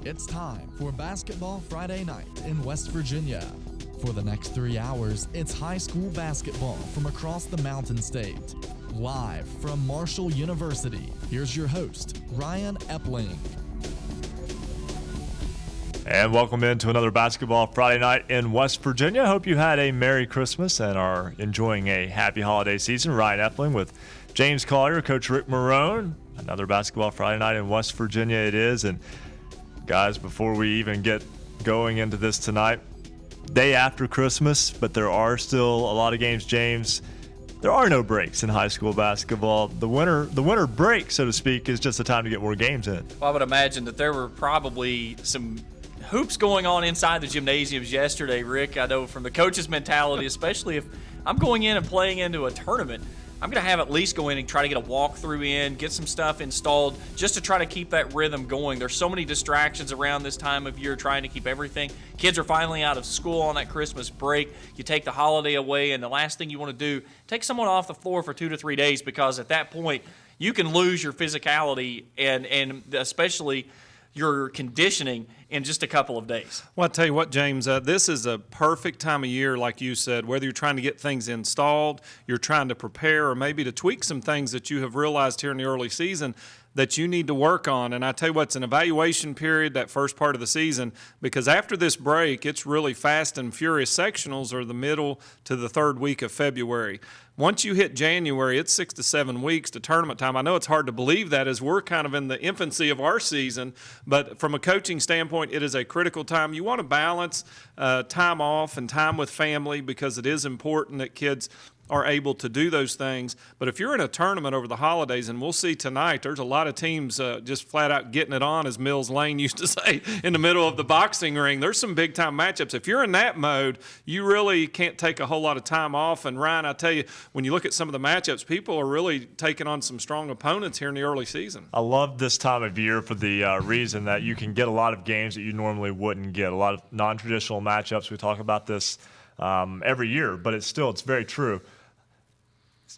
It's time for Basketball Friday Night in West Virginia. For the next 3 hours, it's high school basketball from across the Mountain State. Live from Marshall University, here's your host, Ryan Epling. And welcome into another Basketball Friday Night in West Virginia. Hope you had a Merry Christmas and are enjoying a happy holiday season. Ryan Epling with James Collier, Coach Rick Marone. Another Basketball Friday Night in West Virginia it is. And guys, before we even get going into this tonight, day after Christmas, but there are still a lot of games, James. There are no breaks in high school basketball. The winter break, so to speak, is just the time to get more games in. Well, I would imagine that there were probably some hoops going on inside the gymnasiums yesterday, Rick. I know from the coach's mentality, especially if I'm going in and playing into a tournament, I'm going to have at least go in and try to get a walkthrough in, get some stuff installed, just to try to keep that rhythm going. There's so many distractions around this time of year trying to keep everything. Kids are finally out of school on that Christmas break. You take the holiday away, and the last thing you want to do, take someone off the floor for 2 to 3 days, because at that point, you can lose your physicality and especially your conditioning in just a couple of days. Well, I'll tell you what, James, this is a perfect time of year, like you said, whether you're trying to get things installed, you're trying to prepare, or maybe to tweak some things that you have realized here in the early season that you need to work on. And I tell you what, it's an evaluation period, that first part of the season, because after this break, it's really fast and furious. Sectionals are the middle to the third week of February. Once you hit January, it's 6 to 7 weeks to tournament time. I know it's hard to believe that as we're kind of in the infancy of our season, but from a coaching standpoint, it is a critical time. You want to balance time off and time with family, because it is important that kids are able to do those things. But if you're in a tournament over the holidays, and we'll see tonight, there's a lot of teams just flat out getting it on, as Mills Lane used to say, in the middle of the boxing ring. There's some big time matchups. If you're in that mode, you really can't take a whole lot of time off. And Ryan, I tell you, when you look at some of the matchups, people are really taking on some strong opponents here in the early season. I love this time of year for the reason that you can get a lot of games that you normally wouldn't get, a lot of non-traditional matchups. We talk about this every year, but it's very true.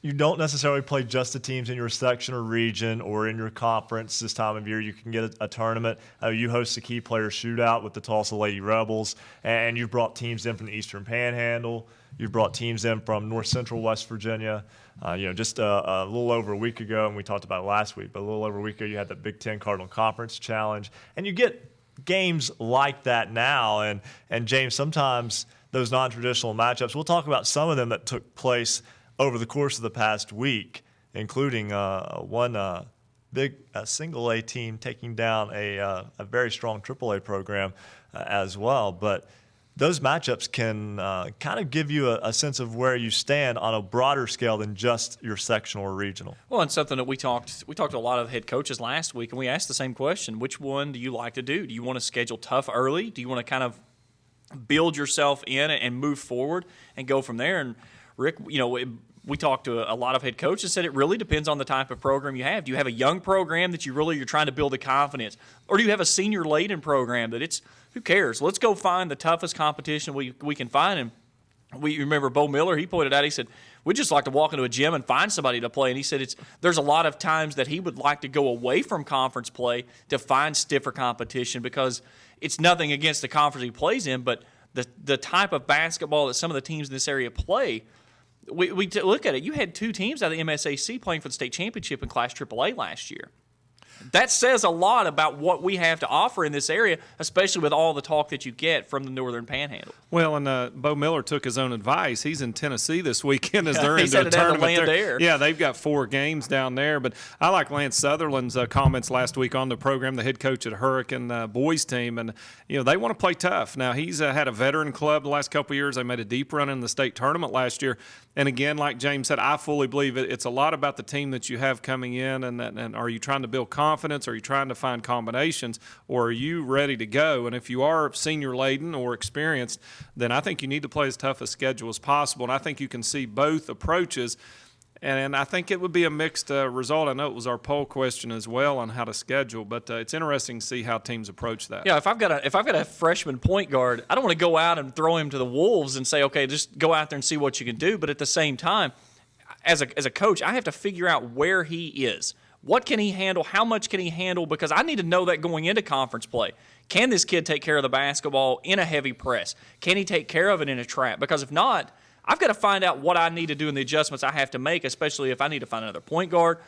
You don't necessarily play just the teams in your section or region or in your conference this time of year. You can get a tournament. You host a key player shootout with the Tulsa Lady Rebels, and you've brought teams in from the Eastern Panhandle. You've brought teams in from North Central West Virginia. Just a little over a week ago, and we talked about it last week, but a little over a week ago, you had the Big Ten Cardinal Conference Challenge. And you get games like that now. And James, sometimes those non-traditional matchups, we'll talk about some of them that took place over the course of the past week, including one big single A team taking down a very strong AAA program as well. But those matchups can kind of give you a sense of where you stand on a broader scale than just your sectional or regional. Well, and something that we talked to a lot of head coaches last week, and we asked the same question: which one do you like to do? Do you want to schedule tough early? Do you want to kind of build yourself in and move forward and go from there? And Rick, we talked to a lot of head coaches, said it really depends on the type of program you have. Do you have a young program that you're trying to build the confidence? Or do you have a senior-laden program that who cares? Let's go find the toughest competition we can find. And we remember Bo Miller, he pointed out, he said, we'd just like to walk into a gym and find somebody to play. And he said there's a lot of times that he would like to go away from conference play to find stiffer competition, because it's nothing against the conference he plays in, but the type of basketball that some of the teams in this area play, we look at it. You had 2 teams out of the MSAC playing for the state championship in Class AAA last year. That says a lot about what we have to offer in this area, especially with all the talk that you get from the Northern Panhandle. Well, and Bo Miller took his own advice. He's in Tennessee this weekend as they're into a tournament there. Yeah, they've got 4 games down there. But I like Lance Sutherland's comments last week on the program, the head coach at Hurricane boys team, and they want to play tough. Now, he's had a veteran club the last couple of years. They made a deep run in the state tournament last year. And again, like James said, I fully believe it's a lot about the team that you have coming in, and are you trying to build confidence? Are you trying to find combinations? Or are you ready to go? And if you are senior-laden or experienced, then I think you need to play as tough a schedule as possible. And I think you can see both approaches. And I think it would be a mixed result. I know it was our poll question as well on how to schedule, but it's interesting to see how teams approach that. Yeah, if I've got a freshman point guard, I don't want to go out and throw him to the wolves and say, okay, just go out there and see what you can do. But at the same time, as a coach, I have to figure out where he is. What can he handle? How much can he handle? Because I need to know that going into conference play. Can this kid take care of the basketball in a heavy press? Can he take care of it in a trap? Because if not, I've got to find out what I need to do and the adjustments I have to make, especially if I need to find another point guard,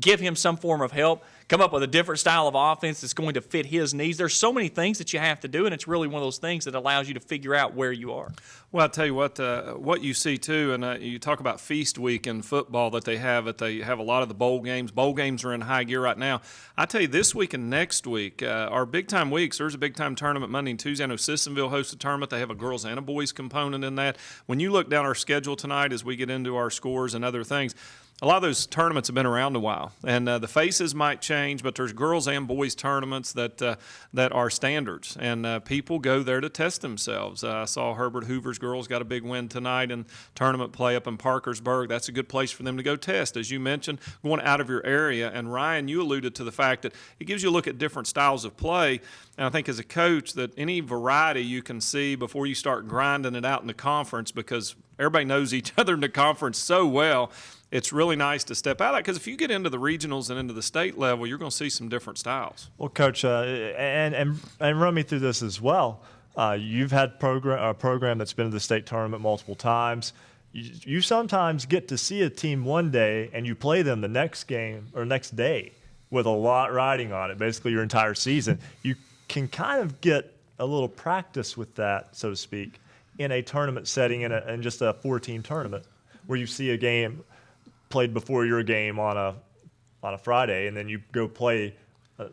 give him some form of help, come up with a different style of offense that's going to fit his needs. There's so many things that you have to do, and it's really one of those things that allows you to figure out where you are. Well, I'll tell you what you see too, and you talk about feast week in football that they have a lot of the bowl games. Bowl games are in high gear right now. I tell you, this week and next week are big-time weeks. There's a big-time tournament Monday and Tuesday. I know Sissonville hosts a tournament. They have a girls and a boys component in that. When you look down our schedule tonight as we get into our scores and other things, a lot of those tournaments have been around a while, and the faces might change, but there's girls and boys tournaments that are standards, and people go there to test themselves. I saw Herbert Hoover's girls got a big win tonight in tournament play up in Parkersburg. That's a good place for them to go test, as you mentioned, going out of your area. And Ryan, you alluded to the fact that it gives you a look at different styles of play, and I think as a coach that any variety you can see before you start grinding it out in the conference, because everybody knows each other in the conference so well. It's really nice to step out of that, because if you get into the regionals and into the state level, you're going to see some different styles. Well, Coach, and run me through this as well. You've had a program that's been to the state tournament multiple times. You sometimes get to see a team one day and you play them the next game or next day with a lot riding on it, basically your entire season. You can kind of get a little practice with that, so to speak, in a tournament setting in just a 4-team tournament where you see a game played before your game on a Friday, and then you go play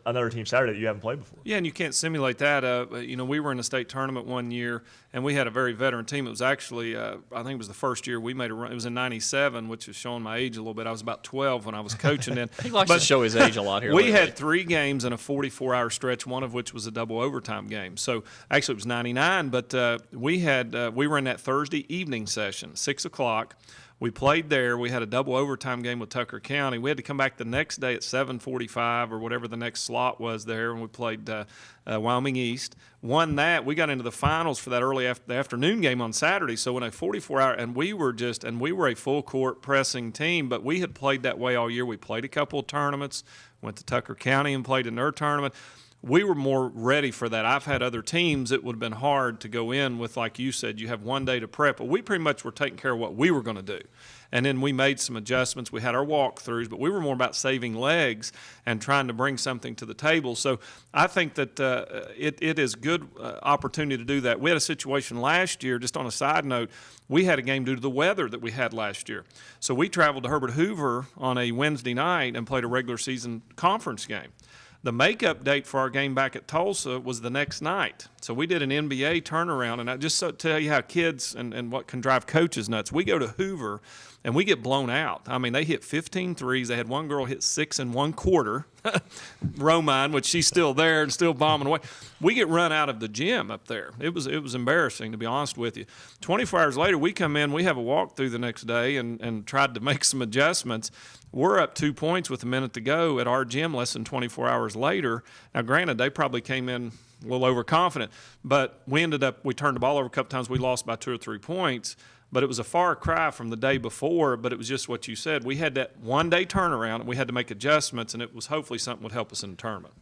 another team Saturday that you haven't played before. Yeah, and you can't simulate that. We were in a state tournament one year, and we had a very veteran team. It was actually, I think it was the first year we made a run. It was in '97, which is showing my age a little bit. I was about 12 when I was coaching then. He likes to show his age a lot here. We had 3 games in a 44-hour stretch, one of which was a double overtime game. So actually it was '99, but we were in that Thursday evening session, 6 o'clock. We played there. We had a double overtime game with Tucker County. We had to come back the next day at 7:45 or whatever the next slot was there, and we played Wyoming East. Won that. We got into the finals for that early afternoon game on Saturday. So in a 44-hour, and we were a full court pressing team, but we had played that way all year. We played a couple of tournaments, went to Tucker County and played in their tournament. We were more ready for that. I've had other teams it would have been hard to go in with, like you said, you have one day to prep. But we pretty much were taking care of what we were going to do. And then we made some adjustments. We had our walkthroughs, but we were more about saving legs and trying to bring something to the table. So I think that it is good opportunity to do that. We had a situation last year, just on a side note, we had a game due to the weather that we had last year. So we traveled to Herbert Hoover on a Wednesday night and played a regular season conference game. The makeup date for our game back at Tulsa was the next night. So we did an NBA turnaround, and I just tell you how kids and what can drive coaches nuts. We go to Hoover, and we get blown out. I mean, they hit 15 threes. They had one girl hit 6 in one quarter, Romine, which she's still there and still bombing away. We get run out of the gym up there. It was embarrassing, to be honest with you. 24 hours later, we come in. We have a walkthrough the next day and tried to make some adjustments. We're up 2 points with a minute to go at our gym less than 24 hours later. Now, granted, they probably came in a little overconfident, but we turned the ball over a couple times. We lost by 2 or 3 points, but it was a far cry from the day before, but it was just what you said. We had that one-day turnaround, and we had to make adjustments, and it was hopefully something would help us in the tournament.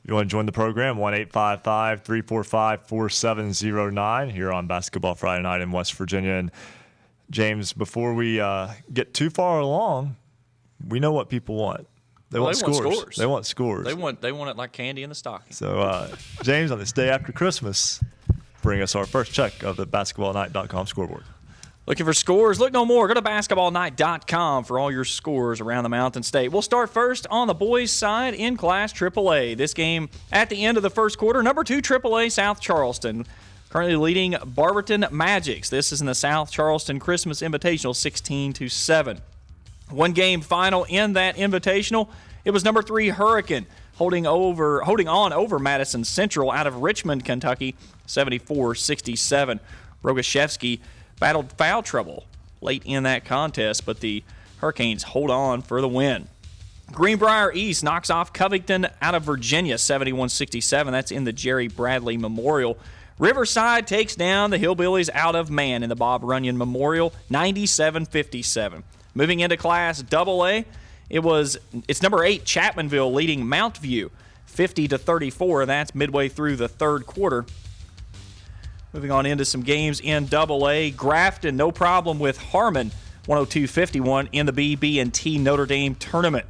If you want to join the program, 1-855-345-4709 here on Basketball Friday Night in West Virginia. And James, before we get too far along, we know what people want. They want scores. They want scores. They want it like candy in the stocking. So, James, on this day after Christmas, bring us our first check of the basketballnight.com scoreboard. Looking for scores? Look no more. Go to basketballnight.com for all your scores around the Mountain State. We'll start first on the boys' side in Class AAA. This game at the end of the first quarter, number 2 AAA South Charleston currently leading Barberton Magics. This is in the South Charleston Christmas Invitational, 16-7. One game final in that invitational. It was number 3 Hurricane holding on over Madison Central out of Richmond, Kentucky, 74-67. Rogaszewski battled foul trouble late in that contest, but the Hurricanes hold on for the win. Greenbrier East knocks off Covington out of Virginia, 71-67. That's in the Jerry Bradley Memorial. Riverside takes down the Hillbillies out of Man in the Bob Runyon Memorial, 97-57. Moving into Class AA, It's number 8 Chapmanville leading Mount View 50-34. That's midway through the third quarter. Moving on into some games in AA. Grafton, no problem with Harmon, 102-51 in the BB&T Notre Dame tournament.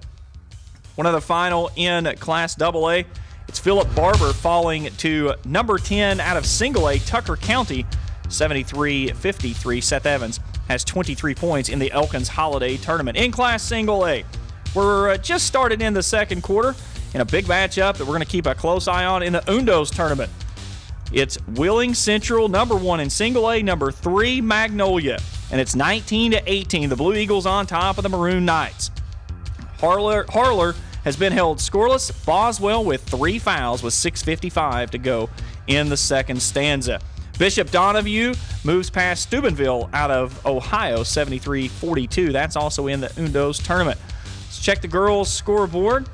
One other final in Class AA. It's Philip Barber falling to number 10 out of Single A, Tucker County, 73-53. Seth Evans has 23 points in the Elkins Holiday Tournament. In Class Single A, we're just started in the second quarter in a big matchup that we're going to keep a close eye on in the Undos Tournament. It's Wheeling Central, number 1 in Single A, number 3 Magnolia, and it's 19-18. The Blue Eagles on top of the Maroon Knights. Harler has been held scoreless. Boswell with 3 fouls with 6:55 to go in the second stanza. Bishop Donahue moves past Steubenville out of Ohio, 73-42. That's also in the Undos Tournament. Let's check the girls' scoreboard.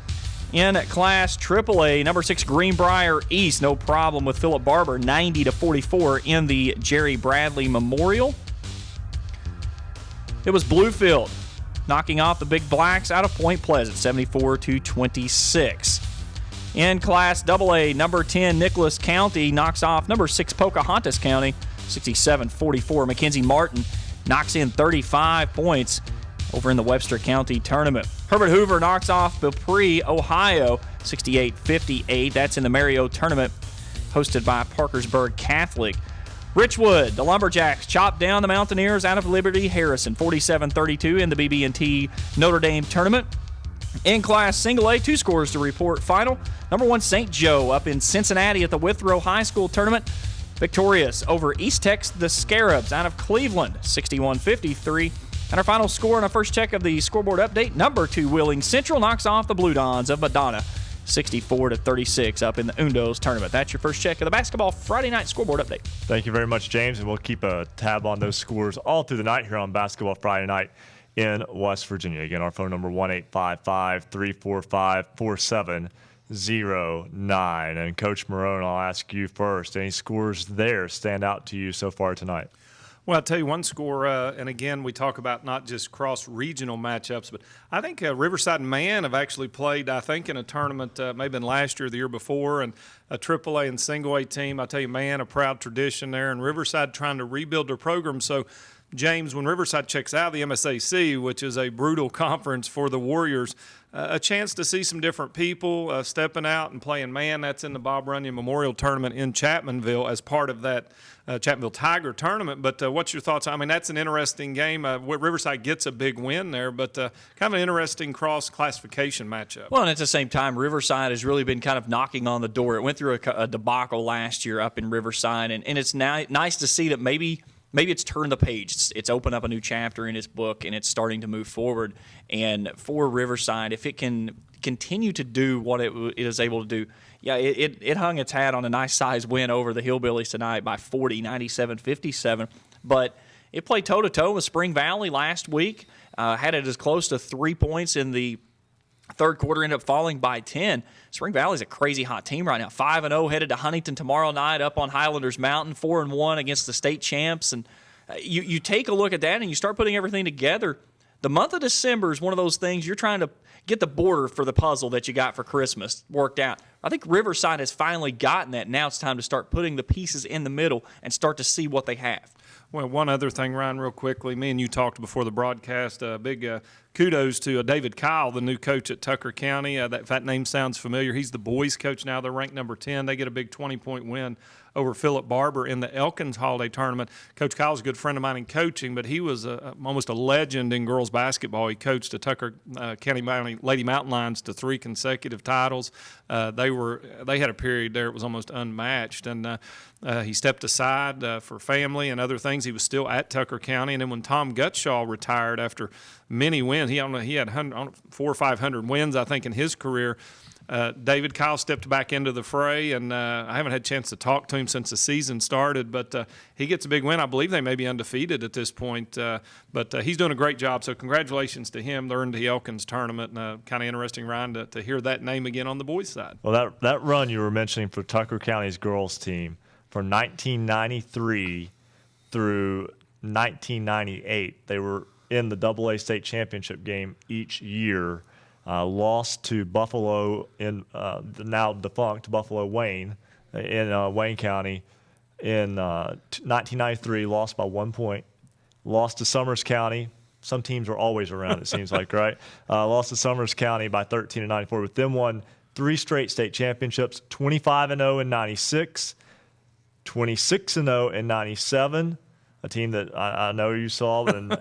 In Class AAA, number 6 Greenbrier East, no problem with Philip Barber, 90-44 in the Jerry Bradley Memorial. It was Bluefield knocking off the Big Blacks out of Point Pleasant, 74-26. In Class AA, number 10 Nicholas County knocks off number 6 Pocahontas County, 67-44. Mackenzie Martin knocks in 35 points over in the Webster County Tournament. Herbert Hoover knocks off Beaupre, Ohio, 68-58. That's in the Mario Tournament, hosted by Parkersburg Catholic. Richwood, the Lumberjacks, chop down the Mountaineers out of Liberty Harrison, 47-32 in the BB&T Notre Dame Tournament. In Class Single A, 2 scores to report final. Number 1 St. Joe up in Cincinnati at the Withrow High School Tournament, victorious over East Tex the Scarabs out of Cleveland, 61-53. And our final score in our first check of the scoreboard update, number 2 Wheeling Central knocks off the Blue Dons of Madonna, 64-36 up in the Undos Tournament. That's your first check of the Basketball Friday Night Scoreboard Update. Thank you very much, James, and we'll keep a tab on those scores all through the night here on Basketball Friday Night in West Virginia. Again, our phone number 1-855-345-4709. And Coach Marone, I'll ask you first. Any scores there stand out to you so far tonight? Well, I'll tell you one score, and again, we talk about not just cross-regional matchups, but I think Riverside and Man have actually played, I think, in a tournament maybe last year or the year before, and a AAA and single-A team. I'll tell you, Man, a proud tradition there, and Riverside trying to rebuild their program. So, James, when Riverside checks out the MSAC, which is a brutal conference for the Warriors, a chance to see some different people stepping out and playing Man. That's in the Bob Runyon Memorial Tournament in Chapmanville as part of that Chapmanville Tiger Tournament. But what's your thoughts? I mean, that's an interesting game. Riverside gets a big win there, but kind of an interesting cross-classification matchup. Well, and at the same time, Riverside has really been kind of knocking on the door. It went through a debacle last year up in Riverside, and it's now nice to see that maybe it's turned the page. It's opened up a new chapter in its book, and it's starting to move forward. And for Riverside, if it can continue to do what it is able to do, yeah, it hung its hat on a nice-sized win over the Hillbillies tonight by 40, 97-57. But it played toe-to-toe with Spring Valley last week, had it as close to 3 points in the third quarter, ended up falling by 10. Spring Valley's a crazy hot team right now. 5-0 headed to Huntington tomorrow night up on Highlanders Mountain, 4-1 against the state champs. And you take a look at that and you start putting everything together. The month of December is one of those things you're trying to get the border for the puzzle that you got for Christmas worked out. I think Riverside has finally gotten that. Now it's time to start putting the pieces in the middle and start to see what they have. Well, one other thing, Ryan, real quickly. Me and you talked before the broadcast. Big kudos to David Kyle, the new coach at Tucker County. That name sounds familiar. He's the boys' coach now. They're ranked number 10. They get a big 20-point win over Philip Barber in the Elkins Holiday Tournament. Coach Kyle's a good friend of mine in coaching, but he was almost a legend in girls basketball. He coached the Tucker County Lady Mountain Lions to 3 consecutive titles. They had a period there it was almost unmatched, and he stepped aside for family and other things. He was still at Tucker County, and then when Tom Gutshaw retired after many wins, he had 400 or 500 wins, I think, in his career. David Kyle stepped back into the fray, and I haven't had a chance to talk to him since the season started, but he gets a big win. I believe they may be undefeated at this point, but he's doing a great job, so congratulations to him. They're in the Elkins tournament, and kind of interesting, Ryan, to hear that name again on the boys' side. Well, that run you were mentioning for Tucker County's girls team from 1993 through 1998, they were in the AA state championship game each year. lost to Buffalo in the now defunct Buffalo Wayne in Wayne County in 1993, lost by 1 point. Lost to Summers County. Some teams are always around, it seems like, right? Lost to Summers County by 13 in 94, but then won 3 straight state championships, 25-0 in 96, 26-0 in 97, a team that I know you saw, and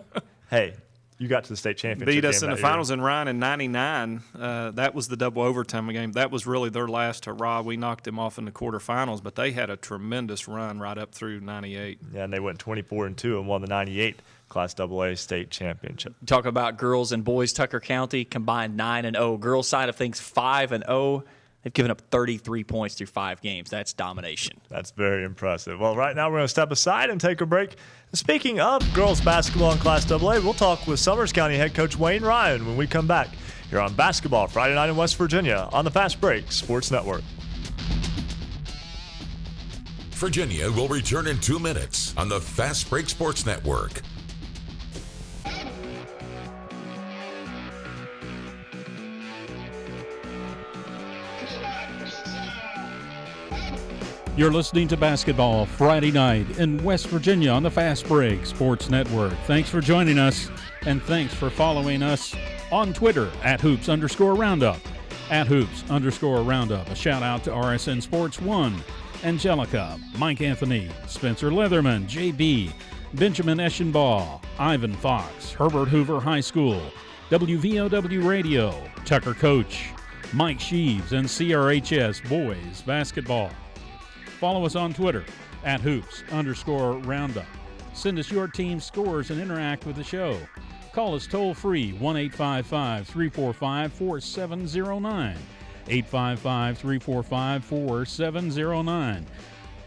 hey, you got to the state championship. Beat us in the year. finals in Ryan in 99. That was the double overtime game. That was really their last hurrah. We knocked them off in the quarterfinals, but they had a tremendous run right up through 98. Yeah, and they went 24-2 and won the 98 Class AA state championship. Talk about girls and boys. Tucker County combined 9-0. Girls side of things 5-0. They've given up 33 points through 5 games. That's domination. That's very impressive. Well, right now we're going to step aside and take a break. Speaking of girls basketball in Class AA, we'll talk with Summers County head coach Wayne Ryan when we come back here on Basketball Friday Night in West Virginia on the Fast Break Sports Network. Virginia will return in 2 minutes on the Fast Break Sports Network. You're listening to Basketball Friday Night in West Virginia on the Fast Break Sports Network. Thanks for joining us, and thanks for following us on Twitter at @Hoops_Roundup. At @Hoops_Roundup. A shout out to RSN Sports 1, Angelica, Mike Anthony, Spencer Leatherman, JB, Benjamin Eschenbaugh, Ivan Fox, Herbert Hoover High School, WVOW Radio, Tucker Coach, Mike Sheaves, and CRHS Boys Basketball. Follow us on Twitter at @Hoops_Roundup. Send us your team's scores and interact with the show. Call us toll-free, 1-855-345-4709, 855-345-4709.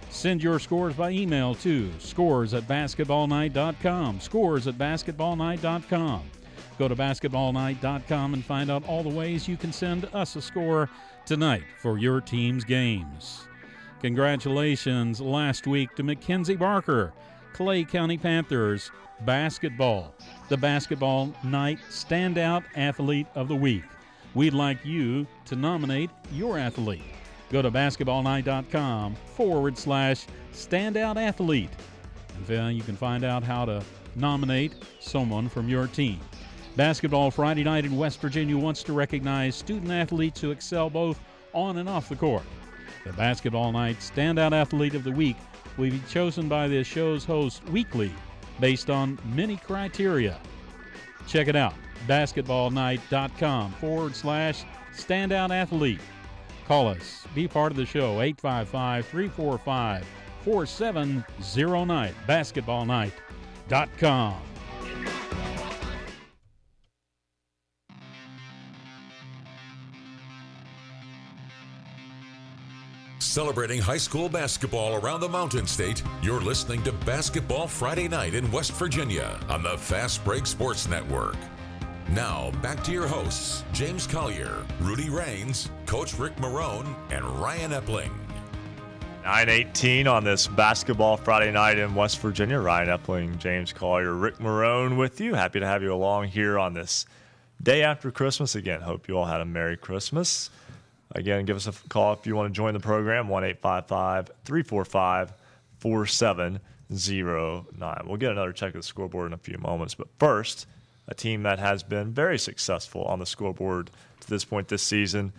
Send your scores by email to scores@basketballnight.com, scores@basketballnight.com. Go to basketballnight.com and find out all the ways you can send us a score tonight for your team's games. Congratulations last week to Mackenzie Barker, Clay County Panthers basketball, the Basketball Night Standout Athlete of the Week. We'd like you to nominate your athlete. Go to basketballnight.com/standout athlete. And then you can find out how to nominate someone from your team. Basketball Friday Night in West Virginia wants to recognize student athletes who excel both on and off the court. The Basketball Night Standout Athlete of the Week will be chosen by the show's host weekly based on many criteria. Check it out, basketballnight.com/standout athlete. Call us, be part of the show, 855-345-4709, basketballnight.com. Celebrating high school basketball around the Mountain State, you're listening to Basketball Friday Night in West Virginia on the Fast Break Sports Network. Now, back to your hosts, James Collier, Rudy Raines, Coach Rick Marone, and Ryan Epling. 9:18 on this Basketball Friday Night in West Virginia. Ryan Epling, James Collier, Rick Marone with you. Happy to have you along here on this day after Christmas. Again, hope you all had a Merry Christmas. Again, give us a call if you want to join the program, 1-855-345-4709. We'll get another check of the scoreboard in a few moments. But first, a team that has been very successful on the scoreboard to this point this season,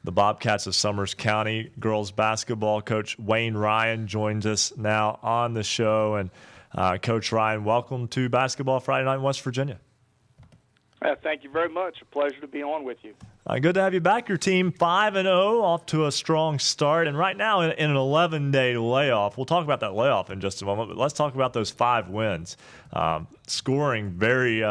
the Bobcats of Summers County girls basketball coach Wayne Ryan joins us now on the show. And Coach Ryan, welcome to Basketball Friday Night in West Virginia. Thank you very much. A pleasure to be on with you. Good to have you back. Your team 5-0, off to a strong start, and right now in an 11-day layoff. We'll talk about that layoff in just a moment, but let's talk about those 5 wins. Scoring very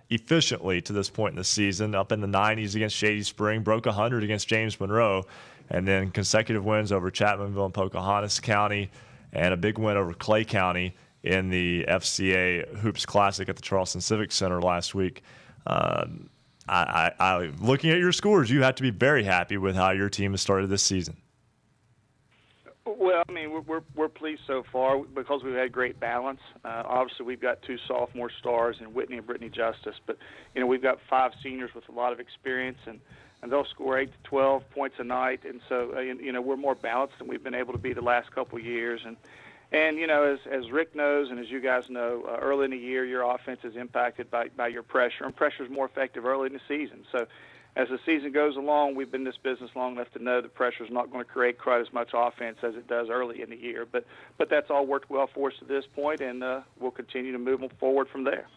efficiently to this point in the season, up in the 90s against Shady Spring, broke 100 against James Monroe, and then consecutive wins over Chapmanville and Pocahontas County, and a big win over Clay County in the FCA Hoops Classic at the Charleston Civic Center last week. Looking at your scores, you have to be very happy with how your team has started this season. Well, I mean, we're pleased so far because we've had great balance. Obviously, we've got 2 sophomore stars in Whitney and Brittany Justice, but we've got 5 seniors with a lot of experience, and they'll score 8 to 12 points a night, and so we're more balanced than we've been able to be the last couple of years, and as Rick knows and as you guys know, early in the year your offense is impacted by your pressure, and pressure is more effective early in the season. So as the season goes along, we've been in this business long enough to know that pressure is not going to create quite as much offense as it does early in the year. But that's all worked well for us to this point, and we'll continue to move forward from there.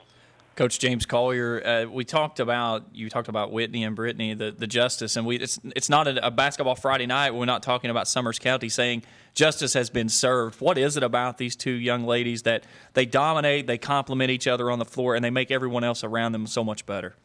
Coach James Collier, you talked about Whitney and Brittany, the Justice, and it's not a basketball Friday night. We're not talking about Summers County saying justice has been served. What is it about these 2 young ladies that they dominate, they complement each other on the floor, and they make everyone else around them so much better?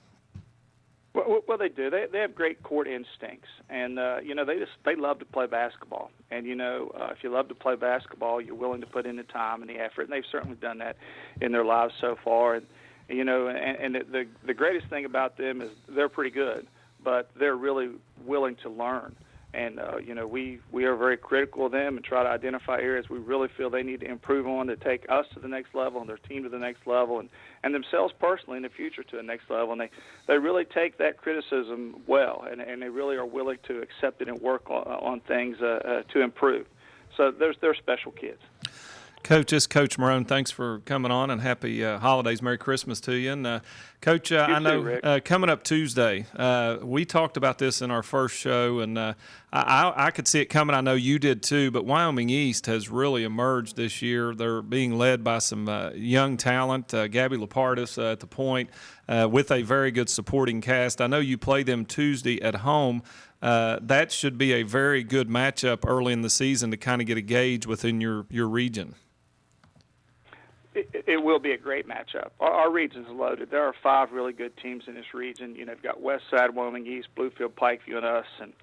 Well, they do. They have great court instincts, and they love to play basketball. And if you love to play basketball, you're willing to put in the time and the effort, and they've certainly done that in their lives so far. And the greatest thing about them is they're pretty good, but they're really willing to learn. And we are very critical of them and try to identify areas we really feel they need to improve on to take us to the next level and their team to the next level and themselves personally in the future to the next level. And they really take that criticism well, and they really are willing to accept it and work on things to improve. So they're special kids. Coach, this is Coach Marone. Thanks for coming on, and happy holidays. Merry Christmas to you. And Coach, I know coming up Tuesday, we talked about this in our first show, and I could see it coming. I know you did too, but Wyoming East has really emerged this year. They're being led by some young talent, Gabby Lapardis at the point, with a very good supporting cast. I know you play them Tuesday at home. That should be a very good matchup early in the season to kind of get a gauge within your region. It will be a great matchup. Our region's loaded. There are 5 really good teams in this region. You've got Westside, Wyoming East, Bluefield, Pikeview, and us, and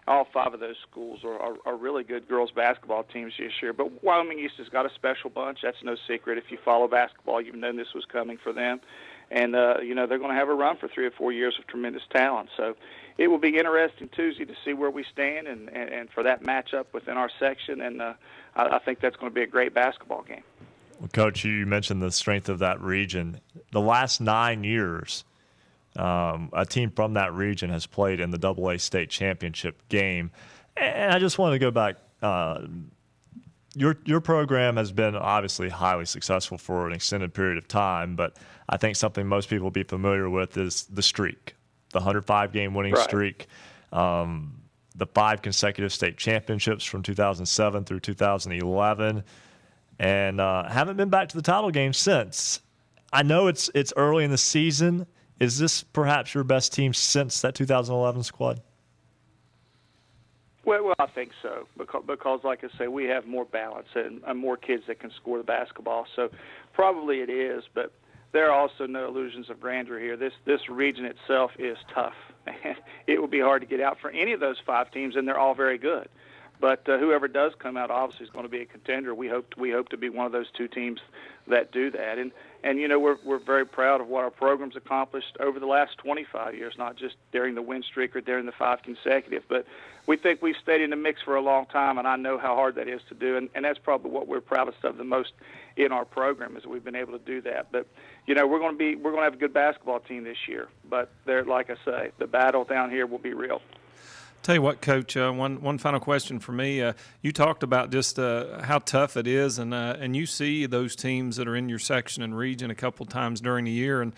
all 5 of those schools are really good girls basketball teams this year. But Wyoming East has got a special bunch. That's no secret. If you follow basketball, you've known this was coming for them. And, they're going to have a run for 3 or 4 years of tremendous talent. So it will be interesting Tuesday to see where we stand and for that matchup within our section. And I think that's going to be a great basketball game. Well, Coach, you mentioned the strength of that region. The last 9 years, a team from that region has played in the AA state championship game. And I just want to go back. Your program has been obviously highly successful for an extended period of time, but I think something most people will be familiar with is the streak, the 105-game winning streak, the 5 consecutive state championships from 2007 through 2011, and haven't been back to the title game since. I know it's early in the season. Is this perhaps your best team since that 2011 squad? Well, I think so because, like I say, we have more balance and more kids that can score the basketball. So probably it is, but there are also no illusions of grandeur here. This region itself is tough. It will be hard to get out for any of those 5 teams, and they're all very good. But whoever does come out obviously is going to be a contender. We hope to be one of those 2 teams that do that. And we're very proud of what our program's accomplished over the last 25 years, not just during the win streak or during the 5 consecutive. But we think we've stayed in the mix for a long time, and I know how hard that is to do. And that's probably what we're proudest of the most in our program is that we've been able to do that. But we're going to have a good basketball team this year. But like I say, the battle down here will be real. Tell you what, Coach, one final question for me. You talked about just how tough it is, and you see those teams that are in your section and region a couple times during the year, and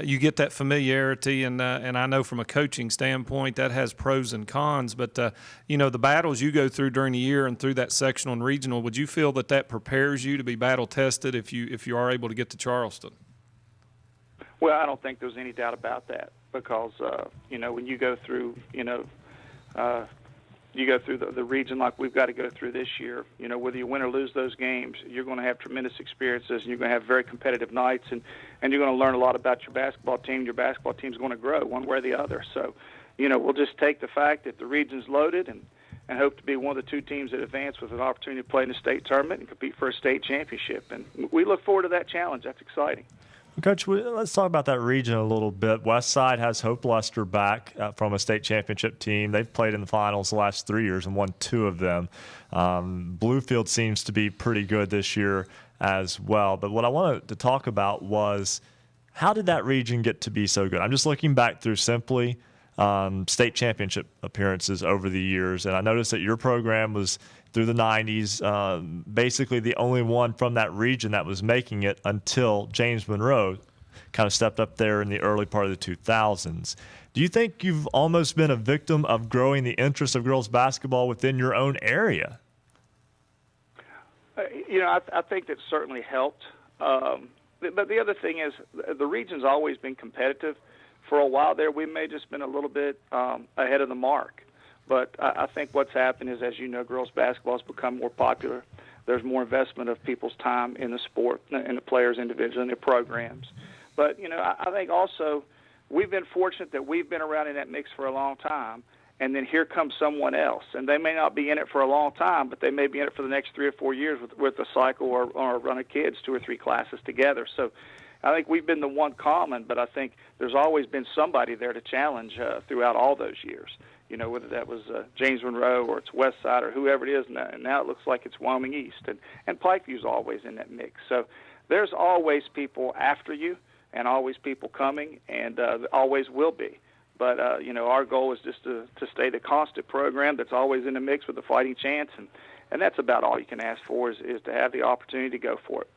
you get that familiarity, and I know from a coaching standpoint that has pros and cons, but the battles you go through during the year and through that sectional and regional, would you feel that prepares you to be battle tested if you are able to get to Charleston? Well, I don't think there's any doubt about that because when you go through you go through the region like we've got to go through this year, whether you win or lose those games, you're going to have tremendous experiences, and you're going to have very competitive nights, and you're going to learn a lot about your basketball team. Your basketball team's going to grow one way or the other. So, we'll just take the fact that the region's loaded and hope to be one of the 2 teams that advance with an opportunity to play in the state tournament and compete for a state championship. And we look forward to that challenge. That's exciting. Coach, let's talk about that region a little bit. West Side has Hope Lester back from a state championship team. They've played in the finals the last 3 years and won 2 of them. Bluefield seems to be pretty good this year as well. But what I wanted to talk about was, how did that region get to be so good? I'm just looking back through simply state championship appearances over the years, and I noticed that your program was, through the 90s, basically the only one from that region that was making it until James Monroe kind of stepped up there in the early part of the 2000s. Do you think you've almost been a victim of growing the interest of girls basketball within your own area? I think that certainly helped. But the other thing is, the region's always been competitive. For a while there, we may have just been a little bit ahead of the mark. But I think what's happened is, as you know, girls basketball has become more popular. There's more investment of people's time in the sport and the players individually and their programs. But, I think also we've been fortunate that we've been around in that mix for a long time, and then here comes someone else. And they may not be in it for a long time, but they may be in it for the next 3 or 4 years with a cycle or a run of kids, 2 or 3 classes together. So I think we've been the one common, but I think there's always been somebody there to challenge throughout all those years. Whether that was James Monroe or it's West Side or whoever it is, and now it looks like it's Wyoming East. And Pikeview's always in that mix. So there's always people after you and always people coming, and always will be. But, our goal is just to stay the constant program that's always in the mix with a fighting chance, and that's about all you can ask for is to have the opportunity to go for it.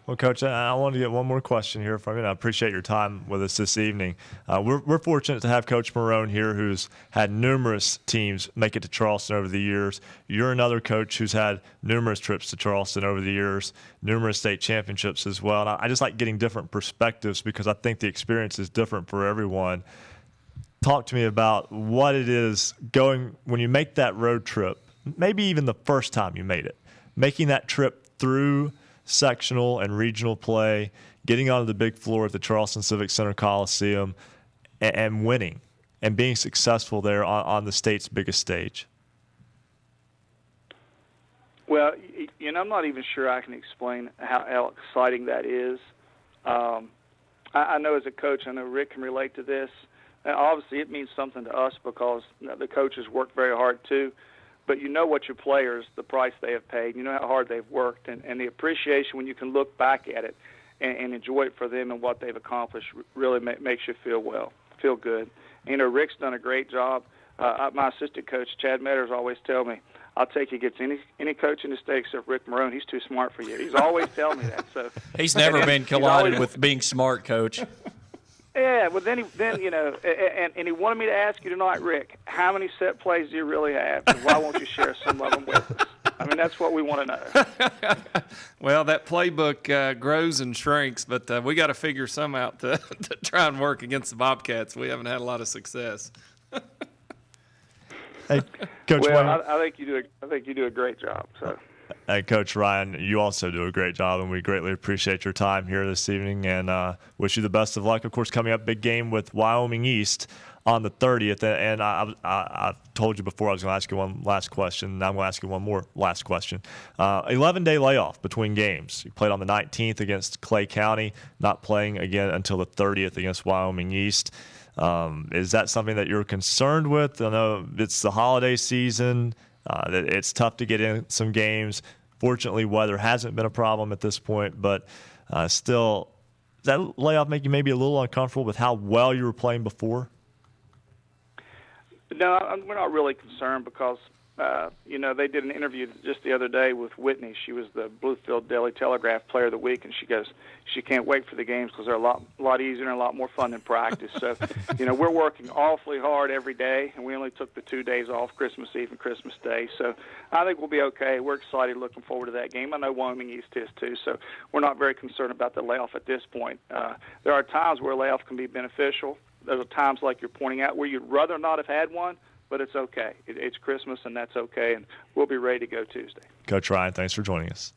Well, Coach, I wanted to get one more question here from you, and I appreciate your time with us this evening. We're fortunate to have Coach Marone here, who's had numerous teams make it to Charleston over the years. You're another coach who's had numerous trips to Charleston over the years, numerous state championships as well. And I just like getting different perspectives because I think the experience is different for everyone. Talk to me about what it is when you make that road trip, maybe even the first time you made it, making that trip through sectional and regional play, getting onto the big floor at the Charleston Civic Center Coliseum, and winning and being successful there on the state's biggest stage. Well, I'm not even sure I can explain how exciting that is. I know as a coach, I know Rick can relate to this. And obviously, it means something to us because the coaches work very hard too. But you know what your players, the price they have paid, you know how hard they've worked, and the appreciation when you can look back at it and enjoy it for them and what they've accomplished really makes you feel good. Rick's done a great job. My assistant coach, Chad Metters, always tell me, I'll take you against any coach in the state except Rick Marone. He's too smart for you. He's always telling me that. So he's never been collided with being smart, Coach. Yeah, well, then and he wanted me to ask you tonight, Rick, how many set plays do you really have? And why won't you share some of them with us? I mean, that's what we want to know. Well, that playbook grows and shrinks, but we got to figure some out to try and work against the Bobcats. We haven't had a lot of success. Hey, Coach. Well, I think you do a great job. So. Hey, Coach Ryan, you also do a great job, and we greatly appreciate your time here this evening and wish you the best of luck. Of course, coming up, big game with Wyoming East on the 30th. And I told you before I was going to ask you one last question. Now I'm going to ask you one more last question. 11-day layoff between games. You played on the 19th against Clay County, not playing again until the 30th against Wyoming East. Is that something that you're concerned with? I know it's the holiday season. It's tough to get in some games. Fortunately, weather hasn't been a problem at this point, but still, does that layoff make you maybe a little uncomfortable with how well you were playing before? No, we're not really concerned because, they did an interview just the other day with Whitney. She was the Bluefield Daily Telegraph Player of the Week, and she goes, she can't wait for the games because they're a lot easier and a lot more fun than practice. So, we're working awfully hard every day, and we only took the 2 days off, Christmas Eve and Christmas Day. So I think we'll be okay. We're excited, looking forward to that game. I know Wyoming East is too, so we're not very concerned about the layoff at this point. There are times where a layoff can be beneficial. There are times, like you're pointing out, where you'd rather not have had one, but it's okay. It's Christmas, and that's okay, and we'll be ready to go Tuesday. Coach Ryan, thanks for joining us.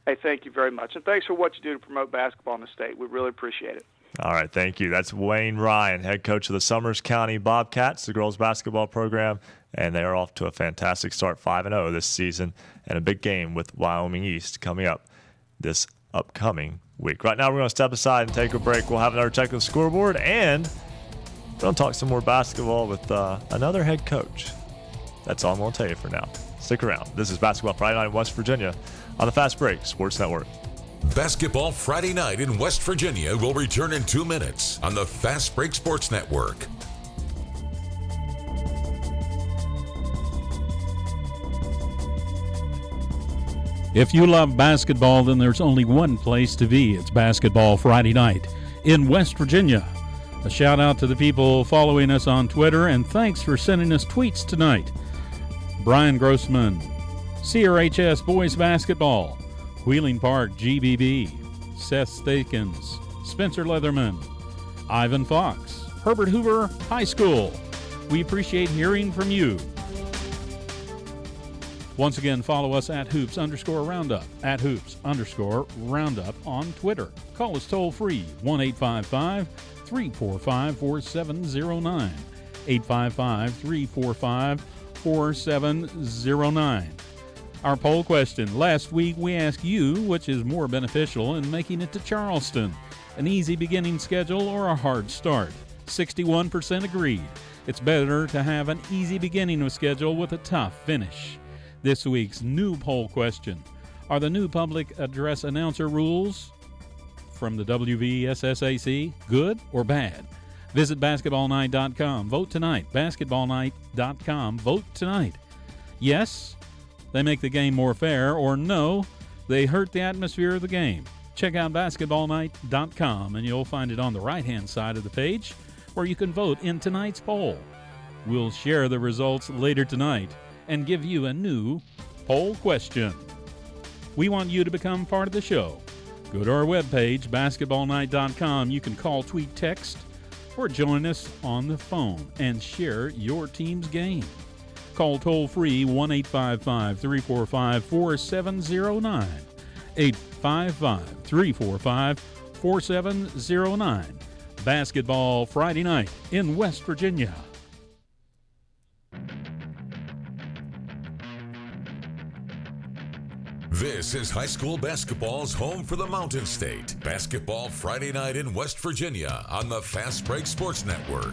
Hey, thank you very much, and thanks for what you do to promote basketball in the state. We really appreciate it. All right, thank you. That's Wayne Ryan, head coach of the Summers County Bobcats, the girls basketball program, and they are off to a fantastic start, 5-0 this season, and a big game with Wyoming East coming up this upcoming week. Right now, we're going to step aside and take a break. We'll have another check of the scoreboard, and we're going to talk some more basketball with another head coach. That's all I'm going to tell you for now. Stick around. This is Basketball Friday Night in West Virginia on the Fast Break Sports Network. Basketball Friday Night in West Virginia will return in 2 minutes on the Fast Break Sports Network. If you love basketball, then there's only one place to be. It's Basketball Friday Night in West Virginia. A shout out to the people following us on Twitter, and thanks for sending us tweets tonight. Brian Grossman, CRHS Boys Basketball, Wheeling Park GBB, Seth Stakins, Spencer Leatherman, Ivan Fox, Herbert Hoover High School. We appreciate hearing from you. Once again, follow us at Hoops_Roundup, at Hoops_Roundup on Twitter. Call us toll free, 1-855-345-4709, 855-345-4709. Our poll question. Last week we asked you which is more beneficial in making it to Charleston, an easy beginning schedule or a hard start. 61% agreed. It's better to have an easy beginning of schedule with a tough finish. This week's new poll question. Are the new public address announcer rules from the WVSSAC good or bad? Visit basketballnight.com. Vote tonight. Basketballnight.com. Vote tonight. Yes, they make the game more fair, or no, they hurt the atmosphere of the game. Check out basketballnight.com, and you'll find it on the right-hand side of the page where you can vote in tonight's poll. We'll share the results later tonight and give you a new poll question. We want you to become part of the show. Go to our webpage, basketballnight.com. You can call, tweet, text, or join us on the phone and share your team's game. Call toll-free 1-855-345-4709, 855-345-4709. Basketball Friday Night in West Virginia. This is high school basketball's home for the Mountain State. Basketball Friday Night in West Virginia on the Fast Break Sports Network.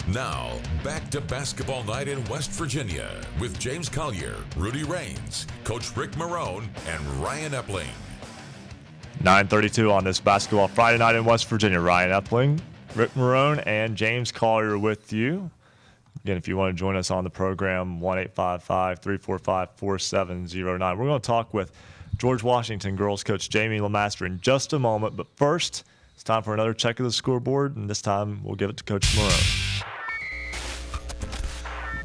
Now, back to Basketball Night in West Virginia with James Collier, Rudy Raines, Coach Rick Marone, and Ryan Epling. 9:32 on this Basketball Friday Night in West Virginia. Ryan Epling, Rick Marone, and James Collier with you. Again, if you want to join us on the program, 1-855-345-4709. We're going to talk with George Washington girls coach Jamie Lemaster in just a moment. But first, it's time for another check of the scoreboard, and this time we'll give it to Coach Marone.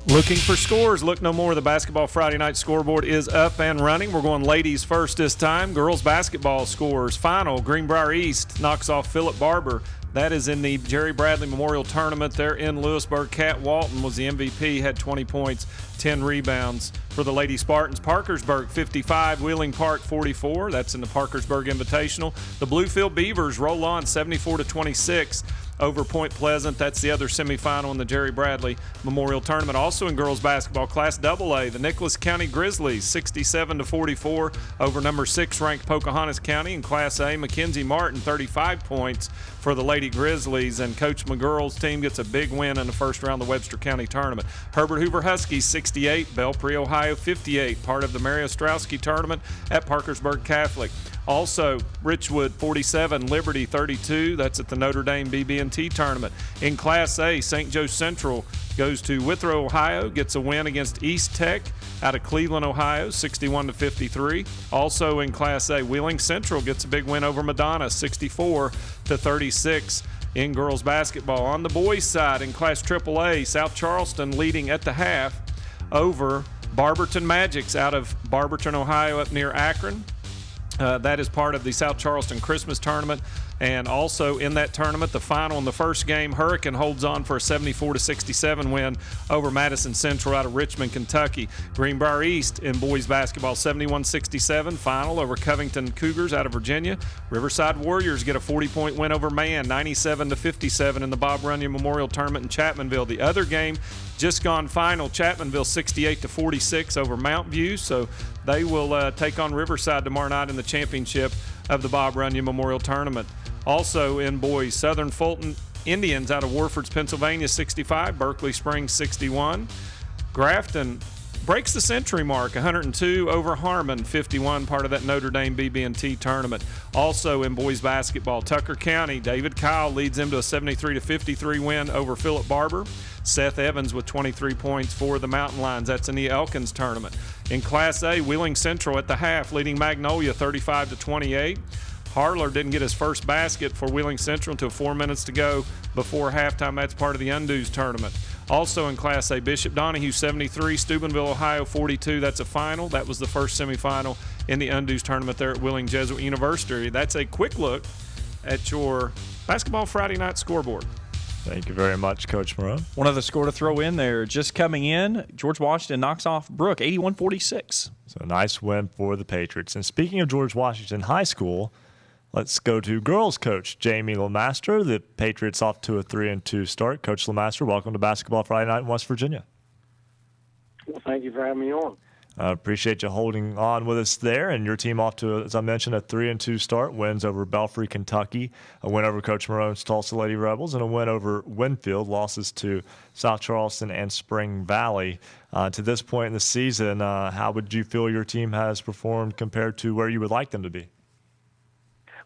Looking for scores? Look no more. The Basketball Friday Night scoreboard is up and running. We're going ladies first this time. Girls basketball scores. Final, Greenbrier East knocks off Philip Barber. That is in the Jerry Bradley Memorial Tournament. They're in Lewisburg. Kat Walton was the MVP, had 20 points, 10 rebounds for the Lady Spartans. Parkersburg 55, Wheeling Park 44. That's in the Parkersburg Invitational. The Bluefield Beavers roll on 74-26 over Point Pleasant. That's the other semifinal in the Jerry Bradley Memorial Tournament. Also in girls basketball, Class AA, the Nicholas County Grizzlies 67-44 over number 6 ranked Pocahontas County. In Class A, Mackenzie Martin 35 points for the Lady Grizzlies, and Coach McGurl's team gets a big win in the first round of the Webster County Tournament. Herbert Hoover Huskies 68, Belpre, Ohio 58, part of the Mario Strowski Tournament at Parkersburg Catholic. Also, Richwood 47, Liberty 32. That's at the Notre Dame BB&T Tournament. In Class A, St. Joe Central goes to Withrow, Ohio, gets a win against East Tech out of Cleveland, Ohio, 61-53. Also in Class A, Wheeling Central gets a big win over Madonna, 64-36 in girls basketball. On the boys' side, in Class AAA, South Charleston leading at the half over Barberton Magics out of Barberton, Ohio, up near Akron. That is part of the South Charleston Christmas Tournament. And also in that tournament, the final in the first game, Hurricane holds on for a 74-67 win over Madison Central out of Richmond, Kentucky. Greenbrier East in boys basketball, 71-67 final over Covington Cougars out of Virginia. Riverside Warriors get a 40-point win over Man, 97-57 in the Bob Runyon Memorial Tournament in Chapmanville. The other game just gone final, Chapmanville 68-46 over Mount View. So they will take on Riverside tomorrow night in the championship of the Bob Runyon Memorial Tournament. Also in boys, Southern Fulton Indians out of Warfords, Pennsylvania, 65. Berkeley Springs, 61. Grafton breaks the century mark, 102 over Harmon, 51, part of that Notre Dame BB&T tournament. Also in boys basketball, Tucker County, David Kyle leads them to a 73-53 win over Philip Barber. Seth Evans with 23 points for the Mountain Lions. That's in the Elkins tournament. In Class A, Wheeling Central at the half, leading Magnolia 35-28. Harler didn't get his first basket for Wheeling Central until 4 minutes to go before halftime. That's part of the Undos tournament. Also in Class A, Bishop Donahue 73, Steubenville, Ohio 42. That's a final. That was the first semifinal in the Undos tournament there at Wheeling Jesuit University. That's a quick look at your Basketball Friday Night scoreboard. Thank you very much, Coach Marone. One other score to throw in there, just coming in, George Washington knocks off Brooke, 81-46. So a nice win for the Patriots. And speaking of George Washington High School, let's go to girls coach Jamie Lemaster. The Patriots off to a 3-2 start. Coach Lemaster, welcome to Basketball Friday Night in West Virginia. Well, thank you for having me on. I appreciate you holding on with us there. And your team off to, as I mentioned, a 3-2 start. Wins over Belfry, Kentucky, a win over Coach Marone's Tulsa Lady Rebels, and a win over Winfield. Losses to South Charleston and Spring Valley. To this point in the season, how would you feel your team has performed compared to where you would like them to be?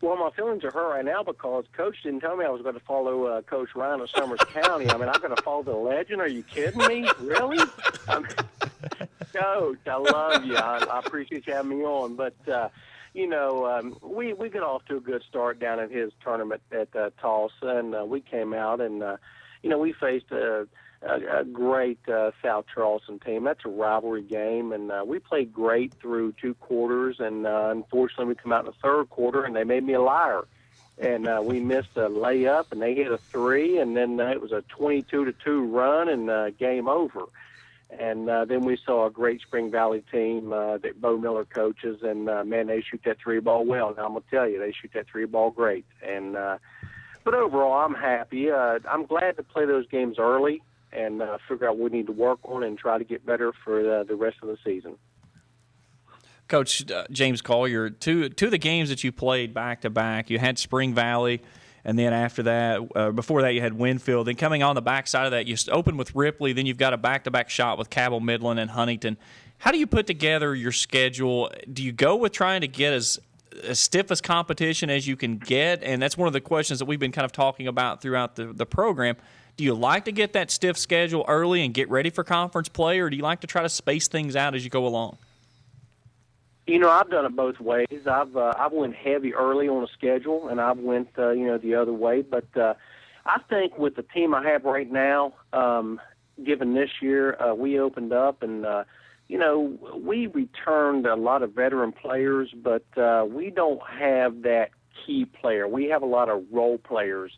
Well, my feelings are hurt right now because Coach didn't tell me I was going to follow Coach Ryan of Summers County. I mean, I'm going to follow the legend. Are you kidding me? Really? Coach, I love you. I appreciate you having me on. But, we got off to a good start down at his tournament at Tulsa, and we came out and, we faced a great South Charleston team. That's a rivalry game, and we played great through 2 quarters, and unfortunately we come out in the 3rd quarter, and they made me a liar. And we missed a layup, and they hit a 3, and then it was a 22-2 run, and game over. And then we saw a great Spring Valley team that Bo Miller coaches, and, man, they shoot that 3 ball well. Now, I'm going to tell you, they shoot that 3 ball great. And but overall, I'm happy. I'm glad to play those games early and figure out what we need to work on and try to get better for the rest of the season. Coach James Collier, two of the games that you played back-to-back, you had Spring Valley, and then after that, before that you had Winfield. Then coming on the backside of that, you opened with Ripley, then you've got a back-to-back shot with Cabell Midland and Huntington. How do you put together your schedule? Do you go with trying to get as stiff as competition as you can get? And that's one of the questions that we've been kind of talking about throughout the program. Do you like to get that stiff schedule early and get ready for conference play, or do you like to try to space things out as you go along? I've done it both ways. I've went heavy early on a schedule, and I've went the other way. But I think with the team I have right now, given this year, we opened up and we returned a lot of veteran players, but we don't have that key player. We have a lot of role players.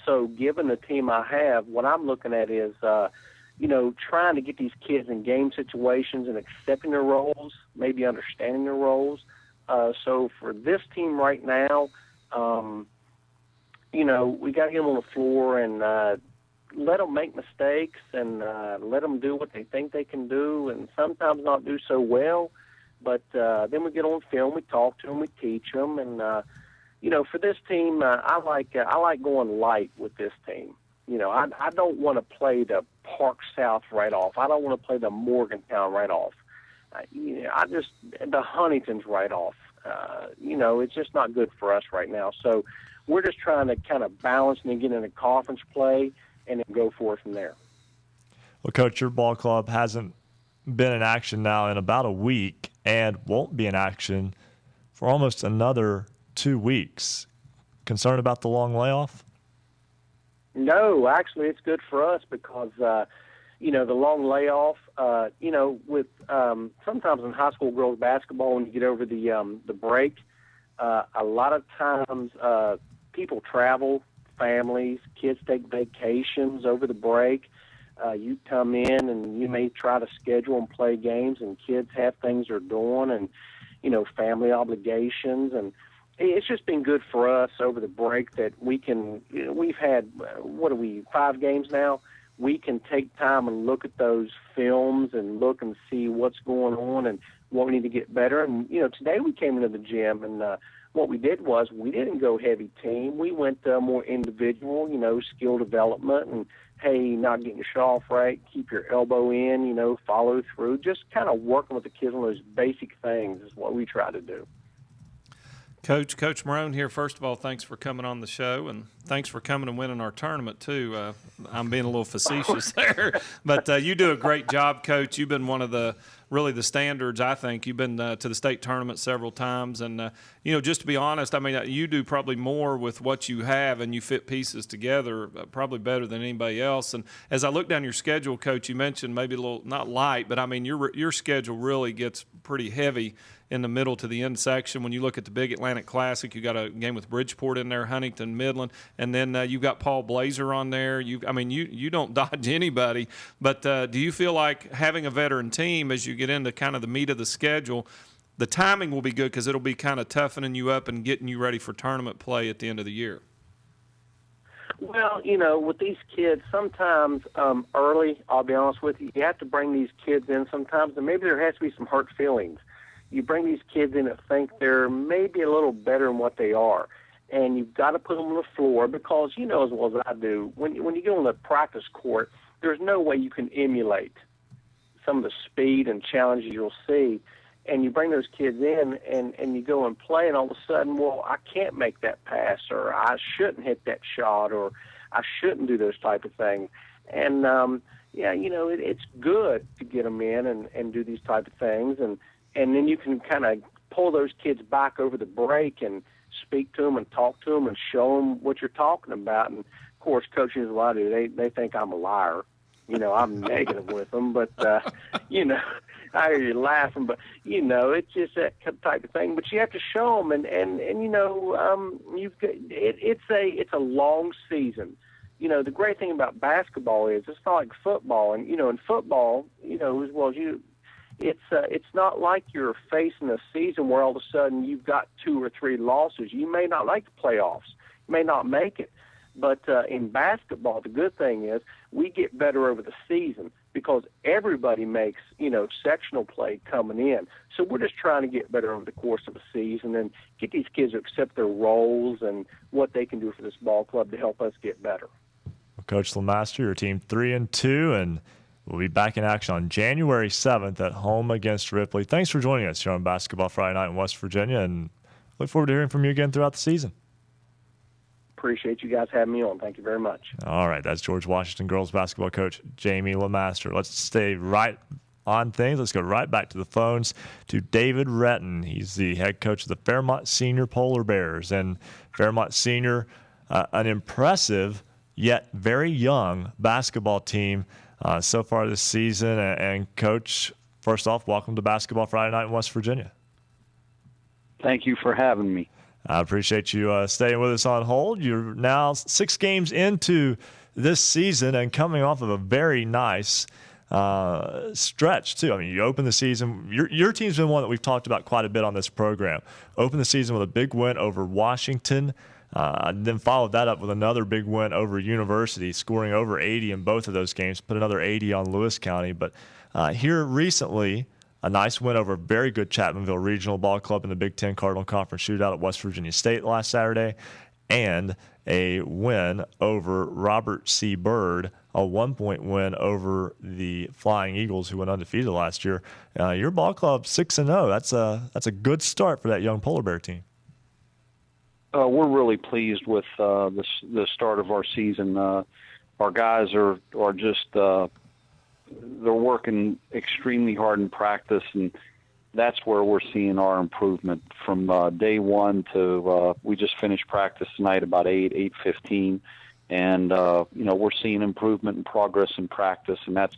So given the team I have, what I'm looking at is, trying to get these kids in game situations and accepting their roles, maybe understanding their roles. So for this team right now, we got to get them on the floor and let them make mistakes and let them do what they think they can do and sometimes not do so well. But then we get on film, we talk to them, we teach them, and for this team, I like going light with this team. I don't want to play the Park South right off. I don't want to play the Morgantown right off. The Huntington's right off. It's just not good for us right now. So we're just trying to kind of balance and then get into conference play and then go forward from there. Well, Coach, your ball club hasn't been in action now in about a week and won't be in action for almost another 2 weeks. Concerned about the long layoff? No, actually, it's good for us because, the long layoff, with sometimes in high school girls basketball, when you get over the break, a lot of times people travel, families, kids take vacations over the break. You come in and you may try to schedule and play games, and kids have things they're doing and, family obligations. And it's just been good for us over the break that we can, we've had, 5 games now? We can take time and look at those films and look and see what's going on. And what we need to get better. And, today we came into the gym, and what we did was we didn't go heavy team. We went more individual, skill development, and, hey, not getting your shot off right, keep your elbow in, follow through. Just kind of working with the kids on those basic things is what we try to do. Coach Marone here. First of all, thanks for coming on the show, and thanks for coming and winning our tournament, too. I'm being a little facetious there. But you do a great job, Coach. You've been one of the standards, I think. You've been to the state tournament several times. And, just to be honest, I mean, you do probably more with what you have, and you fit pieces together probably better than anybody else. And as I look down your schedule, Coach, you mentioned maybe a little, not light, but, I mean, your schedule really gets pretty heavy in the middle to the end section. When you look at the Big Atlantic Classic, you got a game with Bridgeport in there, Huntington, Midland, and then you've got Paul Blazer on there. You don't dodge anybody. But do you feel like having a veteran team as you get into kind of the meat of the schedule, the timing will be good because it'll be kind of toughening you up and getting you ready for tournament play at the end of the year? Well, with these kids, sometimes early, I'll be honest with you, you have to bring these kids in sometimes, and maybe there has to be some hurt feelings. You bring these kids in that think they're maybe a little better than what they are, and you've got to put them on the floor because you know as well as I do, when you get on the practice court, there's no way you can emulate some of the speed and challenges you'll see. And you bring those kids in and you go and play, and all of a sudden, well, I can't make that pass, or I shouldn't hit that shot, or I shouldn't do those type of things. And, it's good to get them in and do these type of things. And then you can kind of pull those kids back over the break and speak to them and talk to them and show them what you're talking about. And, of course, coaches, a lot of they think I'm a liar. I'm negative with them, but, I hear you laughing, but, it's just that type of thing. But you have to show them, and you've got, it's a long season. The great thing about basketball is it's not like football. And, in football, as well as you, it's not like you're facing a season where all of a sudden you've got 2 or 3 losses. You may not make the playoffs. You may not make it. But in basketball, the good thing is we get better over the season because everybody makes, sectional play coming in. So we're just trying to get better over the course of the season and get these kids to accept their roles and what they can do for this ball club to help us get better. Well, Coach LeMaster, your team 3-2, and we'll be back in action on January 7th at home against Ripley. Thanks for joining us here on Basketball Friday Night in West Virginia, and look forward to hearing from you again throughout the season. Appreciate you guys having me on. Thank you very much. All right, that's George Washington girls basketball coach Jamie LeMaster. Let's stay right on things. Let's go right back to the phones to David Retton. He's the head coach of the Fairmont Senior Polar Bears. And Fairmont Senior, an impressive yet very young basketball team so far this season. And Coach, first off, welcome to Basketball Friday Night in West Virginia. Thank you for having me. I appreciate you staying with us on hold. You're now 6 games into this season and coming off of a very nice stretch, too. I mean, you open the season. Your team's been one that we've talked about quite a bit on this program. Open the season with a big win over Washington, then followed that up with another big win over University, scoring over 80 in both of those games, put another 80 on Lewis County. But here recently, a nice win over a very good Chapmanville Regional Ball Club in the Big Ten Cardinal Conference shootout at West Virginia State last Saturday, and a win over Robert C. Byrd, a 1-point win over the Flying Eagles, who went undefeated last year. Your ball club 6-0. That's a good start for that young Polar Bear team. We're really pleased with the start of our season. Our guys are just they're working extremely hard in practice, and that's where we're seeing our improvement from day one to we just finished practice tonight about 8:15, and we're seeing improvement and progress in practice, and that's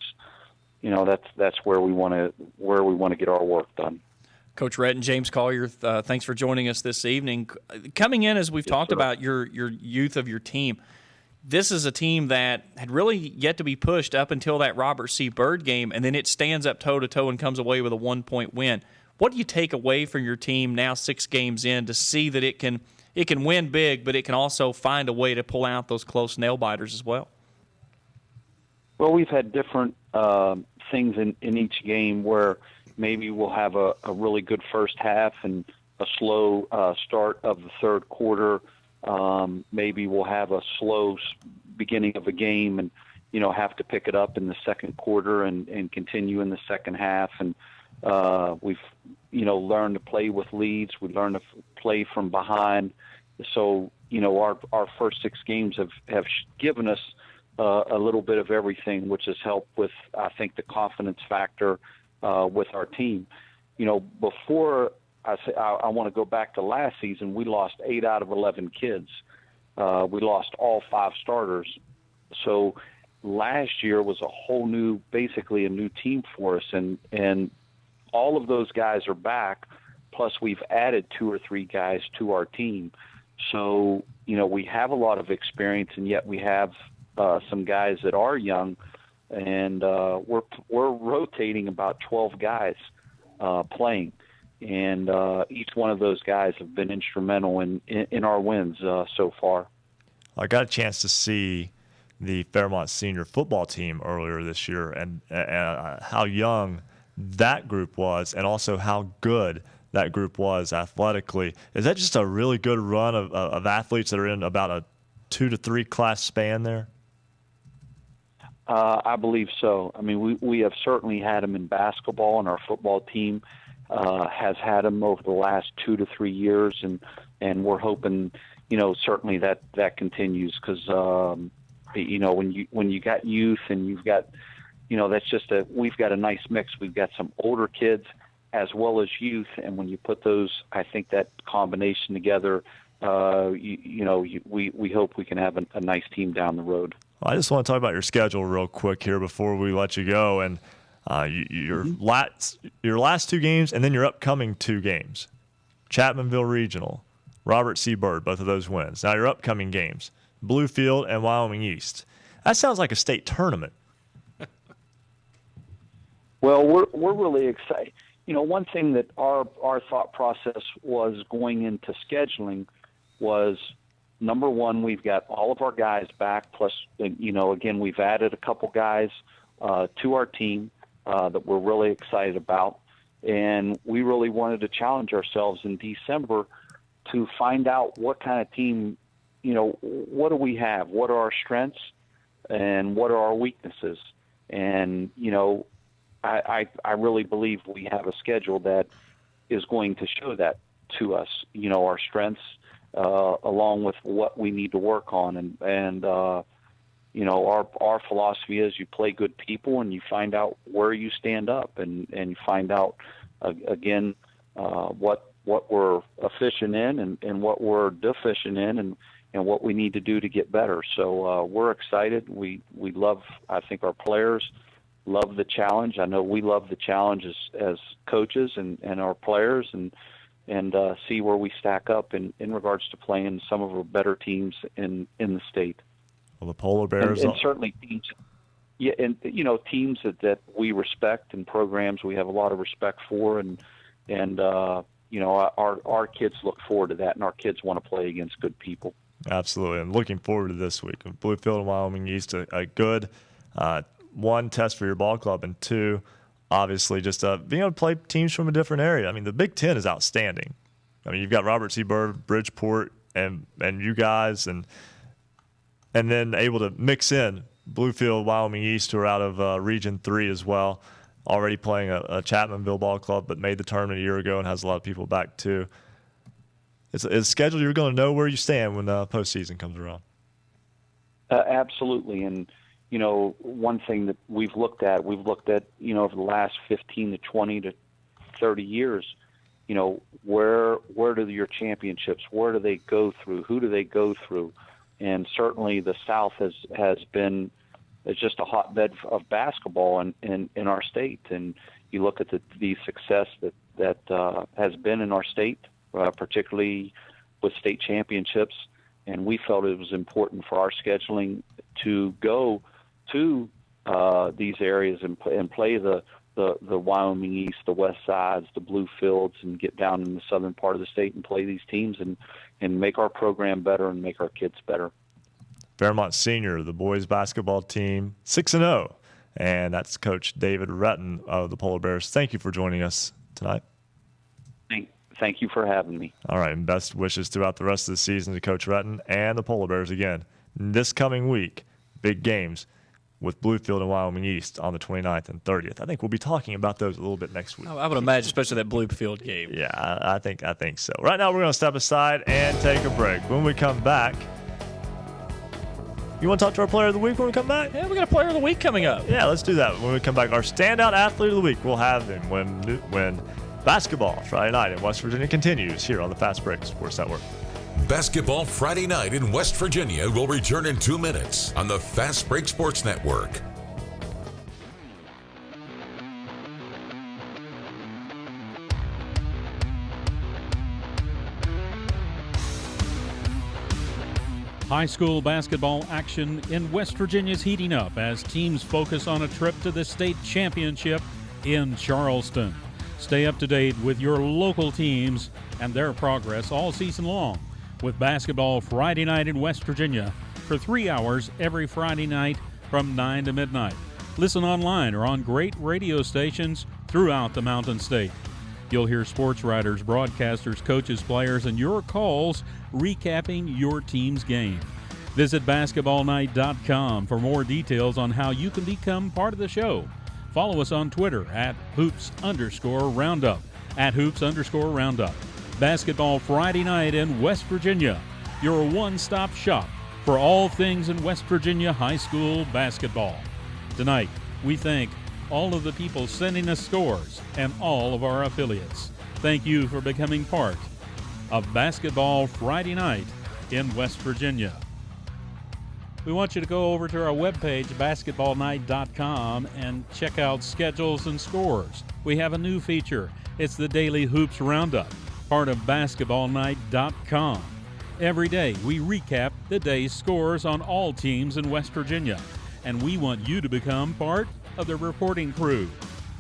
where we want to get our work done. Coach Retton, James Collier, thanks for joining us this evening. Coming in, as we've talked about your youth of your team, this is a team that had really yet to be pushed up until that Robert C. Byrd game, and then it stands up toe-to-toe and comes away with a 1-point win. What do you take away from your team now 6 games in to see that it can win big, but it can also find a way to pull out those close nail-biters as well? Well, we've had different things in each game where, maybe we'll have a really good first half and a slow start of the third quarter. Maybe we'll have a slow beginning of a game and, have to pick it up in the second quarter and continue in the second half. And we've, learned to play with leads. We learned to play from behind. So, our first 6 games have given us a little bit of everything, which has helped with, I think, the confidence factor with our team. Before I want to go back to last season, we lost 8 out of 11 kids. We lost all 5 starters. So last year was basically a new team for us, and all of those guys are back. Plus, we've added 2 or 3 guys to our team. So, we have a lot of experience, and yet we have some guys that are young, and we're rotating about 12 guys playing, and each one of those guys have been instrumental in our wins so far. I got a chance to see the Fairmont senior football team earlier this year, and how young that group was, and also how good that group was athletically. Is that just a really good run of athletes that are in about a 2 to 3 class span there? I believe so. I mean, we have certainly had them in basketball, and our football team has had them over the last 2 to 3 years, and we're hoping, certainly that continues, because when you got youth and you've got, we've got a nice mix. We've got some older kids as well as youth, and when you put those, I think that combination together, we hope we can have a nice team down the road. Well, I just want to talk about your schedule real quick here before we let you go, and your last 2 games, and then your upcoming 2 games: Chapmanville Regional, Robert C. Byrd, both of those wins. Now your upcoming games: Bluefield and Wyoming East. That sounds like a state tournament. Well, we're really excited. One thing that our thought process was going into scheduling was, number one, we've got all of our guys back. Plus, again, we've added a couple guys to our team that we're really excited about. And we really wanted to challenge ourselves in December to find out what kind of team, what do we have? What are our strengths and what are our weaknesses? And, I really believe we have a schedule that is going to show that to us, our strengths, along with what we need to work on. And our philosophy is you play good people and you find out where you stand up, and you find out, again, what we're efficient in and what we're deficient in, and what we need to do to get better. So we're excited. We love, I think our players love the challenge. I know we love the challenge as coaches and our players, and see where we stack up in regards to playing some of our better teams in the state. Well, the Polar Bears and certainly teams, teams that we respect, and programs we have a lot of respect for, and our kids look forward to that, and our kids want to play against good people. Absolutely, and looking forward to this week. Bluefield and Wyoming East, a good 1, test for your ball club, and 2, obviously just being able to play teams from a different area. I mean, the Big Ten is outstanding. I mean, you've got Robert C. Byrd, Bridgeport, and you guys, and then able to mix in Bluefield, Wyoming East, who are out of Region 3 as well, already playing a Chapmanville ball club, but made the tournament a year ago and has a lot of people back too. It's a schedule you're going to know where you stand when the postseason comes around. Absolutely, and one thing that we've looked at, over the last 15 to 20 to 30 years, where do your championships, where do they go through, who do they go through? And certainly the South has been just a hotbed of basketball in our state. And you look at the success that has been in our state, particularly with state championships, and we felt it was important for our scheduling to go to these areas and play the Wyoming East, the West Sides, the Bluefields, and get down in the southern part of the state and play these teams and make our program better and make our kids better. Fairmont Senior, the boys basketball team, 6-0 and that's Coach David Retton of the Polar Bears. Thank you for joining us tonight. Thank you for having me. All right, and best wishes throughout the rest of the season to Coach Retton and the Polar Bears again. This coming week, big games with Bluefield and Wyoming East on the 29th and 30th. I think we'll be talking about those a little bit next week. I would imagine, especially that Bluefield game. Yeah, I think so. Right now, we're going to step aside and take a break. When we come back, you want to talk to our player of the week when we come back? Yeah, we got a player of the week coming up. Yeah, let's do that. When we come back, our standout athlete of the week, we'll have him when Basketball Friday Night in West Virginia continues here on the Fast Break Sports Network. Basketball Friday Night in West Virginia will return in 2 minutes on the Fast Break Sports Network. High school basketball action in West Virginia is heating up as teams focus on a trip to the state championship in Charleston. Stay up to date with your local teams and their progress all season long with Basketball Friday Night in West Virginia for 3 hours every Friday night from 9 to midnight. Listen online or on great radio stations throughout the Mountain State. You'll hear sports writers, broadcasters, coaches, players, and your calls recapping your team's game. Visit basketballnight.com for more details on how you can become part of the show. Follow us on Twitter at @hoops_roundup, @hoops_roundup. Basketball Friday Night in West Virginia, your one-stop shop for all things in West Virginia high school basketball. Tonight, we thank all of the people sending us scores and all of our affiliates. Thank you for becoming part of Basketball Friday Night in West Virginia. We want you to go over to our webpage, basketballnight.com, and check out schedules and scores. We have a new feature. It's the Daily Hoops Roundup, part of basketballnight.com. Every day, we recap the day's scores on all teams in West Virginia, and we want you to become part of the reporting crew.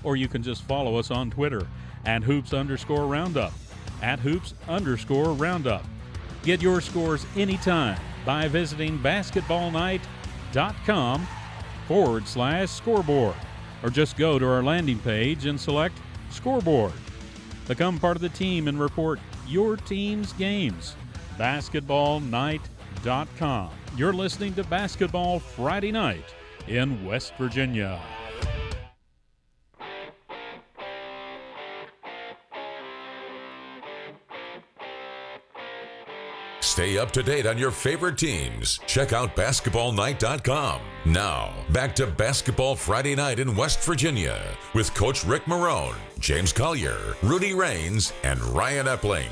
Or you can just follow us on Twitter at @hoops_roundup, @hoops_roundup. Get your scores anytime by visiting basketballnight.com/scoreboard, or just go to our landing page and select Scoreboard. Become part of the team and report your team's games. basketballnight.com. You're listening to Basketball Friday Night in West Virginia. Stay up to date on your favorite teams. Check out basketballnight.com. Now, back to Basketball Friday Night in West Virginia with Coach Rick Marone, James Collier, Rudy Raines, and Ryan Epling.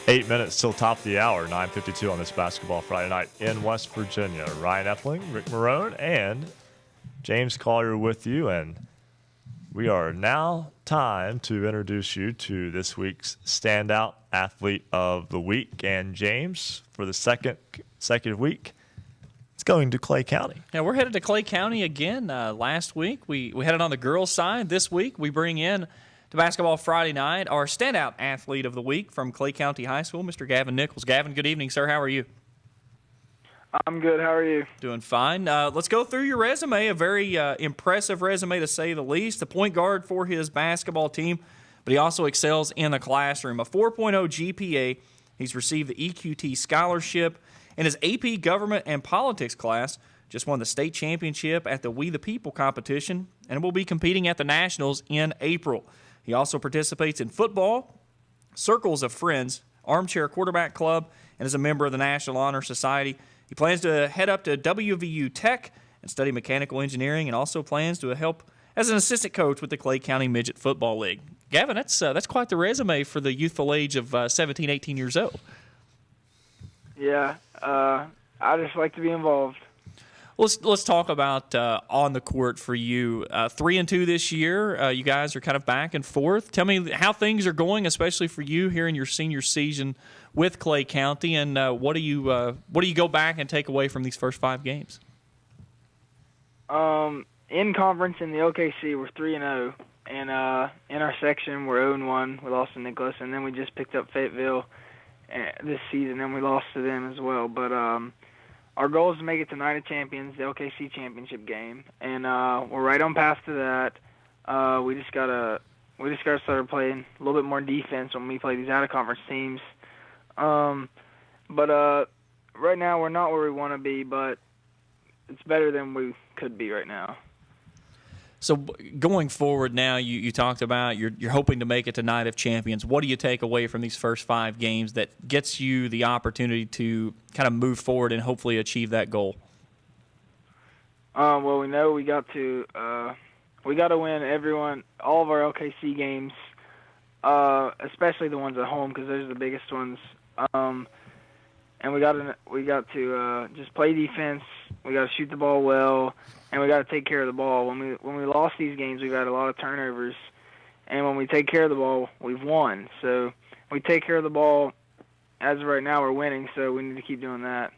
8 minutes till top of the hour, 9:52 on this Basketball Friday Night in West Virginia. Ryan Epling, Rick Marone, and James Collier with you, and we are now time to introduce you to this week's Standout Athlete of the Week. And James, for the second consecutive week, it's going to Clay County. Yeah, we're headed to Clay County again. Last week, we had it on the girls' side. This week, we bring in to Basketball Friday Night our Standout Athlete of the Week from Clay County High School, Mr. Gavin Nichols. Gavin, good evening, sir. How are you? I'm good. How are you? Doing fine. Let's go through your resume, a very impressive resume to say the least. The point guard for his basketball team, but he also excels in the classroom. A 4.0 GPA. He's received the EQT scholarship. In his AP Government and Politics class, just won the state championship at the We the People competition, and will be competing at the Nationals in April. He also participates in football, Circles of Friends, Armchair Quarterback Club, and is a member of the National Honor Society. He plans to head up to WVU Tech and study mechanical engineering, and also plans to help as an assistant coach with the Clay County Midget Football League. Gavin, that's quite the resume for the youthful age of 17, 18 years old. Yeah, I just like to be involved. Let's talk about on the court for you. 3-2 this year. You guys are kind of back and forth. Tell me how things are going, especially for you here in your senior season with Clay County, and what do you go back and take away from these first 5 games? In conference in the OKC, we're 3-0, and in our section we're 0-1 with Austin Nicholas, and then we just picked up Fayetteville this season, and we lost to them as well. But our goal is to make it to Night of Champions, the LKC championship game, and we're right on path to that. We just gotta start playing a little bit more defense when we play these out-of-conference teams. But right now we're not where we want to be, but it's better than we could be right now. So going forward now, you talked about you're hoping to make it to Night of Champions. What do you take away from these first 5 games that gets you the opportunity to kind of move forward and hopefully achieve that goal? Well, we know we got to win all of our LKC games, especially the ones at home because those are the biggest ones. And we got to just play defense. We got to shoot the ball well, and we got to take care of the ball. When we lost these games, we've had a lot of turnovers, and when we take care of the ball, we've won. So we take care of the ball. As of right now, we're winning, so we need to keep doing that.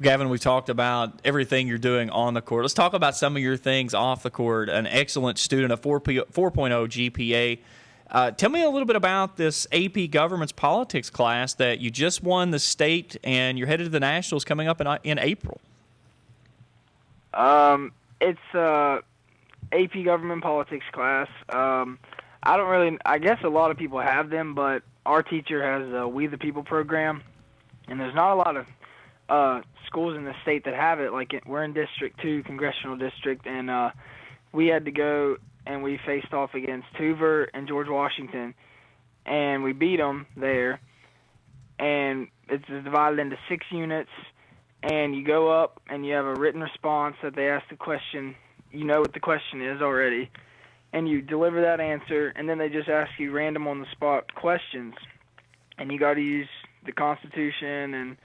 Gavin, we talked about everything you're doing on the court. Let's talk about some of your things off the court. An excellent student, a 4.0 GPA. Tell me a little bit about this AP Government's Politics class that you just won the state and you're headed to the Nationals coming up in April. It's AP Government Politics class. I guess a lot of people have them, but our teacher has a We the People program, and there's not a lot of schools in the state that have it. Like we're in District 2, Congressional District, and we had to go and we faced off against Hoover and George Washington, and we beat them there. And it's divided into 6 units, and you go up and you have a written response that they ask the question. You know what the question is already, and you deliver that answer, and then they just ask you random on-the-spot questions, and you got to use the Constitution and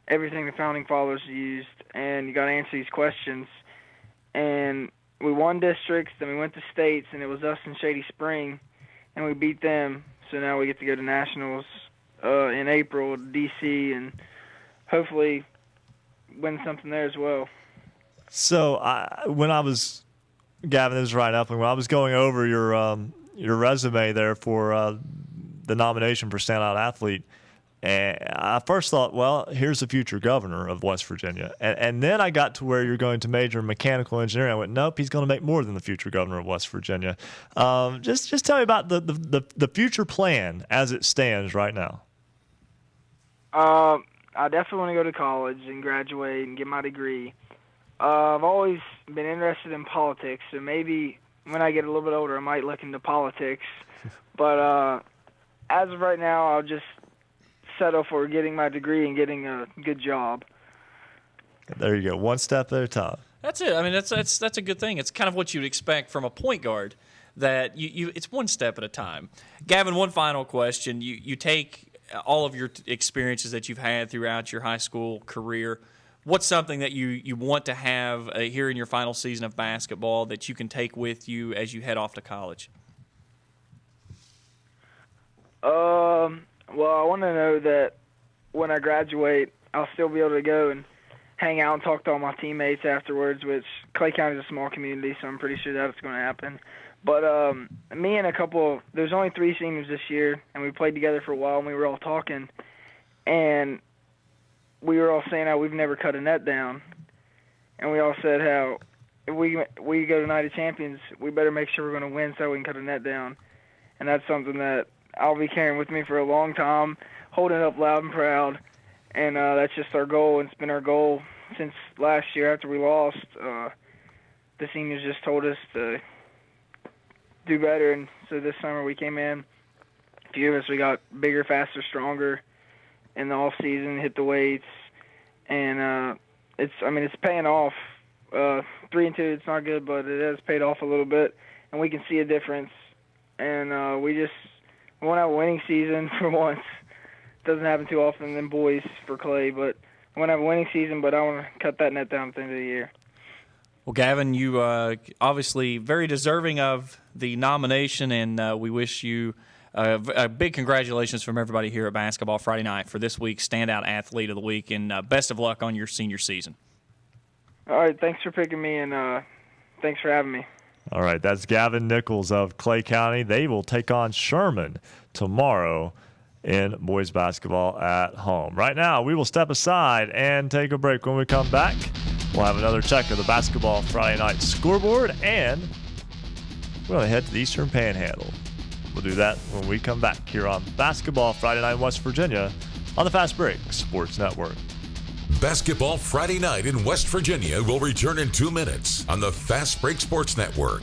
everything the Founding Fathers used, and you got to answer these questions. And we won districts, then we went to states, and it was us and Shady Spring, and we beat them. So now we get to go to Nationals in April, D.C., and hopefully win something there as well. So Gavin, this is right up, and when I was going over your resume there for the nomination for Standout Athlete, and I first thought, well, here's the future governor of West Virginia. And then I got to where you're going to major in mechanical engineering. I went, nope, he's going to make more than the future governor of West Virginia. Just tell me about the future plan as it stands right now. I definitely want to go to college and graduate and get my degree. I've always been interested in politics, so maybe when I get a little bit older, I might look into politics. But as of right now, I'll just settle for getting my degree and getting a good job. There you go, one step at a time. That's it. I mean, that's a good thing. It's kind of what you'd expect from a point guard, that you it's one step at a time. Gavin, one final question. You take all of your experiences that you've had throughout your high school career. What's something that you want to have here in your final season of basketball that you can take with you as you head off to college? Well, I want to know that when I graduate, I'll still be able to go and hang out and talk to all my teammates afterwards, which Clay County is a small community, so I'm pretty sure that's going to happen. But me and there's only 3 seniors this year, and we played together for a while, and we were all talking, and we were all saying how we've never cut a net down. And we all said how if we go to Night of Champions, we better make sure we're going to win so we can cut a net down. And that's something that I'll be carrying with me for a long time, holding it up loud and proud. And that's just our goal, and it's been our goal since last year after we lost. The seniors just told us to do better, and so this summer we came in. A few of us, we got bigger, faster, stronger in the off season, hit the weights, and it's paying off. 3-2, it's not good, but it has paid off a little bit, and we can see a difference. And we want to have a winning season for once. It doesn't happen too often in boys for Clay, but I want to have a winning season, but I want to cut that net down at the end of the year. Well, Gavin, you obviously very deserving of the nomination, and we wish you a big congratulations from everybody here at Basketball Friday Night for this week's Standout Athlete of the Week, and best of luck on your senior season. All right, thanks for picking me, and thanks for having me. All right, that's Gavin Nichols of Clay County. They will take on Sherman tomorrow in boys basketball at home. Right now, we will step aside and take a break. When we come back, we'll have another check of the Basketball Friday Night scoreboard, and we're going to head to the Eastern Panhandle. We'll do that when we come back here on Basketball Friday Night in West Virginia on the Fast Break Sports Network. Basketball Friday Night in West Virginia will return in 2 minutes on the Fast Break Sports Network.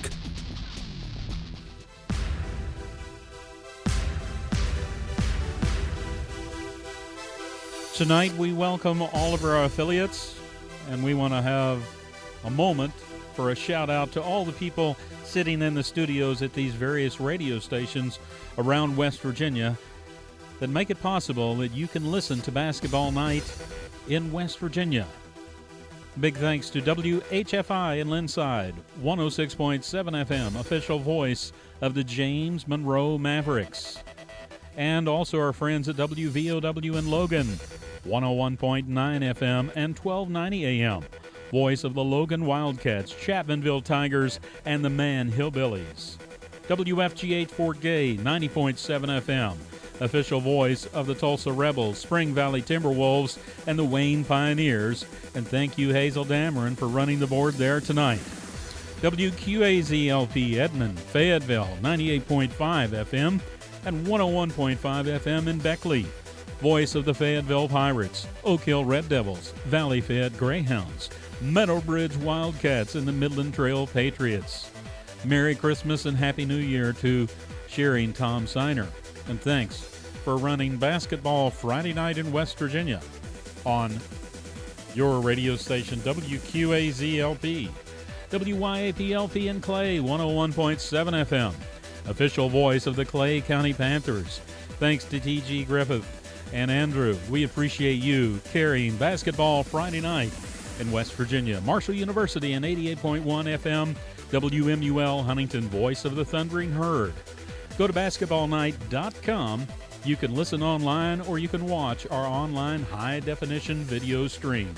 Tonight we welcome all of our affiliates, and we want to have a moment for a shout out to all the people sitting in the studios at these various radio stations around West Virginia that make it possible that you can listen to Basketball Night in West Virginia. Big thanks to WHFI in Linside, 106.7 FM, official voice of the James Monroe Mavericks. And also our friends at WVOW in Logan, 101.9 FM and 1290 AM, voice of the Logan Wildcats, Chapmanville Tigers, and the Man Hillbillies. WFGH Fort Gay, 90.7 FM, official voice of the Tulsa Rebels, Spring Valley Timberwolves, and the Wayne Pioneers. And thank you, Hazel Dameron, for running the board there tonight. WQAZ-LP Edmond, Fayetteville, 98.5 FM and 101.5 FM in Beckley, voice of the Fayetteville Pirates, Oak Hill Red Devils, Valley Fayette Greyhounds, Meadowbridge Wildcats, and the Midland Trail Patriots. Merry Christmas and Happy New Year to Shearing Tom Siner. And thanks for running Basketball Friday Night in West Virginia on your radio station, WQAZ-LP, WYAP-LP in Clay, 101.7 FM, official voice of the Clay County Panthers. Thanks to T.G. Griffith and Andrew. We appreciate you carrying Basketball Friday Night in West Virginia. Marshall University and 88.1 FM, WMUL Huntington, voice of the Thundering Herd. Go to basketballnight.com. You can listen online or you can watch our online high-definition video stream.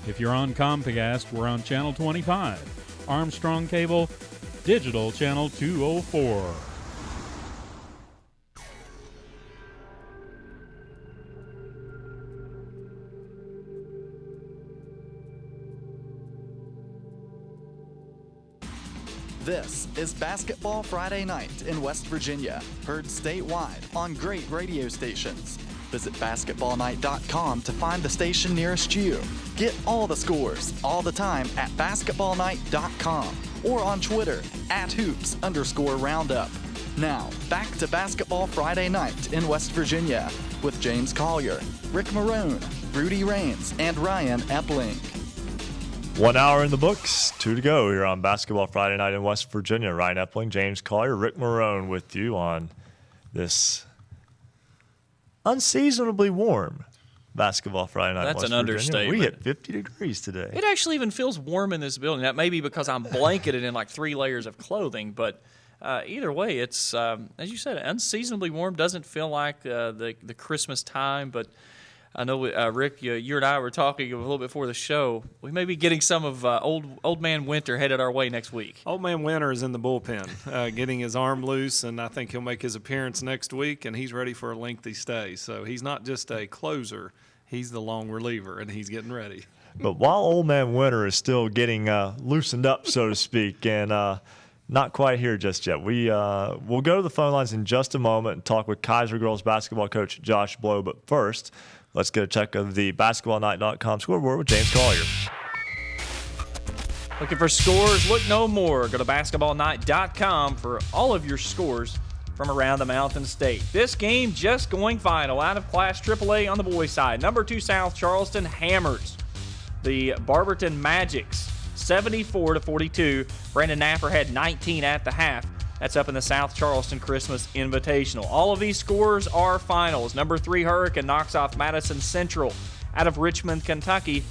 If you're on Comcast, we're on Channel 25. Armstrong Cable, Digital Channel 204. This is Basketball Friday Night in West Virginia, heard statewide on great radio stations. Visit basketballnight.com to find the station nearest you. Get all the scores, all the time at basketballnight.com or on Twitter @hoops_roundup. Now, back to Basketball Friday Night in West Virginia with James Collier, Rick Marone, Rudy Raines, and Ryan Epling. 1 hour in the books, 2 to go here on Basketball Friday Night in West Virginia. Ryan Epling, James Collier, Rick Marone with you on this unseasonably warm Basketball Friday Night in West Virginia. That's an understatement. We hit 50 degrees today. It actually even feels warm in this building. That may be because I'm blanketed in like 3 layers of clothing, but either way, it's, as you said, unseasonably warm. Doesn't feel like the Christmas time, but I know, Rick, you and I were talking a little bit before the show. We may be getting some of Old Man Winter headed our way next week. Old Man Winter is in the bullpen, getting his arm loose, and I think he'll make his appearance next week, and he's ready for a lengthy stay. So he's not just a closer. He's the long reliever, and he's getting ready. But while Old Man Winter is still getting loosened up, so to speak, and not quite here just yet, we'll go to the phone lines in just a moment and talk with Kaiser Girls basketball coach Josh Blow. But first, let's get a check of the basketballnight.com scoreboard with James Collier. Looking for scores? Look no more. Go to basketballnight.com for all of your scores from around the Mountain State. This game just going final. Out of Class AAA on the boys' side. Number 2 South Charleston hammers the Barberton Magics 74-42. Brandon Napper had 19 at the half. That's up in the South Charleston Christmas Invitational. All of these scores are finals. Number 3 Hurricane knocks off Madison Central out of Richmond, Kentucky,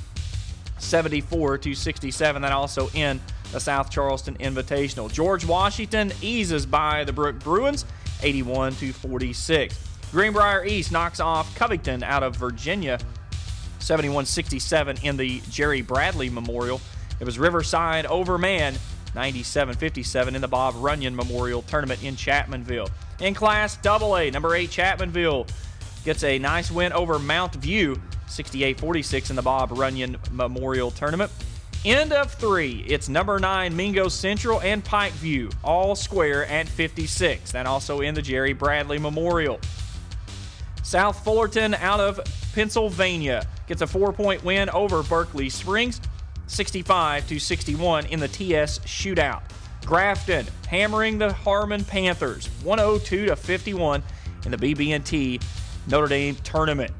74-67. That also in the South Charleston Invitational. George Washington eases by the Brook Bruins, 81-46. Greenbrier East knocks off Covington out of Virginia, 71-67 in the Jerry Bradley Memorial. It was Riverside over Man, 97-57 in the Bob Runyon Memorial Tournament in Chapmanville. In Class AA, number 8 Chapmanville gets a nice win over Mount View, 68-46 in the Bob Runyon Memorial Tournament. End of 3, it's number 9 Mingo Central and Pikeview, all square at 56. That also in the Jerry Bradley Memorial. South Fullerton out of Pennsylvania gets a 4-point win over Berkeley Springs, 65-61 in the TS Shootout. Grafton hammering the Harmon Panthers, 102-51 in the BB&T Notre Dame Tournament.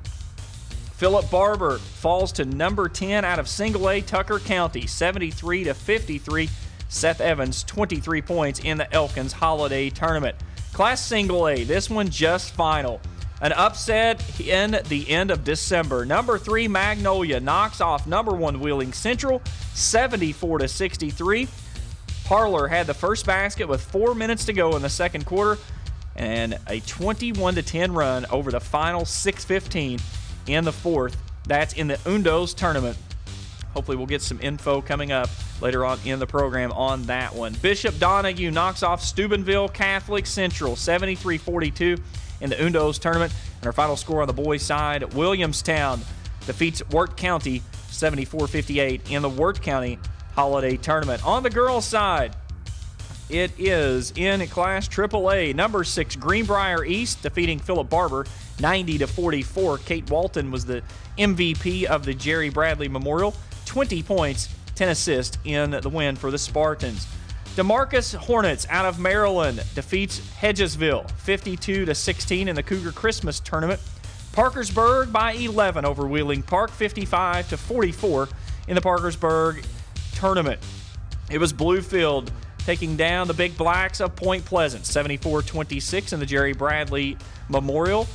Philip Barber falls to number 10 out of Single A Tucker County, 73-53. Seth Evans, 23 points in the Elkins Holiday Tournament. Class Single A, this one just final. An upset in the end of December. Number 3 Magnolia knocks off number 1 Wheeling Central, 74-63. Parlor had the first basket with 4 minutes to go in the second quarter, and a 21-10 run over the final 6:15 in the fourth. That's in the Undos Tournament. Hopefully we'll get some info coming up later on in the program on that one. Bishop Donahue knocks off Steubenville Catholic Central, 73-42 in the Undos Tournament. And our final score on the boys' side, Williamstown defeats Wirt County, 74-58 in the Wirt County Holiday Tournament. On the girls' side, it is in Class AAA. Number 6 Greenbrier East defeating Philip Barber, 90-44. Kate Walton was the MVP of the Jerry Bradley Memorial. 20 points, 10 assists in the win for the Spartans. DeMarcus Hornets out of Maryland defeats Hedgesville, 52-16 in the Cougar Christmas Tournament. Parkersburg by 11 over Wheeling Park, 55-44 in the Parkersburg Tournament. It was Bluefield taking down the Big Blacks of Point Pleasant, 74-26 in the Jerry Bradley Memorial.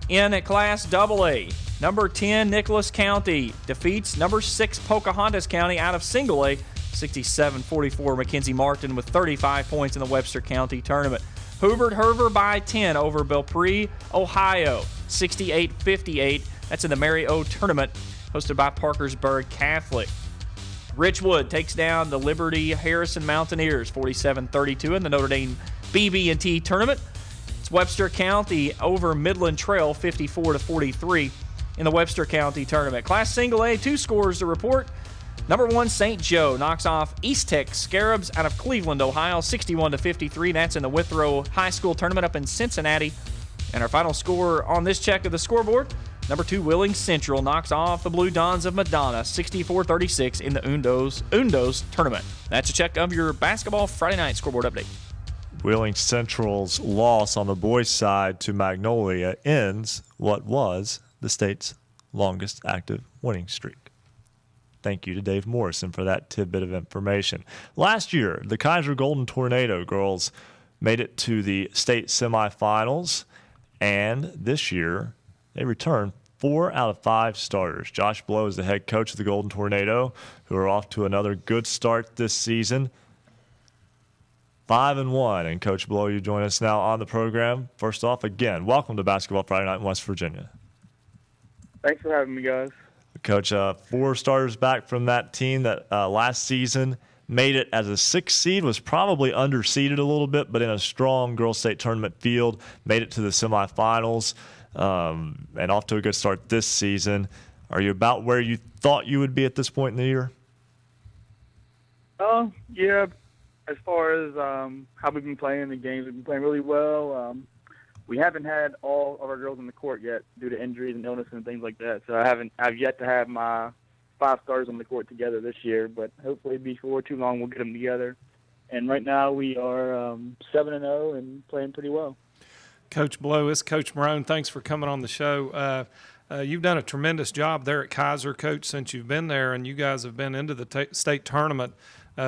In Class AA, number 10 Nicholas County defeats number 6 Pocahontas County out of Single A, 67-44. Mackenzie Martin with 35 points in the Webster County Tournament. Hubert Herver by 10 over Belpre, Ohio, 68-58. That's in the Mary O Tournament, hosted by Parkersburg Catholic. Richwood takes down the Liberty Harrison Mountaineers, 47-32 in the Notre Dame BB&T Tournament. It's Webster County over Midland Trail, 54-43 in the Webster County Tournament. Class Single A, 2 scores to report. Number 1, St. Joe knocks off East Tech Scarabs out of Cleveland, Ohio, 61-53. That's in the Withrow High School Tournament up in Cincinnati. And our final score on this check of the scoreboard, number 2, Wheeling Central knocks off the Blue Dons of Madonna, 64-36 in the Undos Tournament. That's a check of your Basketball Friday Night scoreboard update. Wheeling Central's loss on the boys' side to Magnolia ends what was the state's longest active winning streak. Thank you to Dave Morrison for that tidbit of information. Last year, the Kaiser Golden Tornado girls made it to the state semifinals, and this year they returned 4 out of 5 starters. Josh Blow is the head coach of the Golden Tornado, who are off to another good start this season. 5-1, and Coach Blow, you join us now on the program. First off, again, welcome to Basketball Friday Night in West Virginia. Thanks for having me, guys. Coach, 4 starters back from that team that last season made it as a 6th seed, was probably underseeded a little bit, but in a strong girls' state tournament field, made it to the semifinals, and off to a good start this season. Are you about where you thought you would be at this point in the year? Yeah. As far as how we've been playing the games, we've been playing really well. We haven't had all of our girls on the court yet due to injuries and illness and things like that. So I've yet to have my 5 stars on the court together this year, but hopefully before too long we'll get them together. And right now we are 7-0 and playing pretty well. Coach Blow, it's Coach Marone. Thanks for coming on the show. You've done a tremendous job there at Kaiser, Coach, since you've been there, and you guys have been into the state tournament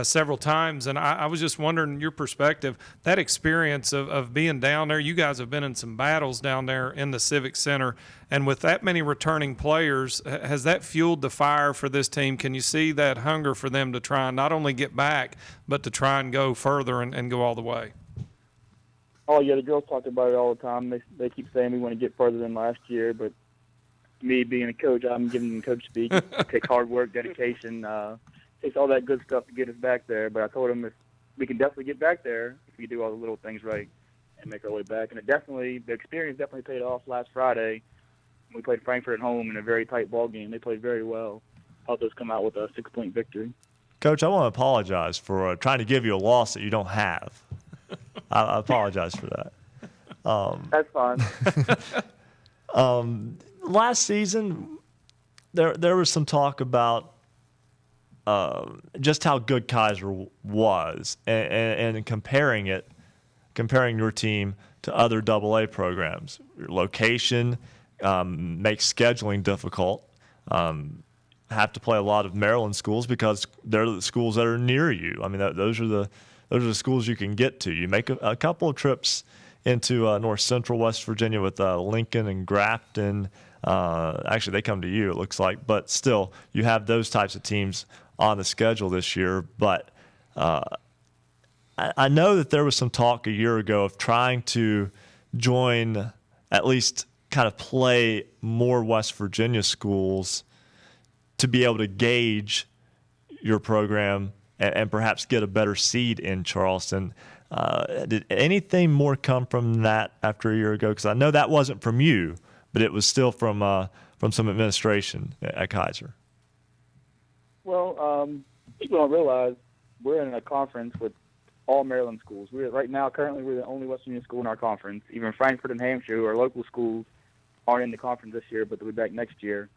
several times. And I was just wondering your perspective, that experience of being down there. You guys have been in some battles down there in the Civic Center. And with that many returning players, has that fueled the fire for this team? Can you see that hunger for them to try and not only get back, but to try and go further and go all the way? Oh, yeah, the girls talk about it all the time. They keep saying we want to get further than last year, but me being a coach, I'm giving them coach speak. It takes hard work, dedication, takes all that good stuff to get us back there. But I told them if we can definitely get back there if we do all the little things right. and make our way back. And the experience definitely paid off last Friday. We played Frankfurt at home in a very tight ball game. They played very well, helped us come out with a 6-point victory. Coach, I want to apologize for trying to give you a loss that you don't have. I apologize for that. That's fine. Last season, there was some talk about just how good Kaiser was, and comparing your team to other AA programs. Your location makes scheduling difficult. Have to play a lot of Maryland schools because they're the schools that are near you. I mean, those are the schools you can get to. You make a couple of trips into North Central West Virginia with Lincoln and Grafton. Actually, they come to you, it looks like. But still, you have those types of teams on the schedule this year. But I know that there was some talk a year ago of trying to join, at least kind of play more West Virginia schools to be able to gauge your program and perhaps get a better seed in Charleston. Did anything more come from that after a year ago? Because I know that wasn't from you, but it was still from some administration at Kaiser. Well, people don't realize we're in a conference with all Maryland schools. Currently, we're the only West Virginia school in our conference. Even Frankfurt and Hampshire, who are local schools, aren't in the conference this year, but they'll be back next year.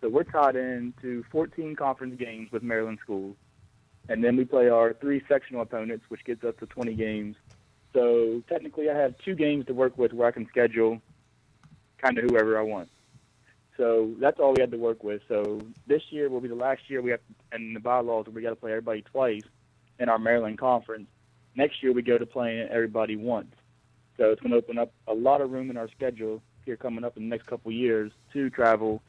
So we're tied into 14 conference games with Maryland schools. And then we play our 3 sectional opponents, which gets us to 20 games. So technically I have 2 games to work with where I can schedule kind of whoever I want. So that's all we had to work with. So this year will be the last year we have, and the bylaws, we got to play everybody twice in our Maryland conference. Next year we go to playing everybody once. So it's going to open up a lot of room in our schedule here coming up in the next couple of years to travel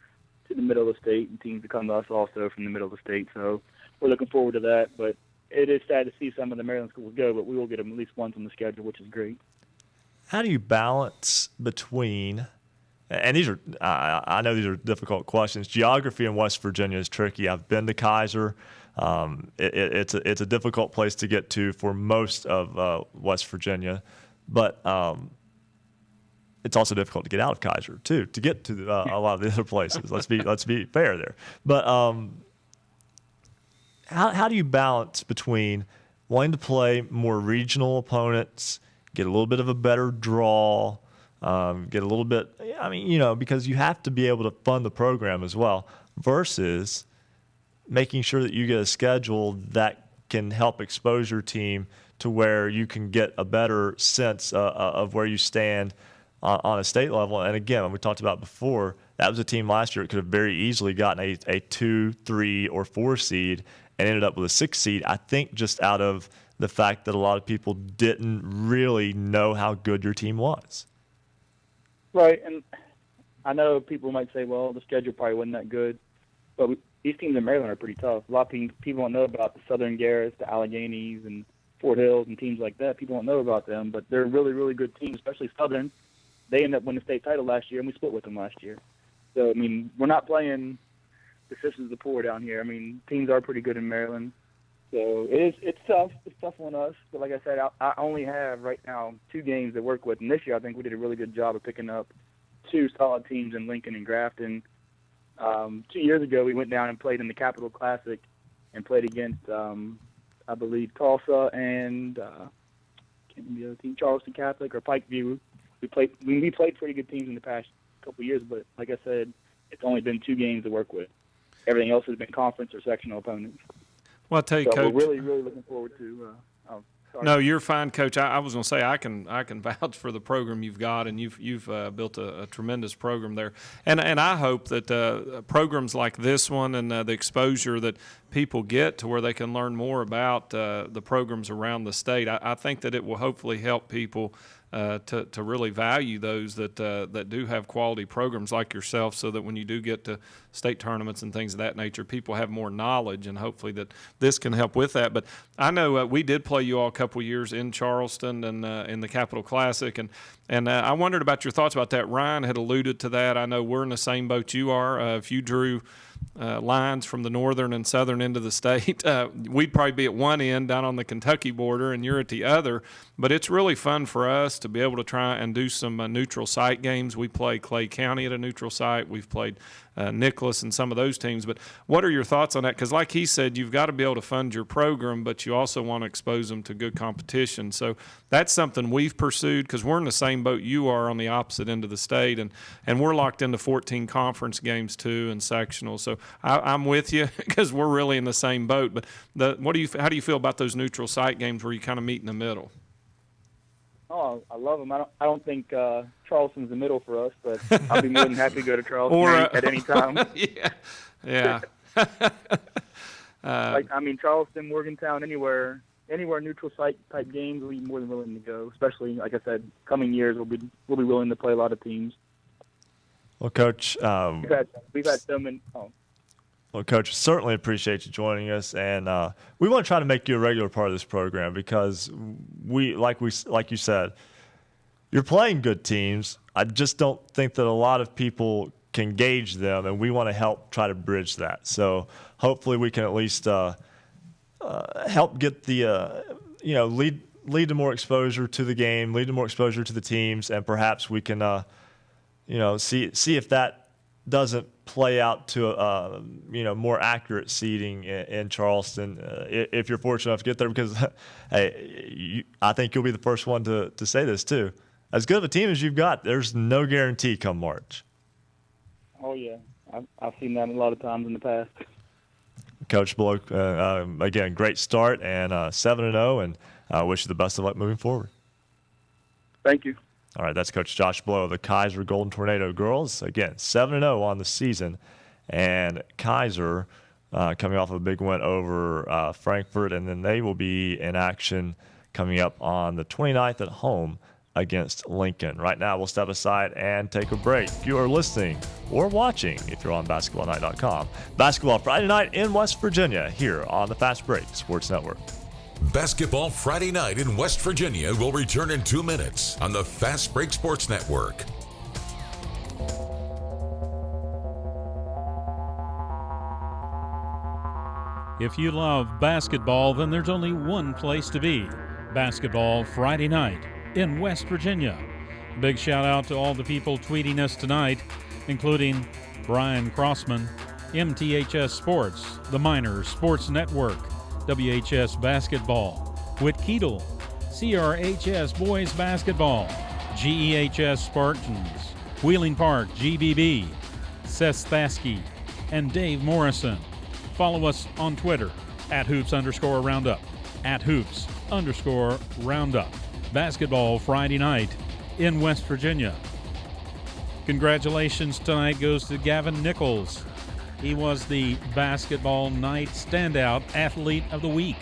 to the middle of the state and teams to come to us also from the middle of the state. So we're looking forward to that. But it is sad to see some of the Maryland schools go, but we will get them at least once on the schedule, which is great. How do you balance between, and these are, I know these are difficult questions. Geography in West Virginia is tricky. I've been to Kaiser. It's a difficult place to get to for most of West Virginia, but it's also difficult to get out of Kaiser too, to get to a lot of the other places. Let's be fair there. But how do you balance between wanting to play more regional opponents, get a little bit of a better draw, get a little bit, because you have to be able to fund the program as well, versus making sure that you get a schedule that can help expose your team to where you can get a better sense of where you stand on a state level. And again, we talked about before, that was a team last year that could have very easily gotten a 2, 3, or 4 seed and ended up with a 6 seed, I think just out of the fact that a lot of people didn't really know how good your team was. Right, and I know people might say, well, the schedule probably wasn't that good, but these teams in Maryland are pretty tough. A lot of people don't know about the Southern Garrets, the Alleghenies, and Fort Hills and teams like that. People don't know about them, but they're really, really good teams, especially Southern. They ended up winning the state title last year, and we split with them last year. So, we're not playing the sisters of the poor down here. Teams are pretty good in Maryland. So it's tough. It's tough on us. But like I said, I only have right now 2 games to work with. And this year I think we did a really good job of picking up 2 solid teams in Lincoln and Grafton. 2 years ago we went down and played in the Capital Classic and played against, I believe, Tulsa and can't remember the other team, Charleston Catholic or Pikeview. We played pretty good teams in the past couple of years, but like I said, it's only been 2 games to work with. Everything else has been conference or sectional opponents. Well, I'll tell you, so Coach. We're really, really looking forward to. No, you're fine, Coach. I was going to say I can vouch for the program you've got, and you've built a tremendous program there. And I hope that programs like this one and the exposure that people get to where they can learn more about the programs around the state, I think that it will hopefully help people to really value those that do have quality programs like yourself, so that when you do get to state tournaments and things of that nature, people have more knowledge, and hopefully that this can help with that. But I know we did play you all a couple of years in Charleston and in the Capital Classic, and I wondered about your thoughts about that. Ryan had alluded to that. I know we're in the same boat you are. If you drew lines from the northern and southern end of the state. We'd probably be at one end down on the Kentucky border, and you're at the other. But it's really fun for us to be able to try and do some neutral site games. We play Clay County at a neutral site. We've played Nicholas and some of those teams. But what are your thoughts on that? Because like he said, you've got to be able to fund your program, but you also want to expose them to good competition. So that's something we've pursued because we're in the same boat you are on the opposite end of the state, and we're locked into 14 conference games too and sectionals. So I'm with you because we're really in the same boat. But how do you feel about those neutral site games where you kind of meet in the middle? Oh, I love them. I don't think Charleston's the middle for us, but I'll be more than happy to go to Charleston at any time. Yeah. Charleston, Morgantown, anywhere neutral site type games, we'll be more than willing to go. Especially, like I said, coming years we'll be willing to play a lot of teams. Well, Coach, we've had so many. Well, Coach, certainly appreciate you joining us, and we want to try to make you a regular part of this program because like you said, you're playing good teams. I just don't think that a lot of people can gauge them, and we want to help try to bridge that. So hopefully we can at least help get the lead to more exposure to the game, lead to more exposure to the teams, and perhaps we can see if that doesn't play out to more accurate seeding in Charleston if you're fortunate enough to get there, because I think you'll be the first one to say this too. As good of a team as you've got, there's no guarantee come March. Oh yeah, I've seen that a lot of times in the past. Coach Blow, again, great start and 7-0, and wish you the best of luck moving forward. Thank you. All right, that's Coach Josh Blow of the Kaiser Golden Tornado girls. Again, 7-0 on the season. And Kaiser coming off a big win over Frankfort, and then they will be in action coming up on the 29th at home against Lincoln. Right now, we'll step aside and take a break. If you are listening or watching, if you're on basketballnight.com, Basketball Friday Night in West Virginia here on the Fast Break Sports Network. Basketball Friday Night in West Virginia will return in 2 minutes on the Fast Break Sports Network. If you love basketball, then there's only one place to be. Basketball Friday Night in West Virginia. Big shout out to all the people tweeting us tonight, including Brian Crossman, MTHS Sports, the Miners Sports Network, WHS Basketball, Whit Keedle, CRHS Boys Basketball, GEHS Spartans, Wheeling Park GBB, Seth Thasky, and Dave Morrison. Follow us on Twitter @hoops_roundup, @hoops_roundup. Basketball Friday Night in West Virginia. Congratulations tonight goes to Gavin Nichols. He was the Basketball Night Standout Athlete of the Week.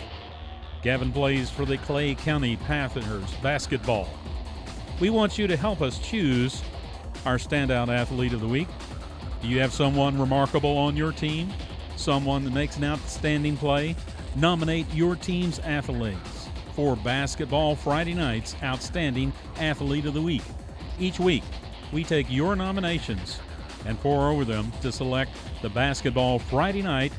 Gavin plays for the Clay County Panthers basketball. We want you to help us choose our Standout Athlete of the Week. Do you have someone remarkable on your team? Someone that makes an outstanding play? Nominate your team's athletes for Basketball Friday Night's Outstanding Athlete of the Week. Each week, we take your nominations and pour over them to select the Basketball Friday Night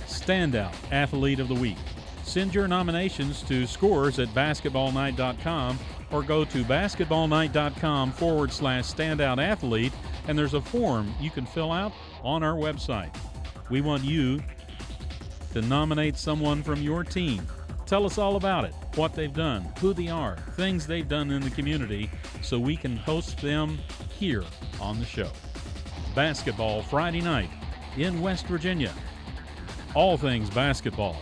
Standout Athlete of the Week. Send your nominations to scores@basketballnight.com or go to basketballnight.com/standout athlete, and there's a form you can fill out on our website. We want you to nominate someone from your team. Tell us all about it, what they've done, who they are, things they've done in the community, so we can host them here on the show. Basketball Friday Night in West Virginia. All things basketball.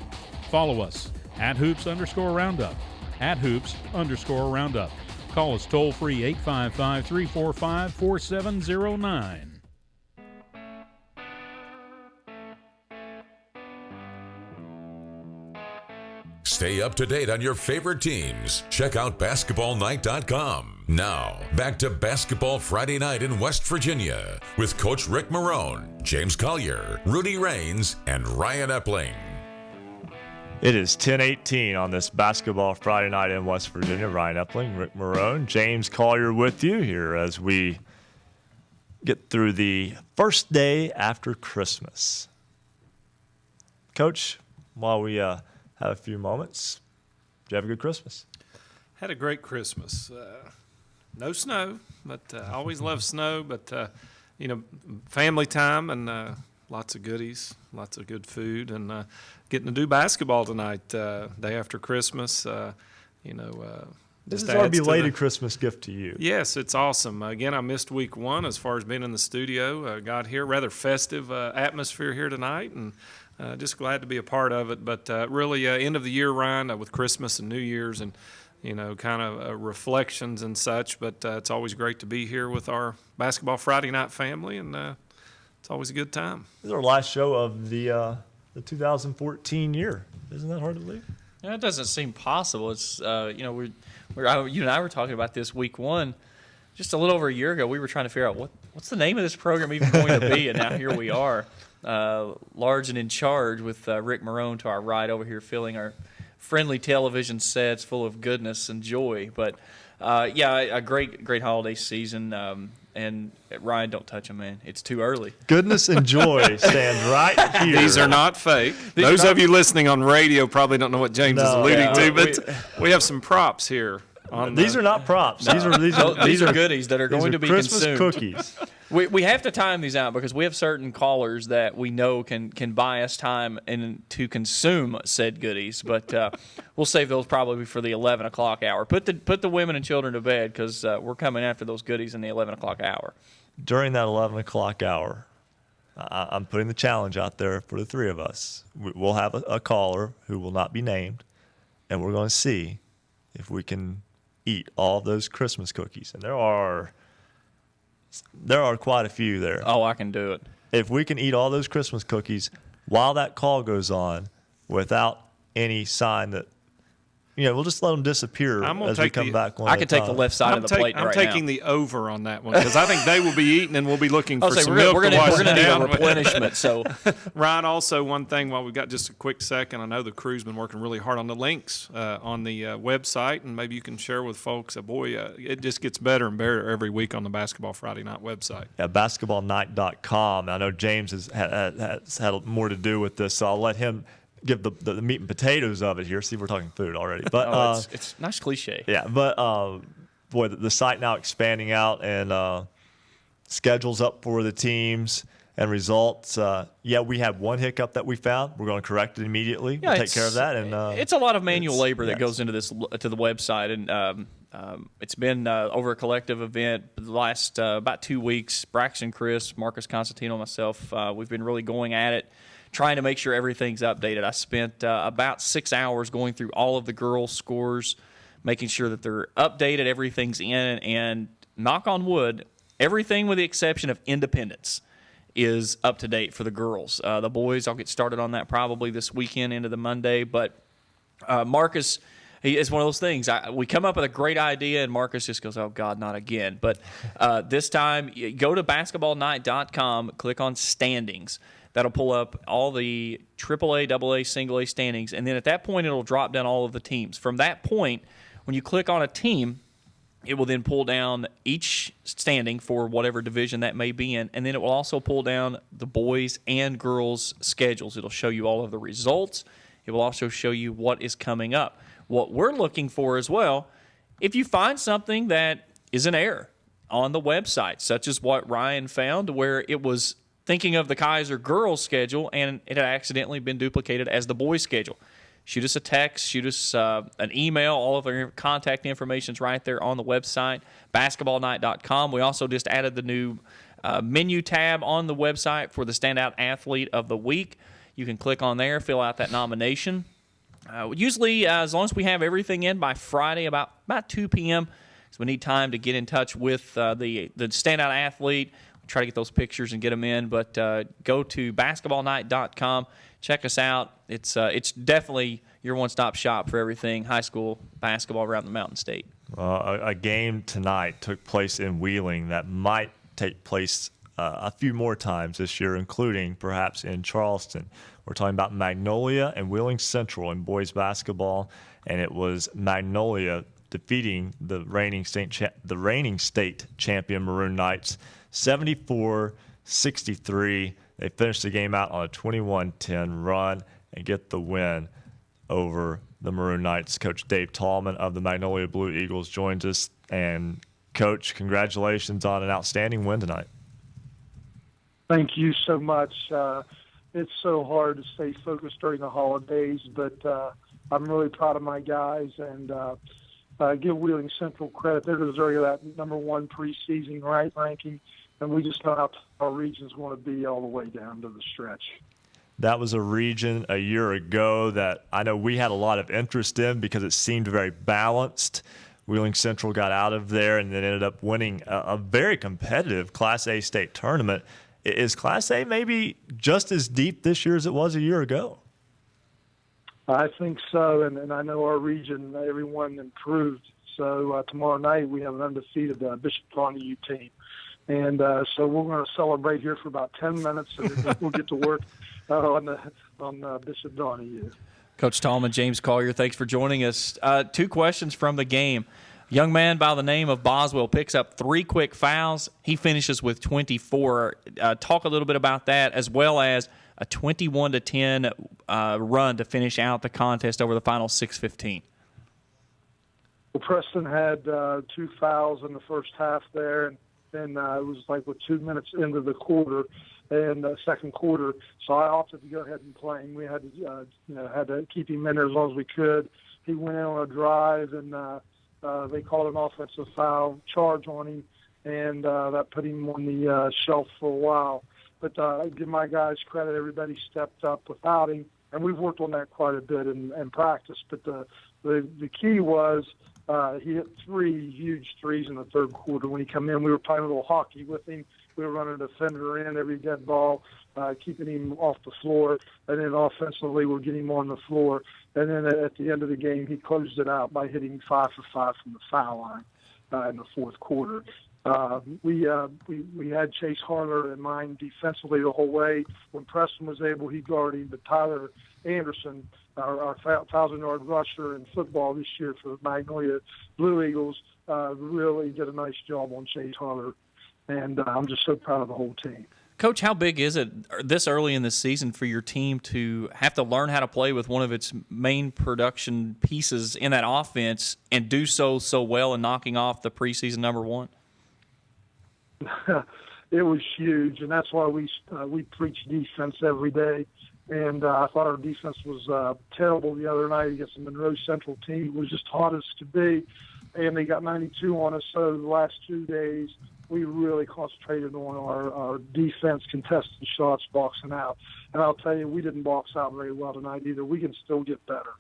Follow us @hoops_roundup, @hoops_roundup. Call us toll free 855-345-4709. Stay up to date on your favorite teams. Check out basketballnight.com. Now, back to Basketball Friday Night in West Virginia with Coach Rick Marone, James Collier, Rudy Raines, and Ryan Epling. It is 10:18 on this Basketball Friday Night in West Virginia. Ryan Epling, Rick Marone, James Collier with you here as we get through the first day after Christmas. Coach, while we have a few moments, did you have a good Christmas? Had a great Christmas. No snow, but I always love snow. But family time and lots of goodies, lots of good food, and getting to do basketball tonight, day after Christmas. This is our belated Christmas gift to you. Yes, it's awesome. Again, I missed week 1 as far as being in the studio. Got here, rather festive atmosphere here tonight, and just glad to be a part of it. But really, end of the year, Ryan, with Christmas and New Year's, and kind of reflections and such. But it's always great to be here with our Basketball Friday Night family, and it's always a good time. This is our last show of the 2014 year. Isn't that hard to believe? Yeah, it doesn't seem possible. It's you and I were talking about this week 1, just a little over a year ago. We were trying to figure out what's the name of this program even going to be, and now here we are, large and in charge with Rick Marone to our right over here, filling our friendly television sets full of goodness and joy. But a great holiday season. And Ryan, don't touch him, man. It's too early. Goodness and joy stands right here. These are not fake. Those of you listening on radio probably don't know what James is alluding to, but we have some props here. These are not props. No. These are goodies that are going to be Christmas consumed. Cookies. We have to time these out because we have certain callers that we know can buy us time and to consume said goodies. But we'll save those probably for the 11 o'clock hour. Put the women and children to bed because we're coming after those goodies in the 11 o'clock hour. During that 11 o'clock hour, I'm putting the challenge out there for the three of us. We'll have a caller who will not be named, and we're going to see if we can eat all of those Christmas cookies. And there are quite a few there. Oh, I can do it. If we can eat all those Christmas cookies while that call goes on without any sign that, we'll just let them disappear as we come back one I can take the left side of the plate I'm right taking now. the over on that one because I think they will be eating and we'll be looking for some we're milk gonna, to wash we're gonna it down. need a replenishment. So, Ryan, also one thing while we've got just a quick second, I know the crew's been working really hard on the links on the website, and maybe you can share with folks. It just gets better and better every week on the Basketball Friday Night website. Yeah, basketballnight.com. I know James has had more to do with this, so I'll let him give the meat and potatoes of it here. See, we're talking food already, but it's nice cliche. Yeah, but boy, the site now expanding out and schedules up for the teams and results. We have one hiccup that we found. We're going to correct it immediately. Yeah, we'll take care of that. And it's a lot of manual labor that goes into this to the website, and it's been over a collective event the last about 2 weeks. Braxton, Chris, Marcus Constantino, myself, we've been really going at it, trying to make sure everything's updated. I spent about 6 hours going through all of the girls' scores, making sure that they're updated, everything's in, and knock on wood, everything with the exception of independence is up to date for the girls. The boys, I'll get started on that probably this weekend into the Monday, but Marcus, it's one of those things. We come up with a great idea, and Marcus just goes, oh, God, not again. But this time, go to basketballnight.com, click on standings. That'll pull up all the AAA, AA, single A standings, and then at that point, it'll drop down all of the teams. From that point, when you click on a team, it will then pull down each standing for whatever division that may be in, and then it will also pull down the boys' and girls' schedules. It'll show you all of the results. It will also show you what is coming up. What we're looking for as well, if you find something that is an error on the website, such as what Ryan found where it was thinking of the Kaiser girls' schedule and it had accidentally been duplicated as the boys' schedule, shoot us a text, shoot us an email. All of our contact information is right there on the website, basketballnight.com. We also just added the new menu tab on the website for the Standout Athlete of the Week. You can click on there, fill out that nomination. Usually, as long as we have everything in by Friday about 2 p.m., so we need time to get in touch with the Standout Athlete, try to get those pictures and get them in. But go to basketballnight.com. Check us out. It's definitely your one-stop shop for everything high school basketball around the Mountain State. A game tonight took place in Wheeling that might take place a few more times this year, including perhaps in Charleston. We're talking about Magnolia and Wheeling Central in boys basketball, and it was Magnolia defeating the reigning state champion Maroon Knights 74-63. They finished the game out on a 21-10 run, and get the win over the Maroon Knights. Coach Dave Tallman of the Magnolia Blue Eagles joins us. And, Coach, congratulations on an outstanding win tonight. Thank you so much. It's so hard to stay focused during the holidays, but I'm really proud of my guys and give Wheeling Central credit. They're deserving of that number one preseason ranking, and we just know how our region's going to be all the way down to the stretch. That was a region a year ago that I know we had a lot of interest in because it seemed very balanced. Wheeling Central got out of there and then ended up winning a very competitive Class A state tournament. Is Class A maybe just as deep this year as it was a year ago? I think so, and I know our region, everyone improved. So tomorrow night we have an undefeated Bishop Donahue team. And so we're going to celebrate here for about 10 minutes, and then we'll get to work on Bishop Donahue. Coach Tallman, James Collier, thanks for joining us. 2 questions from the game. A young man by the name of Boswell picks up 3 quick fouls. He finishes with 24. Talk a little bit about that, as well as a 21-10 run to finish out the contest over the final 6:15. Well, Preston had 2 fouls in the first half there, and it was like 2 minutes into the quarter and second quarter. So I opted to go ahead and play him. We had to, had to keep him in there as long as we could. He went in on a drive, and they called an offensive foul charge on him, and that put him on the shelf for a while. But I give my guys credit. Everybody stepped up without him, and we've worked on that quite a bit in practice. But the key was he hit 3 huge threes in the third quarter. When he came in, we were playing a little hockey with him. We were running a defender in every dead ball, keeping him off the floor. And then offensively, we're getting him on the floor. And then at the end of the game, he closed it out by hitting 5 for 5 from the foul line in the fourth quarter. We had Chase Harler in mind defensively the whole way. When Preston was able, he guarded him. But Tyler Anderson, our 1,000-yard rusher in football this year for the Magnolia Blue Eagles, really did a nice job on Chase Harler. And I'm just so proud of the whole team. Coach, how big is it this early in the season for your team to have to learn how to play with one of its main production pieces in that offense and do so well in knocking off the preseason number one? It was huge, and that's why we preach defense every day. And I thought our defense was terrible the other night against the Monroe Central team. It was just hot as could be, and they got 92 on us. So the last 2 days, we really concentrated on our defense, contested shots, boxing out. And I'll tell you, we didn't box out very well tonight either. We can still get better.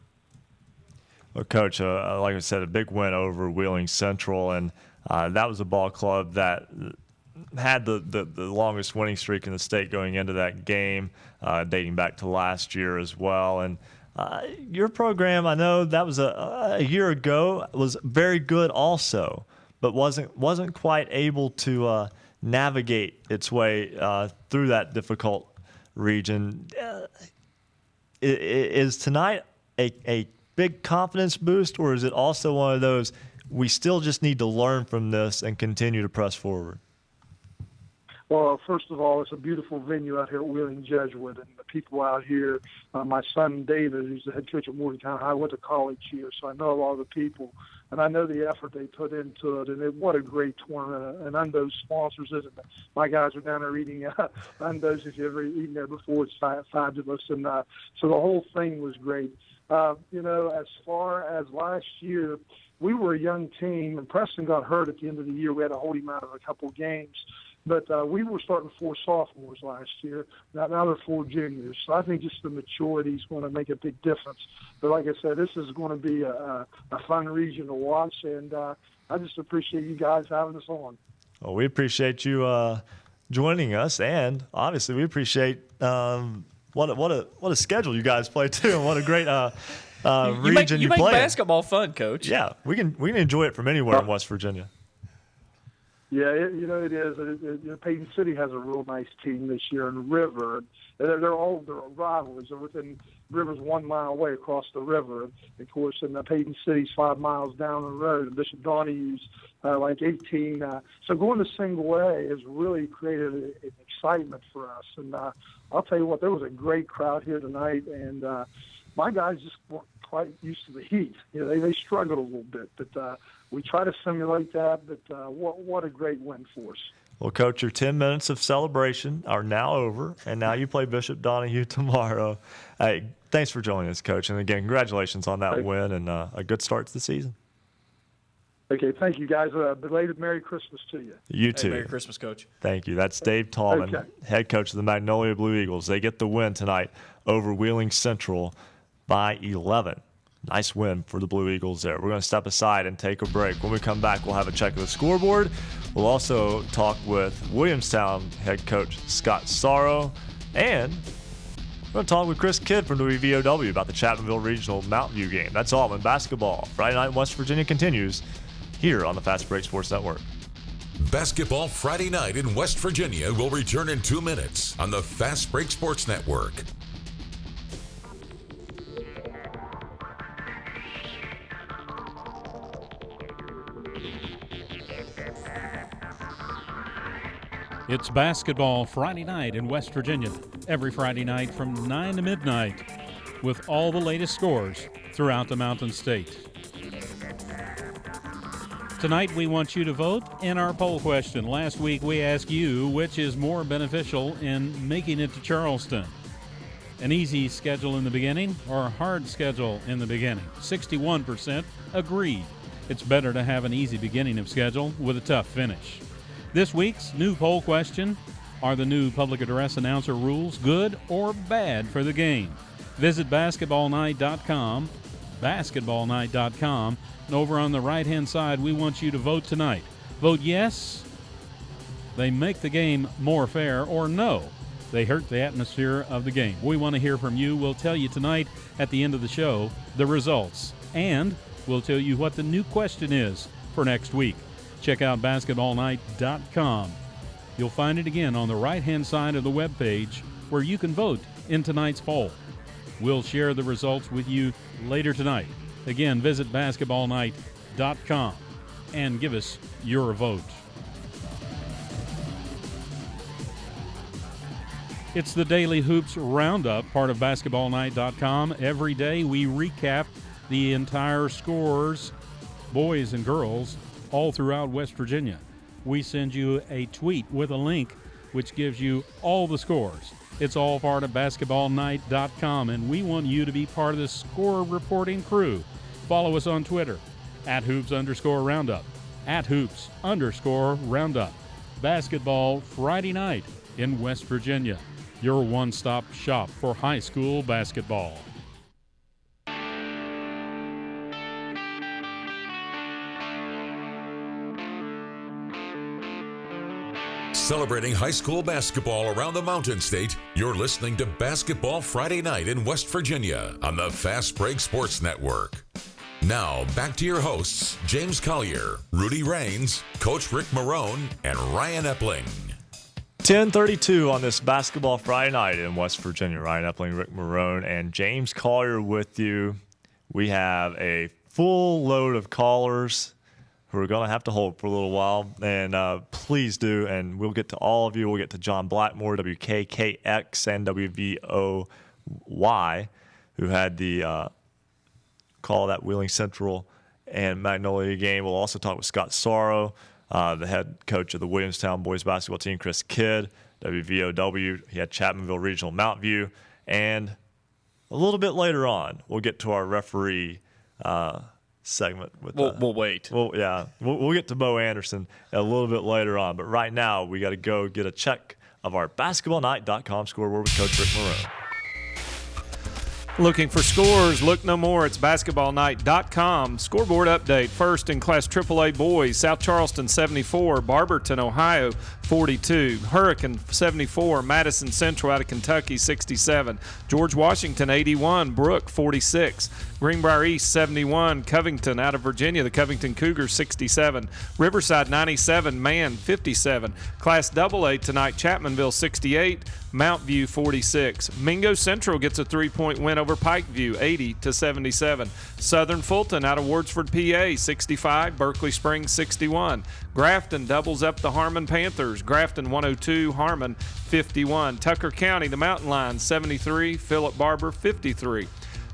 Well, Coach, like I said, a big win over Wheeling Central, and that was a ball club that had the longest winning streak in the state going into that game, dating back to last year as well. And your program, I know that was a year ago, was very good also, but wasn't quite able to navigate its way through that difficult region. Is tonight a big confidence boost, or is it also one of those we still just need to learn from this and continue to press forward? Well, first of all, it's a beautiful venue out here at Wheeling Jesuit, and the people out here, my son David, who's the head coach at Morgantown High, went to college here, so I know a lot of the people, and I know the effort they put into it, and what a great tournament, and Undo's sponsors it. My guys are down there eating Undo's. If you've ever eaten there before, it's fabulous, and so the whole thing was great. As far as last year, we were a young team, and Preston got hurt at the end of the year. We had to hold him out of a couple of games. But we were starting 4 sophomores last year. Now they're 4 juniors. So I think just the maturity is going to make a big difference. But like I said, this is going to be a fun region to watch, and I just appreciate you guys having us on. Well, we appreciate you joining us, and obviously we appreciate what a schedule you guys play too, and what a great region you play. You make basketball fun, Coach. Yeah, we can enjoy it from anywhere in West Virginia. Yeah, it is. Peyton City has a real nice team this year, and River. They're rivals. They're within River's 1 mile away across the river. Of course, and Peyton City's 5 miles down the road. And Bishop Donahue's like 18. So going to single A has really created an excitement for us. And I'll tell you what, there was a great crowd here tonight, and my guys just weren't quite used to the heat. They struggled a little bit, but we try to simulate that. But what a great win for us. Well, Coach, your 10 minutes of celebration are now over, and now you play Bishop Donahue tomorrow. Hey, thanks for joining us, Coach. And, again, congratulations on that win and a good start to the season. Okay, thank you, guys. Belated Merry Christmas to you. You too. Hey, Merry Christmas, Coach. Thank you. That's Dave Tallman, head coach of the Magnolia Blue Eagles. They get the win tonight over Wheeling Central by 11. Nice win for the Blue Eagles there. We're going to step aside and take a break. When we come back, we'll have a check of the scoreboard. We'll also talk with Williamstown head coach Scott Sorrow, and we're going to talk with Chris Kidd from WVOW about the Chapmanville Regional Mountain View game. That's all when basketball Friday night in West Virginia continues here on the Fast Break Sports Network. Basketball Friday night in West Virginia will return in 2 minutes on the Fast Break Sports Network. It's Basketball Friday night in West Virginia, every Friday night from 9 to midnight, with all the latest scores throughout the Mountain State. Tonight we want you to vote in our poll question. Last week we asked you which is more beneficial in making it to Charleston. An easy schedule in the beginning or a hard schedule in the beginning? 61% agreed. It's better to have an easy beginning of schedule with a tough finish. This week's new poll question: are the new public address announcer rules good or bad for the game? Visit basketballnight.com, and over on the right-hand side, we want you to vote tonight. Vote yes, they make the game more fair, or no, they hurt the atmosphere of the game. We want to hear from you. We'll tell you tonight at the end of the show the results, and we'll tell you what the new question is for next week. Check out basketballnight.com. You'll find it again on the right-hand side of the webpage where you can vote in tonight's poll. We'll share the results with you later tonight. Again, visit basketballnight.com and give us your vote. It's the Daily Hoops Roundup, part of basketballnight.com. Every day we recap the entire scores, boys and girls, all throughout West Virginia. We send you a tweet with a link which gives you all the scores. It's all part of basketballnight.com, and we want you to be part of the score reporting crew. Follow us on Twitter, @Hoops_Roundup, @Hoops_Roundup. Basketball Friday night in West Virginia, your one-stop shop for high school basketball. Celebrating high school basketball around the Mountain State, you're listening to Basketball Friday night in West Virginia on the Fast Break Sports Network. Now, back to your hosts, James Collier, Rudy Raines, Coach Rick Marone, and Ryan Epling. 10:32 on this Basketball Friday night in West Virginia. Ryan Epling, Rick Marone, and James Collier with you. We have a full load of callers who are going to have to hold for a little while, and please do, and we'll get to all of you. We'll get to John Blackmore, WKKX, and WVOY, who had the call that Wheeling Central and Magnolia game. We'll also talk with Scott Sorrow, the head coach of the Williamstown boys basketball team, Chris Kidd, WVOW. He had Chapmanville Regional Mountain View, and a little bit later on, we'll get to our referee segment. We'll wait. We'll get to Bo Anderson a little bit later on, but right now we got to go get a check of our basketballnight.com scoreboard with Coach Rick Marone. Looking for scores? Look no more. It's basketballnight.com. Scoreboard update. First in Class AAA boys, South Charleston 74, Barberton, Ohio 42, Hurricane 74, Madison Central out of Kentucky 67, George Washington 81, Brooke 46, Greenbrier East 71, Covington out of Virginia, the Covington Cougars 67, Riverside 97, Man 57. Class AA tonight, Chapmanville 68, Mount View 46. Mingo Central gets a 3-point win over Pikeview 80-77. Southern Fulton out of Wardsford, PA 65, Berkeley Springs 61. Grafton doubles up the Harmon Panthers, Grafton 102, Harmon 51. Tucker County, the Mountain Lions 73, Philip Barber 53.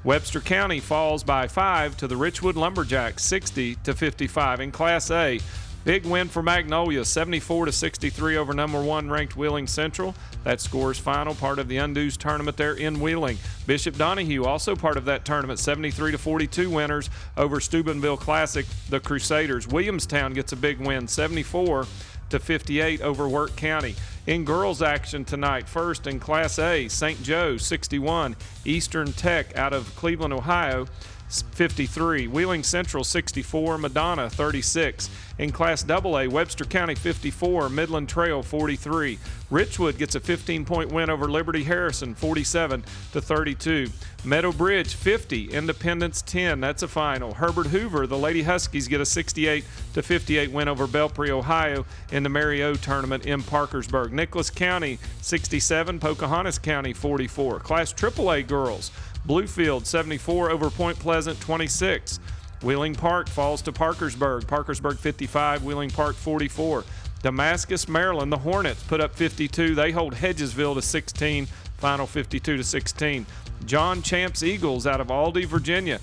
Webster County falls by 5 to the Richwood Lumberjacks 60-55. In Class A, big win for Magnolia, 74-63 over number 1 ranked Wheeling Central. That score is final, part of the Undos tournament there in Wheeling. Bishop Donahue also part of that tournament, 73-42 winners over Steubenville Classic, the Crusaders. Williamstown gets a big win, 74-58 over Wirt County. In girls action tonight, first in Class A, St. Joe 61, Eastern Tech out of Cleveland, Ohio 53, Wheeling Central 64, Madonna 36. In Class AA, Webster County 54, Midland Trail 43. Richwood gets a 15-point win over Liberty Harrison 47-32. Meadow Bridge 50, Independence 10. That's a final. Herbert Hoover, the Lady Huskies get a 68-58 win over Belpre, Ohio in the Mary O tournament in Parkersburg. Nicholas County 67, Pocahontas County 44. Class AAA girls, Bluefield 74 over Point Pleasant 26. Wheeling Park falls to Parkersburg. Parkersburg 55, Wheeling Park 44. Damascus, Maryland, the Hornets put up 52. They hold Hedgesville to 16, final 52-16. John Champs Eagles out of Aldie, Virginia.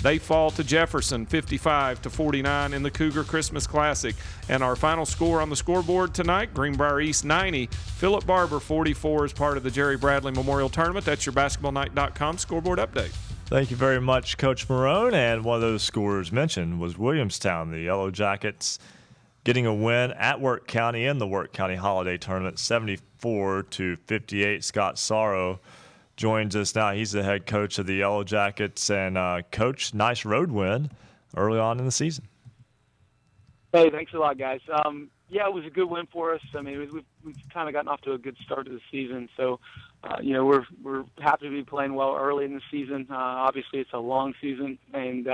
They fall to Jefferson 55-49 in the Cougar Christmas Classic. And our final score on the scoreboard tonight, Greenbrier East 90, Philip Barber 44 as part of the Jerry Bradley Memorial Tournament. That's your basketballnight.com scoreboard update. Thank you very much, Coach Marone. And one of those scores mentioned was Williamstown, the Yellow Jackets getting a win at Wirt County in the Wirt County Holiday Tournament, 74-58. Scott Sorrow joins us now. He's the head coach of the Yellow Jackets. And, Coach, nice road win early on in the season. Hey, thanks a lot, guys. Yeah, it was a good win for us. I mean, we've kind of gotten off to a good start to the season. So, we're happy to be playing well early in the season. Obviously, it's a long season, and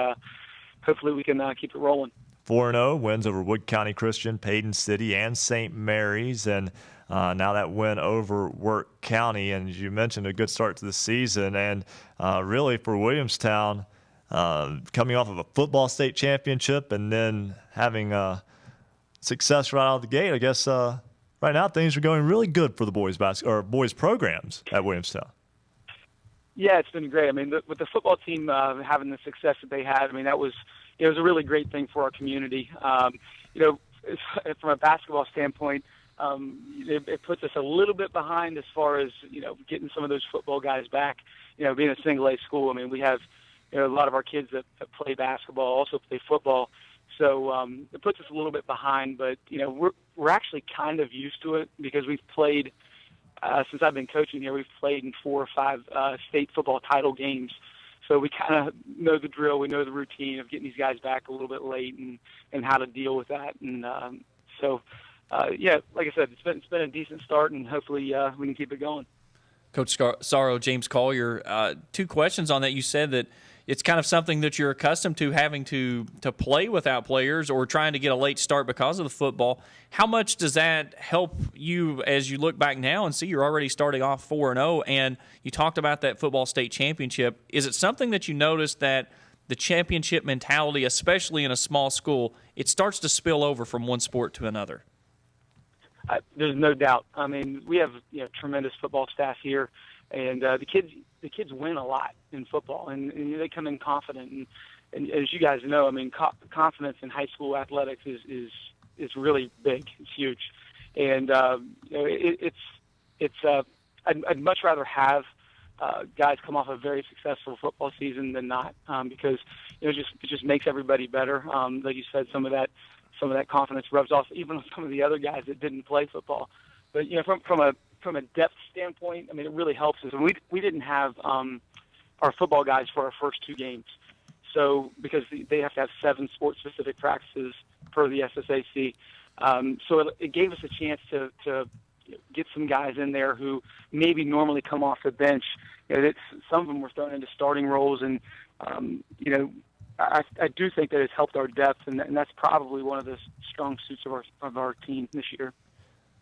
hopefully we can keep it rolling. 4-0, wins over Wood County Christian, Payton City, and St. Mary's. And now that win over Wirt County. And as you mentioned, a good start to the season. And really for Williamstown, coming off of a football state championship and then having success right out of the gate, I guess right now things are going really good for the boys programs at Williamstown. Yeah, it's been great. I mean, with the football team having the success that they had, I mean, it was a really great thing for our community. From a basketball standpoint, it puts us a little bit behind as far as, getting some of those football guys back. Being a single A school, I mean, we have a lot of our kids that play basketball also play football. So it puts us a little bit behind, but we're actually kind of used to it because we've played since I've been coaching here. We've played in 4 or 5 state football title games, so we kind of know the drill. We know the routine of getting these guys back a little bit late and how to deal with that. And like I said, it's been a decent start, and hopefully we can keep it going. Coach Sorrow, James Collier, 2 questions on that. You said that it's kind of something that you're accustomed to having to play without players or trying to get a late start because of the football. How much does that help you as you look back now and see you're already starting off 4-0, and you talked about that football state championship? Is it something that you noticed that the championship mentality, especially in a small school, it starts to spill over from one sport to another? There's no doubt. I mean, we have tremendous football staff here, and the kids win a lot in football, and they come in confident. And as you guys know, I mean, confidence in high school athletics is really big. It's huge, and I'd much rather have guys come off a very successful football season than not, because it just makes everybody better. Like you said, some of that confidence rubs off even on some of the other guys that didn't play football. But from a depth standpoint, I mean, it really helps us. And we didn't have our football guys for our first 2 games. So because they have to have 7 sport-specific practices per the SSAC. So it gave us a chance to get some guys in there who maybe normally come off the bench. Some of them were thrown into starting roles, and I do think that it's helped our depth, and that's probably one of the strong suits of our team this year.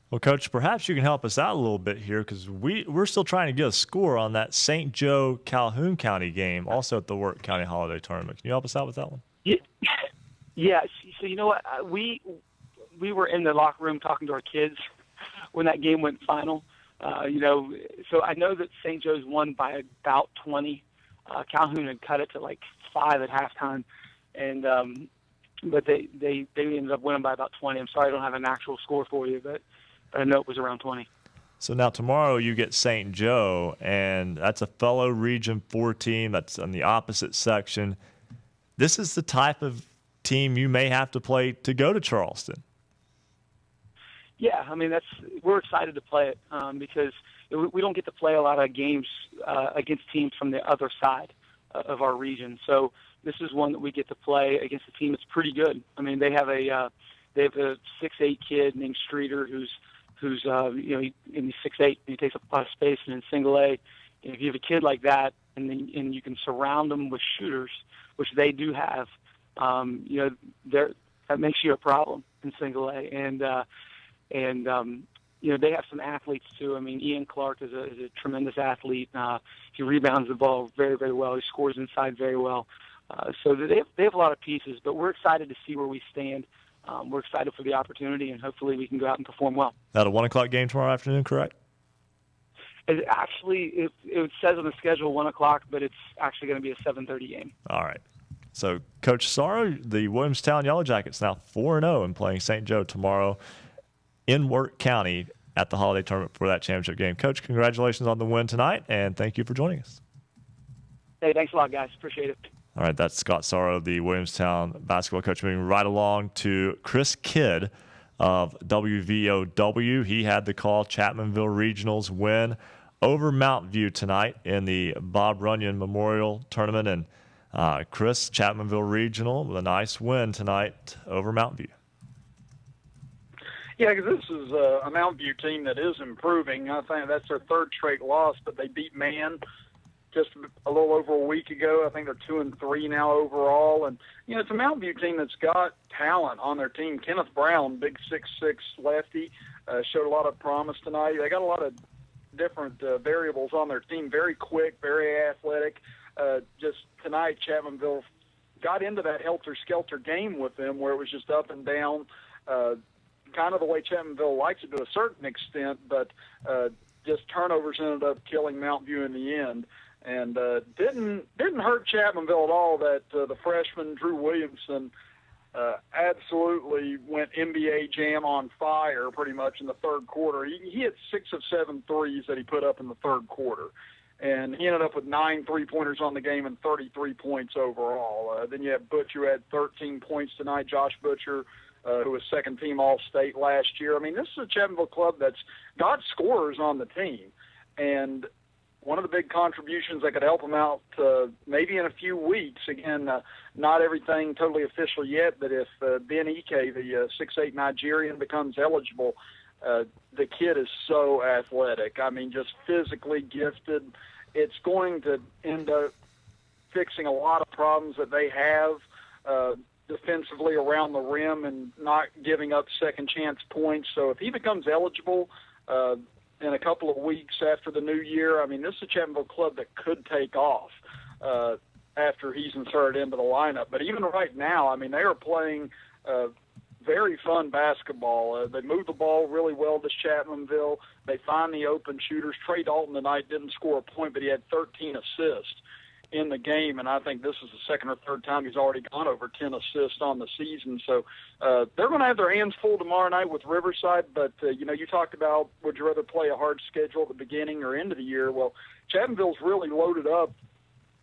Well, Coach, perhaps you can help us out a little bit here, because we're still trying to get a score on that St. Joe Calhoun County game, also at the Wirt County Holiday Tournament. Can you help us out with that one? Yeah. So you know what? We were in the locker room talking to our kids when that game went final. So I know that St. Joe's won by about 20. Calhoun had cut it to like 5 at halftime, and but they ended up winning by about 20. I'm sorry I don't have an actual score for you, but I know it was around 20. So now tomorrow you get St. Joe, and that's a fellow Region 4 team that's on the opposite section. This is the type of team you may have to play to go to Charleston. Yeah, I mean, we're excited to play it because we don't get to play a lot of games against teams from the other side of our region. So this is one that we get to play against a team that's pretty good. I mean, they have a 6'8" kid named Streeter who's he's 6'8", and he takes up a lot of space. And in single A, if you have a kid like that, and you can surround them with shooters, which they do have, that makes you a problem in single A. And they have some athletes too. I mean, Ian Clark is a tremendous athlete. He rebounds the ball very, very well. He scores inside very well. So they have a lot of pieces, but we're excited to see where we stand. We're excited for the opportunity, and hopefully we can go out and perform well. That a 1 o'clock game tomorrow afternoon, correct? It says on the schedule 1 o'clock, but it's actually going to be a 7:30 game. All right. So, Coach Sorrow, the Williamstown Yellow Jackets now 4-0 and playing St. Joe tomorrow in Wirt County at the Holiday Tournament for that championship game. Coach, congratulations on the win tonight, and thank you for joining us. Hey, thanks a lot, guys. Appreciate it. All right, that's Scott Sorrow, the Williamstown basketball coach. Moving right along to Chris Kidd of WVOW. He had the call. Chapmanville Regionals win over Mount View tonight in the Bob Runyon Memorial Tournament. And Chris, Chapmanville Regional with a nice win tonight over Mount View. Yeah, because this is a Mount View team that is improving. I think that's their 3rd straight loss, but they beat Man just a little over a week ago. I think they're 2-3 now overall. And, it's a Mount View team that's got talent on their team. Kenneth Brown, big 6'6" lefty, showed a lot of promise tonight. They got a lot of different variables on their team, very quick, very athletic. Just tonight, Chapmanville got into that helter-skelter game with them where it was just up and down, kind of the way Chapmanville likes it to a certain extent, but just turnovers ended up killing Mount View in the end. And didn't hurt Chapmanville at all that the freshman Drew Williamson absolutely went NBA Jam on fire pretty much in the 3rd quarter. He hit 6 of 7 threes that he put up in the 3rd quarter. And he ended up with 9 3-pointers on the game and 33 points overall. Then you have Butcher, who had 13 points tonight. Josh Butcher, who was 2nd-team All-State last year. I mean, this is a Chapmanville club that's got scorers on the team. And one of the big contributions that could help them out maybe in a few weeks, again, not everything totally official yet, but if Ben Ike, the 6'8" Nigerian, becomes eligible, the kid is so athletic. I mean, just physically gifted. It's going to end up fixing a lot of problems that they have defensively around the rim and not giving up second chance points. So if he becomes eligible in a couple of weeks after the new year, I mean, this is a Chapmanville club that could take off after he's inserted into the lineup. But even right now, I mean, they are playing very fun basketball. They move the ball really well, this Chapmanville. They find the open shooters. Trey Dalton tonight didn't score a point, but he had 13 assists in the game, and I think this is the 2nd or 3rd time he's already gone over 10 assists on the season. So they're going to have their hands full tomorrow night with Riverside, but, you talked about would you rather play a hard schedule at the beginning or end of the year. Well, Chapmanville's really loaded up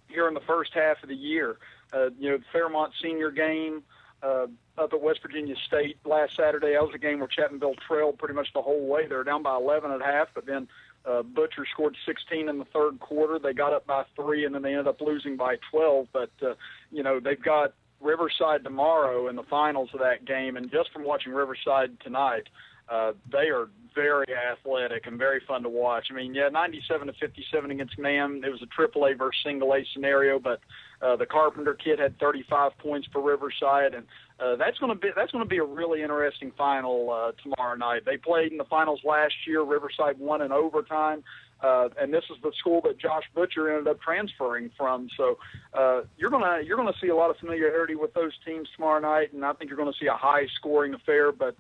here in the first half of the year. The Fairmont senior game up at West Virginia State last Saturday. That was a game where Chapmanville trailed pretty much the whole way. They were down by 11 at half, but then Butcher scored 16 in the third quarter. They got up by 3, and then they ended up losing by 12. But, they've got Riverside tomorrow in the finals of that game, and just from watching Riverside tonight, they are very athletic and very fun to watch. 97-57 against Nam. It was a AAA versus single A scenario, but the Carpenter kid had 35 points for Riverside, and that's going to be a really interesting final tomorrow night. They played in the finals last year. Riverside won in overtime. And this is the school that Josh Butcher ended up transferring from. So you're gonna see a lot of familiarity with those teams tomorrow night, and I think you're going to see a high-scoring affair. But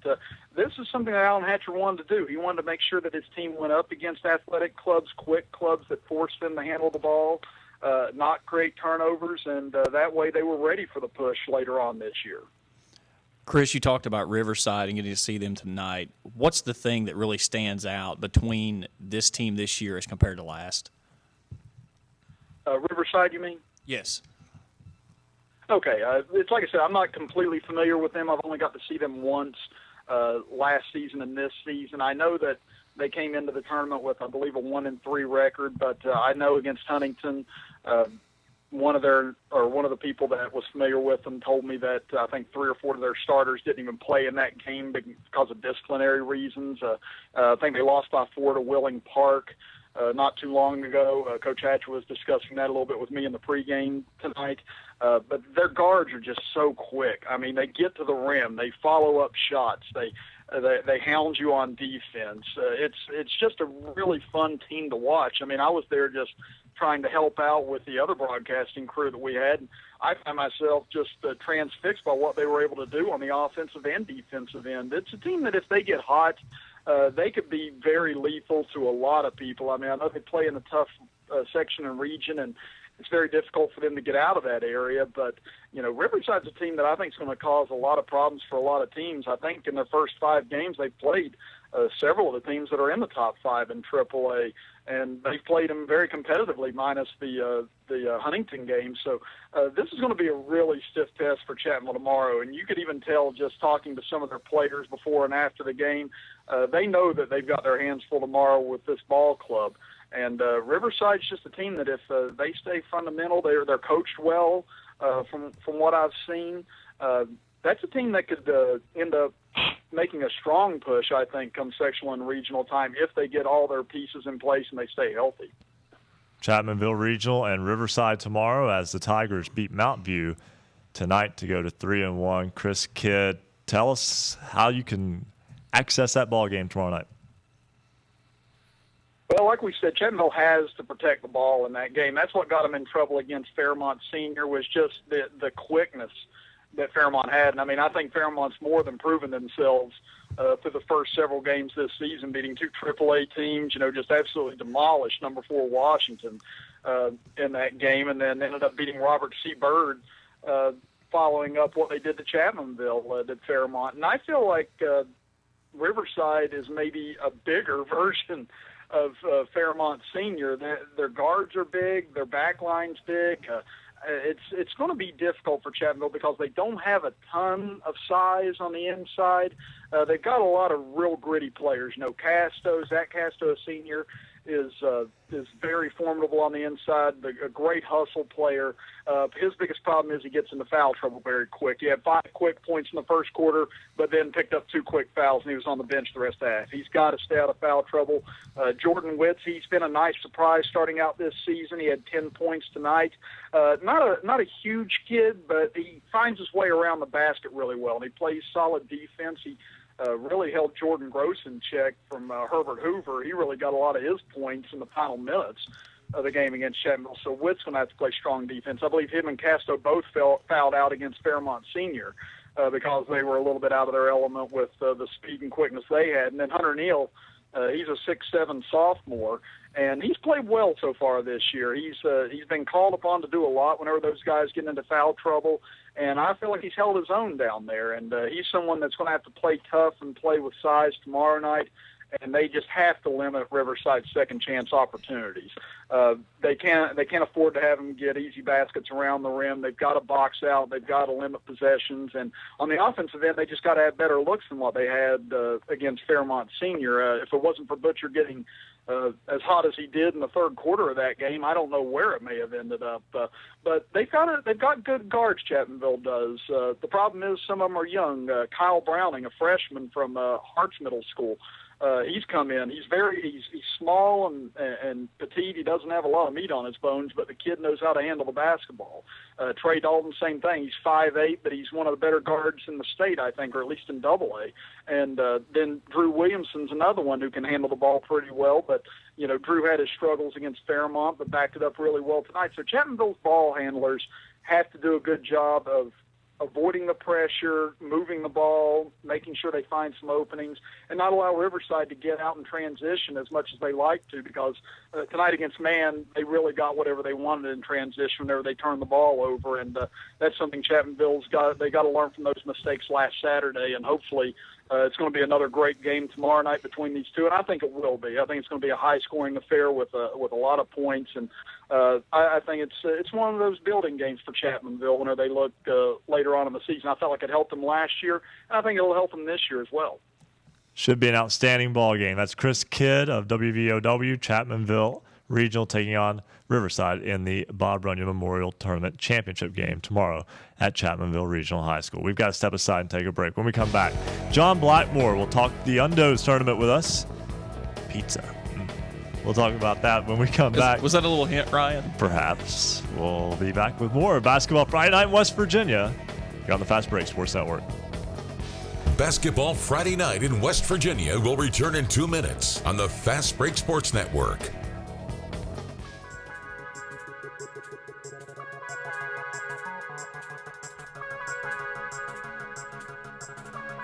this is something that Alan Hatcher wanted to do. He wanted to make sure that his team went up against athletic clubs, quick clubs that forced them to handle the ball, not create turnovers, and that way they were ready for the push later on this year. Chris, you talked about Riverside and getting to see them tonight. What's the thing that really stands out between this team this year as compared to last? Riverside, you mean? Yes. Okay. It's like I said, I'm not completely familiar with them. I've only got to see them once last season and this season. I know that they came into the tournament with, I believe, a 1-3 record, but I know against Huntington, one of the people that was familiar with them told me that I think 3 or 4 of their starters didn't even play in that game because of disciplinary reasons. I think they lost by 4 to Willing Park not too long ago. Coach Hatcher was discussing that a little bit with me in the pregame tonight. But their guards are just so quick. They get to the rim. They follow up shots. They hound you on defense. It's just a really fun team to watch. I was there just trying to help out with the other broadcasting crew that we had. I found myself just transfixed by what they were able to do on the offensive and defensive end. It's a team that if they get hot, they could be very lethal to a lot of people. I know they play in a tough section and region, and it's very difficult for them to get out of that area. But, Riverside's a team that I think is going to cause a lot of problems for a lot of teams. I think in their first 5 games they've played several of the teams that are in the top 5 in AAA, and they've played them very competitively minus the Huntington game. So this is going to be a really stiff test for Chapmanville tomorrow, and you could even tell just talking to some of their players before and after the game, they know that they've got their hands full tomorrow with this ball club. And Riverside's just a team that if they stay fundamental, they're coached well from what I've seen. That's a team that could end up making a strong push, I think, come sectional and regional time if they get all their pieces in place and they stay healthy. Chapmanville Regional and Riverside tomorrow as the Tigers beat Mountain View tonight to go to 3-1. Chris Kidd, tell us how you can access that ball game tomorrow night. Well, like we said, Chapmanville has to protect the ball in that game. That's what got them in trouble against Fairmont Senior was just the quickness that Fairmont had. And I think Fairmont's more than proven themselves through the first several games this season, beating 2 AAA teams, just absolutely demolished number 4 Washington in that game, and then ended up beating Robert C. Byrd following up what they did to Chapmanville, did Fairmont. And I feel like Riverside is maybe a bigger version of Fairmont Senior. Their guards are big, their backline's big. It's going to be difficult for Chapmanville because they don't have a ton of size on the inside. They've got a lot of real gritty players. Zach Casto, a senior, is very formidable on the inside, a great hustle player. His biggest problem is he gets into foul trouble very quick. He had 5 quick points in the first quarter, but then picked up 2 quick fouls, and he was on the bench the rest of the half. He's got to stay out of foul trouble. Jordan Witz, he's been a nice surprise starting out this season. He had 10 points tonight. Not a huge kid, but he finds his way around the basket really well, and he plays solid defense. He really held Jordan Gross in check from Herbert Hoover. He really got a lot of his points in the final minutes of the game against Chapmanville. So Witt's going to have to play strong defense. I believe him and Casto both fouled out against Fairmont Senior because they were a little bit out of their element with the speed and quickness they had. And then Hunter Neal, he's a 6'7" sophomore, and he's played well so far this year. He's been called upon to do a lot whenever those guys get into foul trouble, and I feel like he's held his own down there. And he's someone that's going to have to play tough and play with size tomorrow night. and they just have to limit Riverside's second chance opportunities. They can't afford to have them get easy baskets around the rim. They've got to box out. They've got to limit possessions. And on the offensive end, they just got to have better looks than what they had against Fairmont Senior. If it wasn't for Butcher getting as hot as he did in the third quarter of that game, I don't know where it may have ended up. But they've got good guards, Chapmanville does. The problem is some of them are young. Kyle Browning, a freshman from Harts Middle School, he's come in. He's small and petite. He doesn't have a lot of meat on his bones, but the kid knows how to handle the basketball. Trey Dalton, same thing. He's 5'8", but he's one of the better guards in the state, I think, or at least in AA. And then Drew Williamson's another one who can handle the ball pretty well. But, Drew had his struggles against Fairmont, but backed it up really well tonight. So Chapmanville's ball handlers have to do a good job of avoiding the pressure, moving the ball, making sure they find some openings, and not allow Riverside to get out and transition as much as they like to, because tonight against Man, they really got whatever they wanted in transition whenever they turned the ball over, and that's something Chapmanville's got to learn from those mistakes last Saturday, and hopefully it's going to be another great game tomorrow night between these two, and I think it will be. I think it's going to be a high-scoring affair with a lot of points, and I think it's one of those building games for Chapmanville whenever they look later on in the season. I felt like it helped them last year, and I think it'll help them this year as well. Should be an outstanding ball game. That's Chris Kidd of WVOW, Chapmanville Regional, taking on Riverside in the Bob Runyon Memorial Tournament Championship game tomorrow at Chapmanville Regional High School. We've got to step aside and take a break. When we come back, John Blackmore will talk the Undos tournament with us. Pizza. We'll talk about that when we come back. Was that a little hint, Ryan? Perhaps. We'll be back with more Basketball Friday Night in West Virginia here on the Fast Break Sports Network. Basketball Friday Night in West Virginia will return in 2 minutes on the Fast Break Sports Network.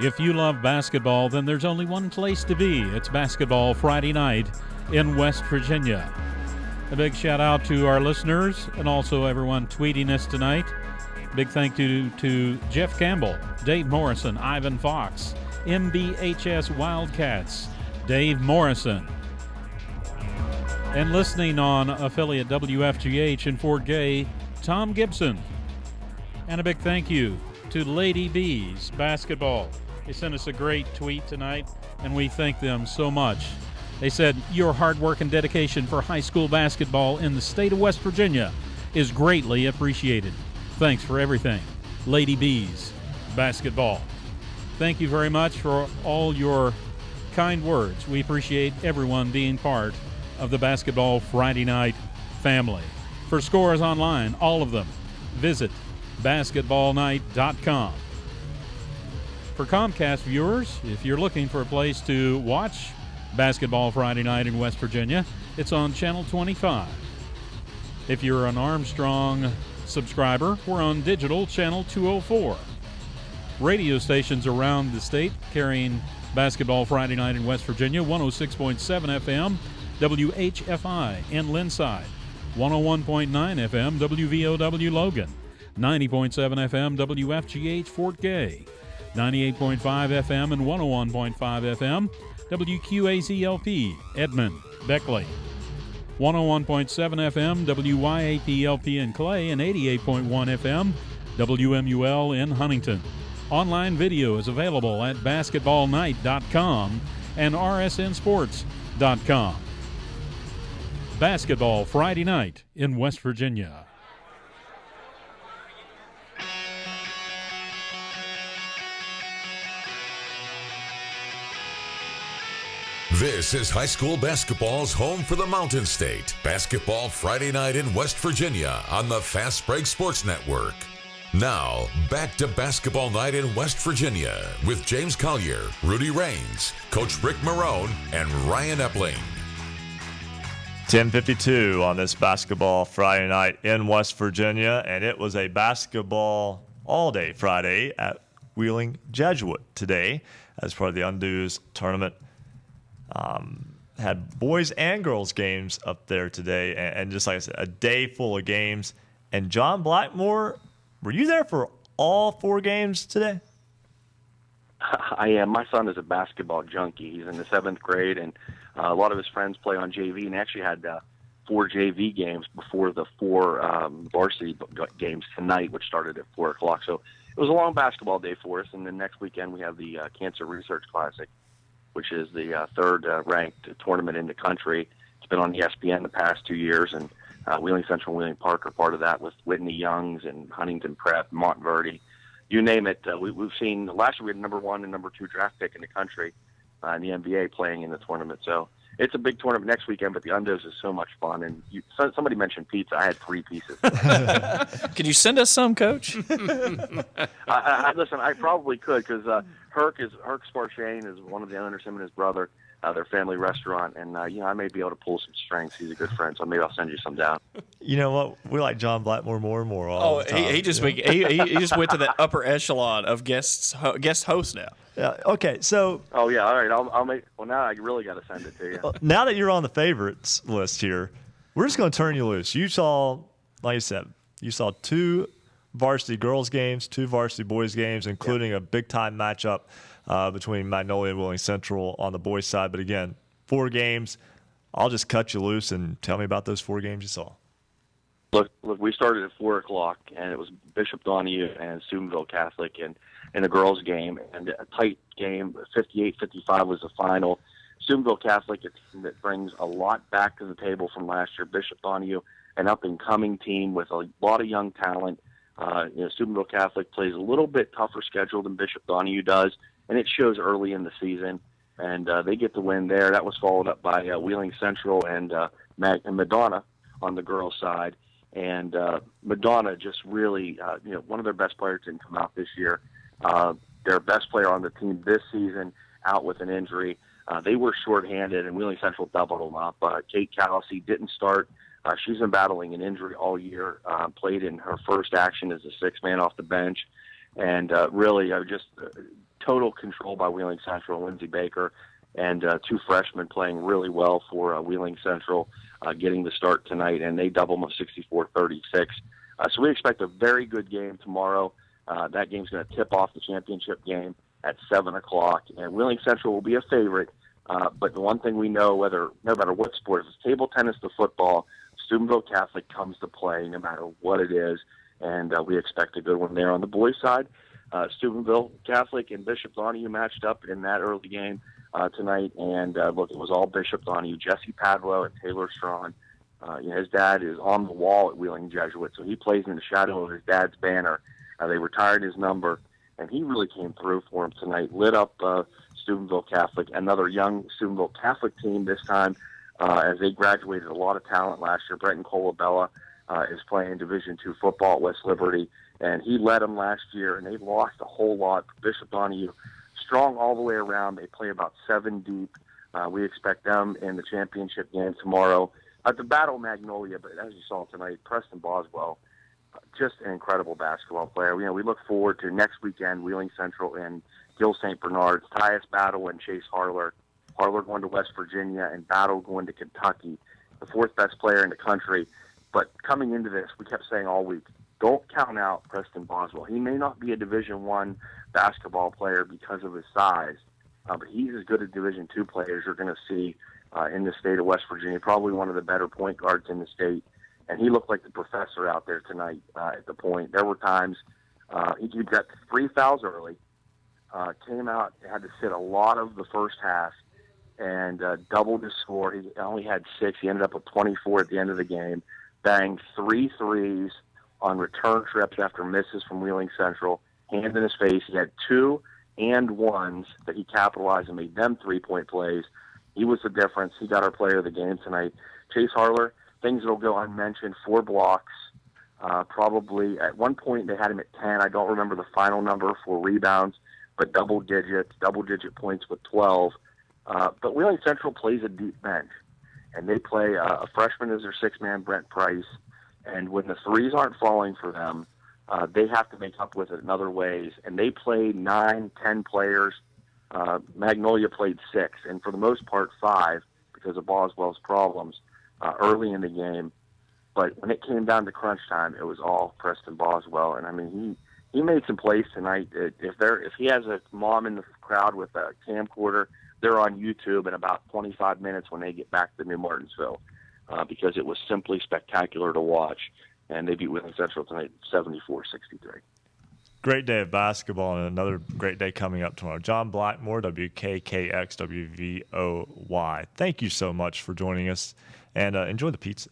If you love basketball, then there's only one place to be. It's Basketball Friday Night in West Virginia. A big shout out to our listeners and also everyone tweeting us tonight. Big thank you to Jeff Campbell, Dave Morrison, Ivan Fox, MBHS Wildcats, Dave Morrison. And listening on affiliate WFGH in Fort Gay, Tom Gibson. And a big thank you to Lady Bees Basketball. They sent us a great tweet tonight, and we thank them so much. They said, your hard work and dedication for high school basketball in the state of West Virginia is greatly appreciated. Thanks for everything. Lady Bees Basketball. Thank you very much for all your kind words. We appreciate everyone being part of the Basketball Friday Night family. For scores online, all of them, visit basketballnight.com. For Comcast viewers, if you're looking for a place to watch Basketball Friday Night in West Virginia, it's on Channel 25. If you're an Armstrong subscriber, we're on digital Channel 204. Radio stations around the state carrying Basketball Friday Night in West Virginia, 106.7 FM, WHFI in Linside, 101.9 FM, WVOW Logan, 90.7 FM, WFGH Fort Gay, 98.5 FM and 101.5 FM, WQAZLP Edmond, Beckley, 101.7 FM, WYAPLP in Clay, and 88.1 FM, WMUL in Huntington. Online video is available at basketballnight.com and rsnsports.com. Basketball Friday Night in West Virginia. This is high school basketball's home for the Mountain State. Basketball Friday Night in West Virginia on the Fast Break Sports Network. Now, back to Basketball Night in West Virginia with James Collier, Rudy Raines, Coach Rick Marone, and Ryan Epling. 10:52 on this Basketball Friday Night in West Virginia, and it was a basketball all-day Friday at Wheeling Jesuit today as part of the Undos tournament. Had boys and girls games up there today, and just like I said, a day full of games. And John Blackmore, were you there for all 4 games today? I am. My son is a basketball junkie. He's in the 7th grade, and a lot of his friends play on JV, and actually had 4 JV games before the 4 varsity games tonight, which started at 4 o'clock. So it was a long basketball day for us, and then next weekend we have the Cancer Research Classic, which is the 3rd ranked tournament in the country. It's been on ESPN the past 2 years, and Wheeling Central and Wheeling Park are part of that with Whitney Youngs and Huntington Prep, Montverde. You name it. We've seen last year we had number 1 and number 2 draft pick in the country in the NBA playing in the tournament. So it's a big tournament next weekend, but the Undos is so much fun. And somebody mentioned pizza. I had 3 pieces. Can you send us some, Coach? Listen, I probably could because Herc Sparshane is one of the owners, him and his brother. Their family restaurant, and I may be able to pull some strings. He's a good friend, so maybe I'll send you some down. You know what? We like John Blackmore more and more all the time. He just went to the upper echelon of guest host now. Yeah. Okay. So. Oh yeah. All right. I'll make. Well, now I really got to send it to you. Now that you're on the favorites list here, we're just going to turn you loose. You saw, like I said, 2 varsity girls games, 2 varsity boys games, including a big time matchup between Magnolia and Wheeling Central on the boys' side. But again, 4 games. I'll just cut you loose and tell me about those 4 games you saw. Look, we started at 4 o'clock, and it was Bishop Donahue and Steubenville Catholic in the girls' game, and a tight game. 58-55 was the final. Steubenville Catholic, a team that brings a lot back to the table from last year. Bishop Donahue, an up-and-coming team with a lot of young talent. Steubenville Catholic plays a little bit tougher schedule than Bishop Donahue does, and it shows early in the season, and they get the win there. That was followed up by Wheeling Central and Madonna on the girls' side. And Madonna just really, one of their best players didn't come out this year. Their best player on the team this season out with an injury. They were shorthanded, and Wheeling Central doubled them up. Kate Callisey didn't start. She's been battling an injury all year, played in her first action as a 6th man off the bench, and really just total control by Wheeling Central, Lindsey Baker, and 2 freshmen playing really well for Wheeling Central, getting the start tonight, and they double them 64-36. So we expect a very good game tomorrow. That game's going to tip off the championship game at 7 o'clock, and Wheeling Central will be a favorite. But the one thing we know, no matter what sport, if it's table tennis to football, Steubenville Catholic comes to play no matter what it is, and we expect a good one there. On the boys' side, Steubenville Catholic and Bishop Donahue matched up in that early game tonight, and look, it was all Bishop Donahue. Jesse Padlow and Taylor Strawn. His dad is on the wall at Wheeling Jesuit, so he plays in the shadow of his dad's banner. They retired his number, and he really came through for him tonight. Lit up Steubenville Catholic, another young Steubenville Catholic team this time, as they graduated a lot of talent last year. Brenton Colabella is playing Division II football at West Liberty, and he led them last year, and they lost a whole lot. Bishop Donahue, strong all the way around. They play about 7 deep. We expect them in the championship game tomorrow. To battle Magnolia, but as you saw tonight, Preston Boswell, just an incredible basketball player. We look forward to next weekend, Wheeling Central and Gill St. Bernard's, Tyus Battle and Chase Harler. Harler going to West Virginia and Battle going to Kentucky, the 4th best player in the country. But coming into this, we kept saying all week, don't count out Preston Boswell. He may not be a Division I basketball player because of his size, but he's as good a Division II player as you're going to see in the state of West Virginia, probably one of the better point guards in the state. And he looked like the professor out there tonight at the point. There were times he got 3 fouls early, came out, had to sit a lot of the first half, and doubled his score. He only had 6. He ended up with 24 at the end of the game. Banged 3 threes on return trips after misses from Wheeling Central. Hand in his face. He had 2 and 1s that he capitalized and made them 3-point plays. He was the difference. He got our player of the game tonight. Chase Harler, things that'll go unmentioned, 4 blocks. Probably at one point they had him at 10. I don't remember the final number for rebounds, but double-digit points with 12. But Wheeling Central plays a deep bench, and they play a freshman as their 6-man, Brent Price. And when the threes aren't falling for them, they have to make up with it in other ways. And they played 9, 10 players. Magnolia played 6, and for the most part 5 because of Boswell's problems early in the game. But when it came down to crunch time, it was all Preston Boswell. And, I mean, he made some plays tonight. If he has a mom in the crowd with a camcorder, they're on YouTube in about 25 minutes when they get back to New Martinsville, because it was simply spectacular to watch. And they beat Wheeling Central tonight 74-63. Great day of basketball and another great day coming up tomorrow. John Blackmore, WKKX-WVOY. Thank you so much for joining us, and enjoy the pizza.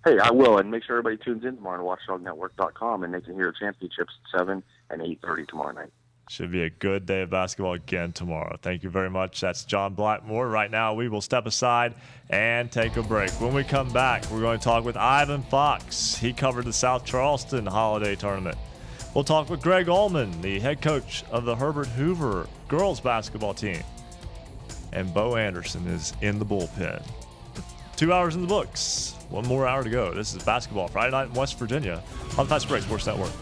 Hey, I will, and make sure everybody tunes in tomorrow to WatchDogNetwork.com, and they can hear the championships at 7 and 8:30 tomorrow night. Should be a good day of basketball again tomorrow. Thank you very much. That's John Blackmore. Right now, we will step aside and take a break. When we come back, we're going to talk with Ivan Fox. He covered the South Charleston Holiday Tournament. We'll talk with Greg Allman, the head coach of the Herbert Hoover girls basketball team. And Bo Anderson is in the bullpen. 2 hours in the books. One more hour to go. This is Basketball Friday Night in West Virginia on the Fast Break Sports Network.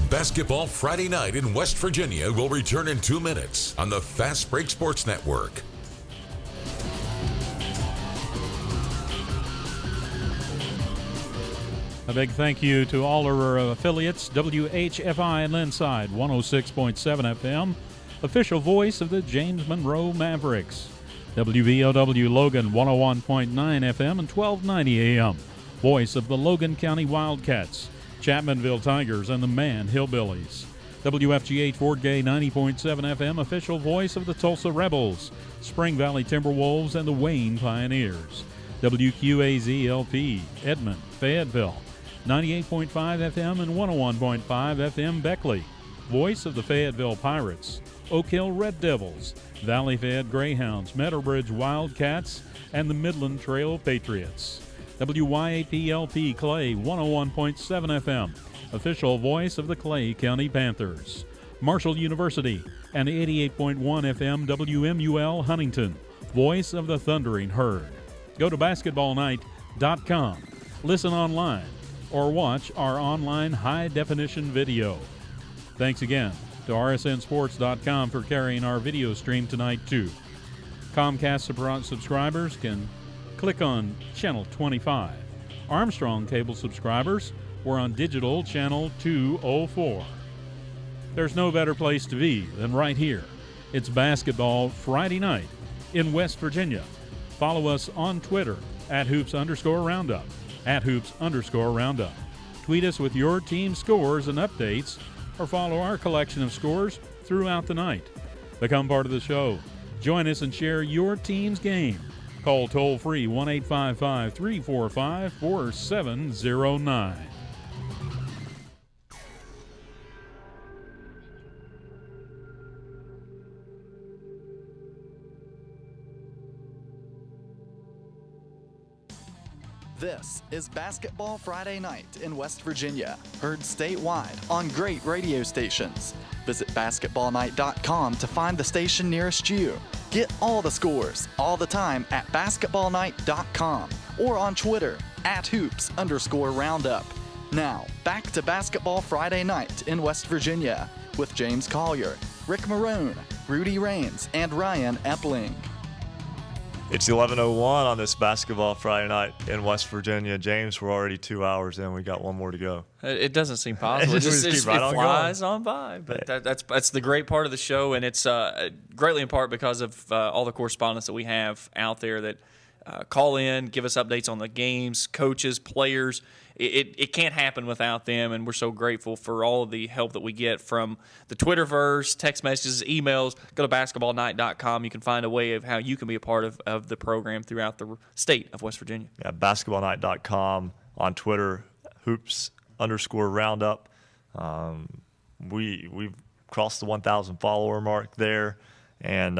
Basketball Friday Night in West Virginia will return in 2 minutes on the Fast Break Sports Network. A big thank you to all our affiliates. WHFI Linside, 106.7 FM, official voice of the James Monroe Mavericks. WVOW Logan, 101.9 FM and 1290 AM, voice of the Logan County Wildcats, Chapmanville Tigers, and the Man Hillbillies. WFGH Fort Gay, 90.7 FM, official voice of the Tulsa Rebels, Spring Valley Timberwolves, and the Wayne Pioneers. WQAZ-LP, Edmond, Fayetteville, 98.5 FM and 101.5 FM, Beckley, voice of the Fayetteville Pirates, Oak Hill Red Devils, Valley Fed Greyhounds, Meadowbridge Wildcats, and the Midland Trail Patriots. WYAP-LP Clay, 101.7 FM, official voice of the Clay County Panthers. Marshall University and the 88.1 FM WMUL Huntington, voice of the Thundering Herd. Go to basketballnight.com, listen online, or watch our online high-definition video. Thanks again to rsnsports.com for carrying our video stream tonight, too. Comcast subscribers can click on Channel 25. Armstrong Cable subscribers, we're on digital Channel 204. There's no better place to be than right here. It's Basketball Friday Night in West Virginia. Follow us on Twitter at @hoops_roundup, @hoops_roundup. Tweet us with your team scores and updates, or follow our collection of scores throughout the night. Become part of the show. Join us and share your team's game. Call toll-free 1-855-345-4709. This is Basketball Friday Night in West Virginia, heard statewide on great radio stations. Visit basketballnight.com to find the station nearest you. Get all the scores, all the time at basketballnight.com or on Twitter @hoops_roundup. Now, back to Basketball Friday Night in West Virginia with James Collier, Rick Marone, Rudy Raines, and Ryan Epling. It's 11:01 on this Basketball Friday Night in West Virginia. James, we're already 2 hours in. We got one more to go. It doesn't seem possible. It flies on by. But that's the great part of the show, and it's greatly in part because of all the correspondents that we have out there that call in, give us updates on the games, coaches, players. It can't happen without them, and we're so grateful for all of the help that we get from the Twitterverse, text messages, emails. Go to basketballnight.com. You can find a way of how you can be a part of the program throughout the state of West Virginia. Yeah, basketballnight.com, on Twitter, hoops_roundup. We've crossed the 1,000 follower mark there, and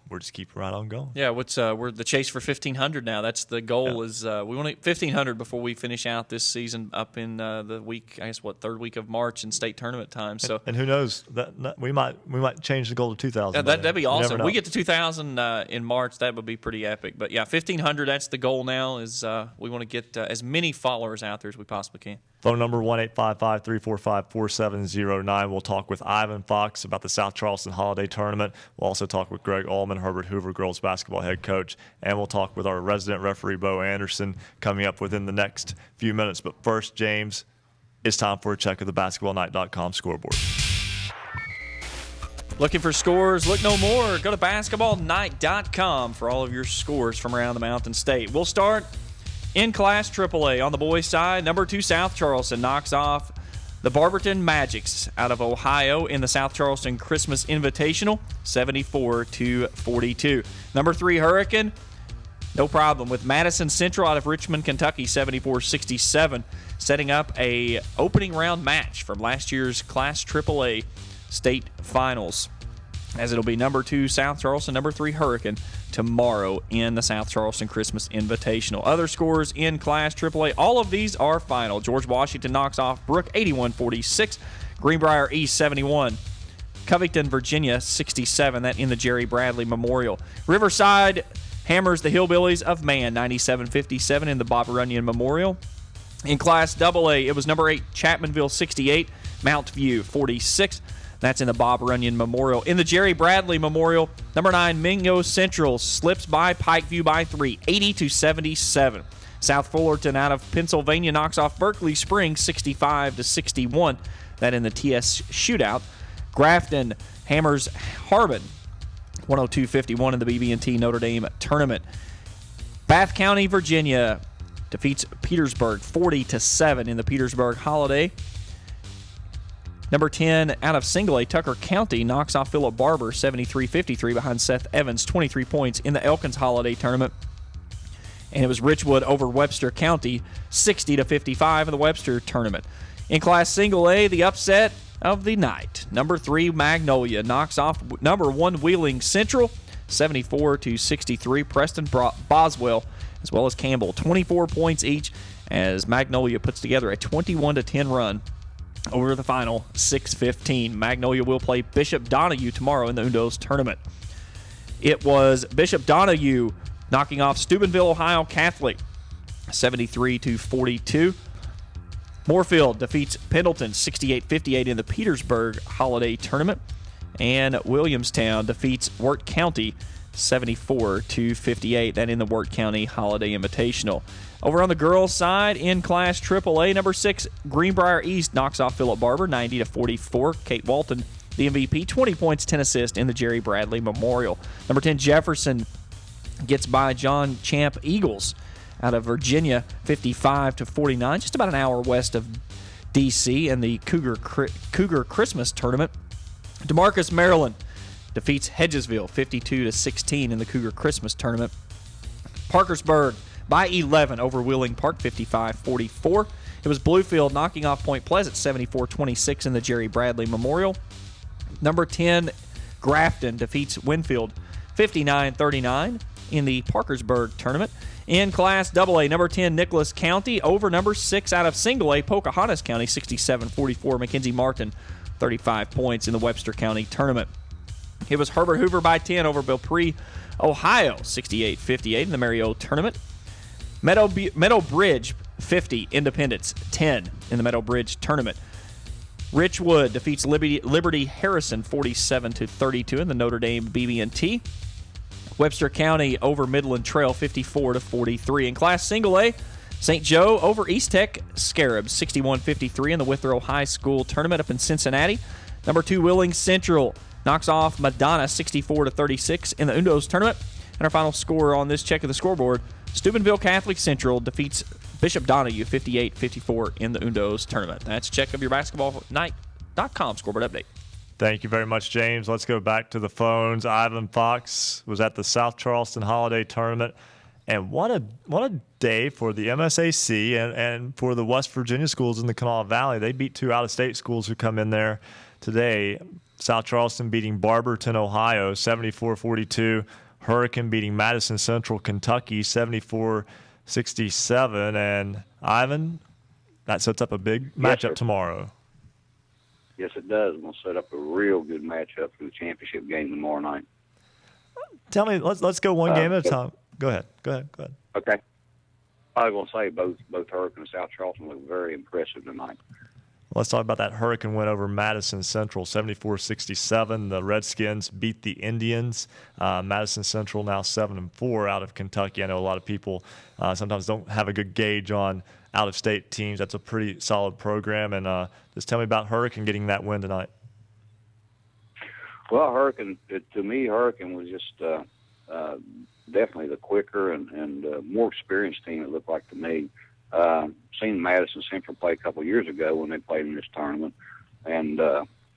we're just keeping right on going. Yeah, we're the chase for 1,500 now. That's the goal. Is we want 1,500 before we finish out this season up in the week, I guess, third week of March in state tournament time. So and who knows, that we might change the goal to 2,000. That'd be awesome. We get to 2,000 in March. That would be pretty epic. But yeah, 1,500. That's the goal now. Is we want to get as many followers out there as we possibly can. Phone number 1-855-345-4709. We'll talk with Ivan Fox about the South Charleston Holiday Tournament. We'll also talk with Greg Allman, Herbert Hoover girls basketball head coach, and we'll talk with our resident referee, Bo Anderson, coming up within the next few minutes. But first, James, It's time for a check of the basketballnight.com scoreboard. Looking for scores? Look no more. Go to basketballnight.com for all of your scores from around the Mountain State. We'll start in Class AAA. On the boys' side, number 2 South Charleston knocks off the Barberton Magics out of Ohio in the South Charleston Christmas Invitational, 74-42. Number 3 Hurricane, no problem, with Madison Central out of Richmond, Kentucky, 74-67, setting up a opening round match from last year's Class AAA state finals, as it'll be number 2 South Charleston, number 3 Hurricane tomorrow in the South Charleston Christmas Invitational. Other scores in Class AAA, all of these are final. George Washington knocks off Brooke 81-46, Greenbrier East 71, Covington, Virginia 67, that in the Jerry Bradley Memorial. Riverside hammers the Hillbillies of Man 97-57 in the Bob Runyon Memorial. In Class AA, it was number 8 Chapmanville 68, Mount View 46. That's in the Bob Runyon Memorial. In the Jerry Bradley Memorial, number 9 Mingo Central slips by Pikeview by 3, 80-77. South Fullerton out of Pennsylvania knocks off Berkeley Springs 65-61. That in the TS shootout. Grafton hammers Harbin 102-51 in the BB&T Notre Dame tournament. Bath County, Virginia defeats Petersburg 40-7 in the Petersburg Holiday. Number 10 out of Single A, Tucker County knocks off Philip Barber 73-53 behind Seth Evans, 23 points in the Elkins Holiday Tournament. And it was Richwood over Webster County 60-55 in the Webster Tournament. In Class Single A, the upset of the night. Number 3 Magnolia knocks off number 1 Wheeling Central 74-63. Preston Boswell as well as Campbell 24 points each as Magnolia puts together a 21-10 run over the final 6-15. Magnolia will play Bishop Donahue tomorrow in the Undos tournament. It was Bishop Donahue knocking off Steubenville, Ohio Catholic 73-42. Moorfield defeats Pendleton 68-58 in the Petersburg Holiday Tournament. And Williamstown defeats Wirt County 74-58. That in the Wirt County Holiday Invitational. Over on the girls' side, in Class AAA, number 6 Greenbrier East knocks off Philip Barber 90-44. Kate Walton, the MVP, 20 points, 10 assists in the Jerry Bradley Memorial. Number 10 Jefferson gets by John Champ Eagles out of Virginia 55-49, just about an hour west of D.C. in the Cougar Christmas Tournament. DeMarcus, Maryland defeats Hedgesville 52-16 in the Cougar Christmas Tournament. Parkersburg by 11 over Wheeling Park 55-44. It was Bluefield knocking off Point Pleasant 74-26 in the Jerry Bradley Memorial. Number 10 Grafton defeats Winfield 59-39 in the Parkersburg Tournament. In Class AA, number 10 Nicholas County over number 6 out of Single A Pocahontas County 67-44. Mackenzie Martin 35 points in the Webster County Tournament. It was Herbert Hoover by 10 over Belpre, Ohio 68-58 in the Mario Tournament. Meadow Bridge 50, Independence 10 in the Meadow Bridge Tournament. Richwood defeats Liberty Harrison 47-32 in the Notre Dame BB&T. Webster County over Midland Trail 54-43. In Class Single A, St. Joe over East Tech Scarabs 61-53 in the Withrow High School Tournament up in Cincinnati. Number 2 Wheeling Central knocks off Madonna 64-36 in the Undos Tournament. And our final score on this check of the scoreboard, Steubenville Catholic Central defeats Bishop Donahue 58-54 in the Undos Tournament. That's check of your basketballnight.com scoreboard update. Thank you very much, James. Let's go back to the phones. Ivan Fox was at the South Charleston Holiday Tournament. And what a day for the MSAC and for the West Virginia schools in the Kanawha Valley. They beat 2 out-of-state schools who come in there today. South Charleston beating Barberton, Ohio, 74-42. Hurricane beating Madison Central, Kentucky, 74-67. And, Ivan, that sets up a big matchup tomorrow. Yes, it does. We're going to set up a real good matchup for the championship game tomorrow night. Tell me, let's go one game at a time. Go ahead. Okay. I was going to say both Hurricane and South Charleston look very impressive tonight. Let's talk about that Hurricane win over Madison Central, 74-67. The Redskins beat the Indians. Madison Central now 7-4 out of Kentucky. I know a lot of people sometimes don't have a good gauge on out-of-state teams. That's a pretty solid program. And just tell me about Hurricane getting that win tonight. Well, Hurricane was just definitely the quicker and more experienced team, it looked like to me. Seen Madison Central play a couple of years ago when they played in this tournament. And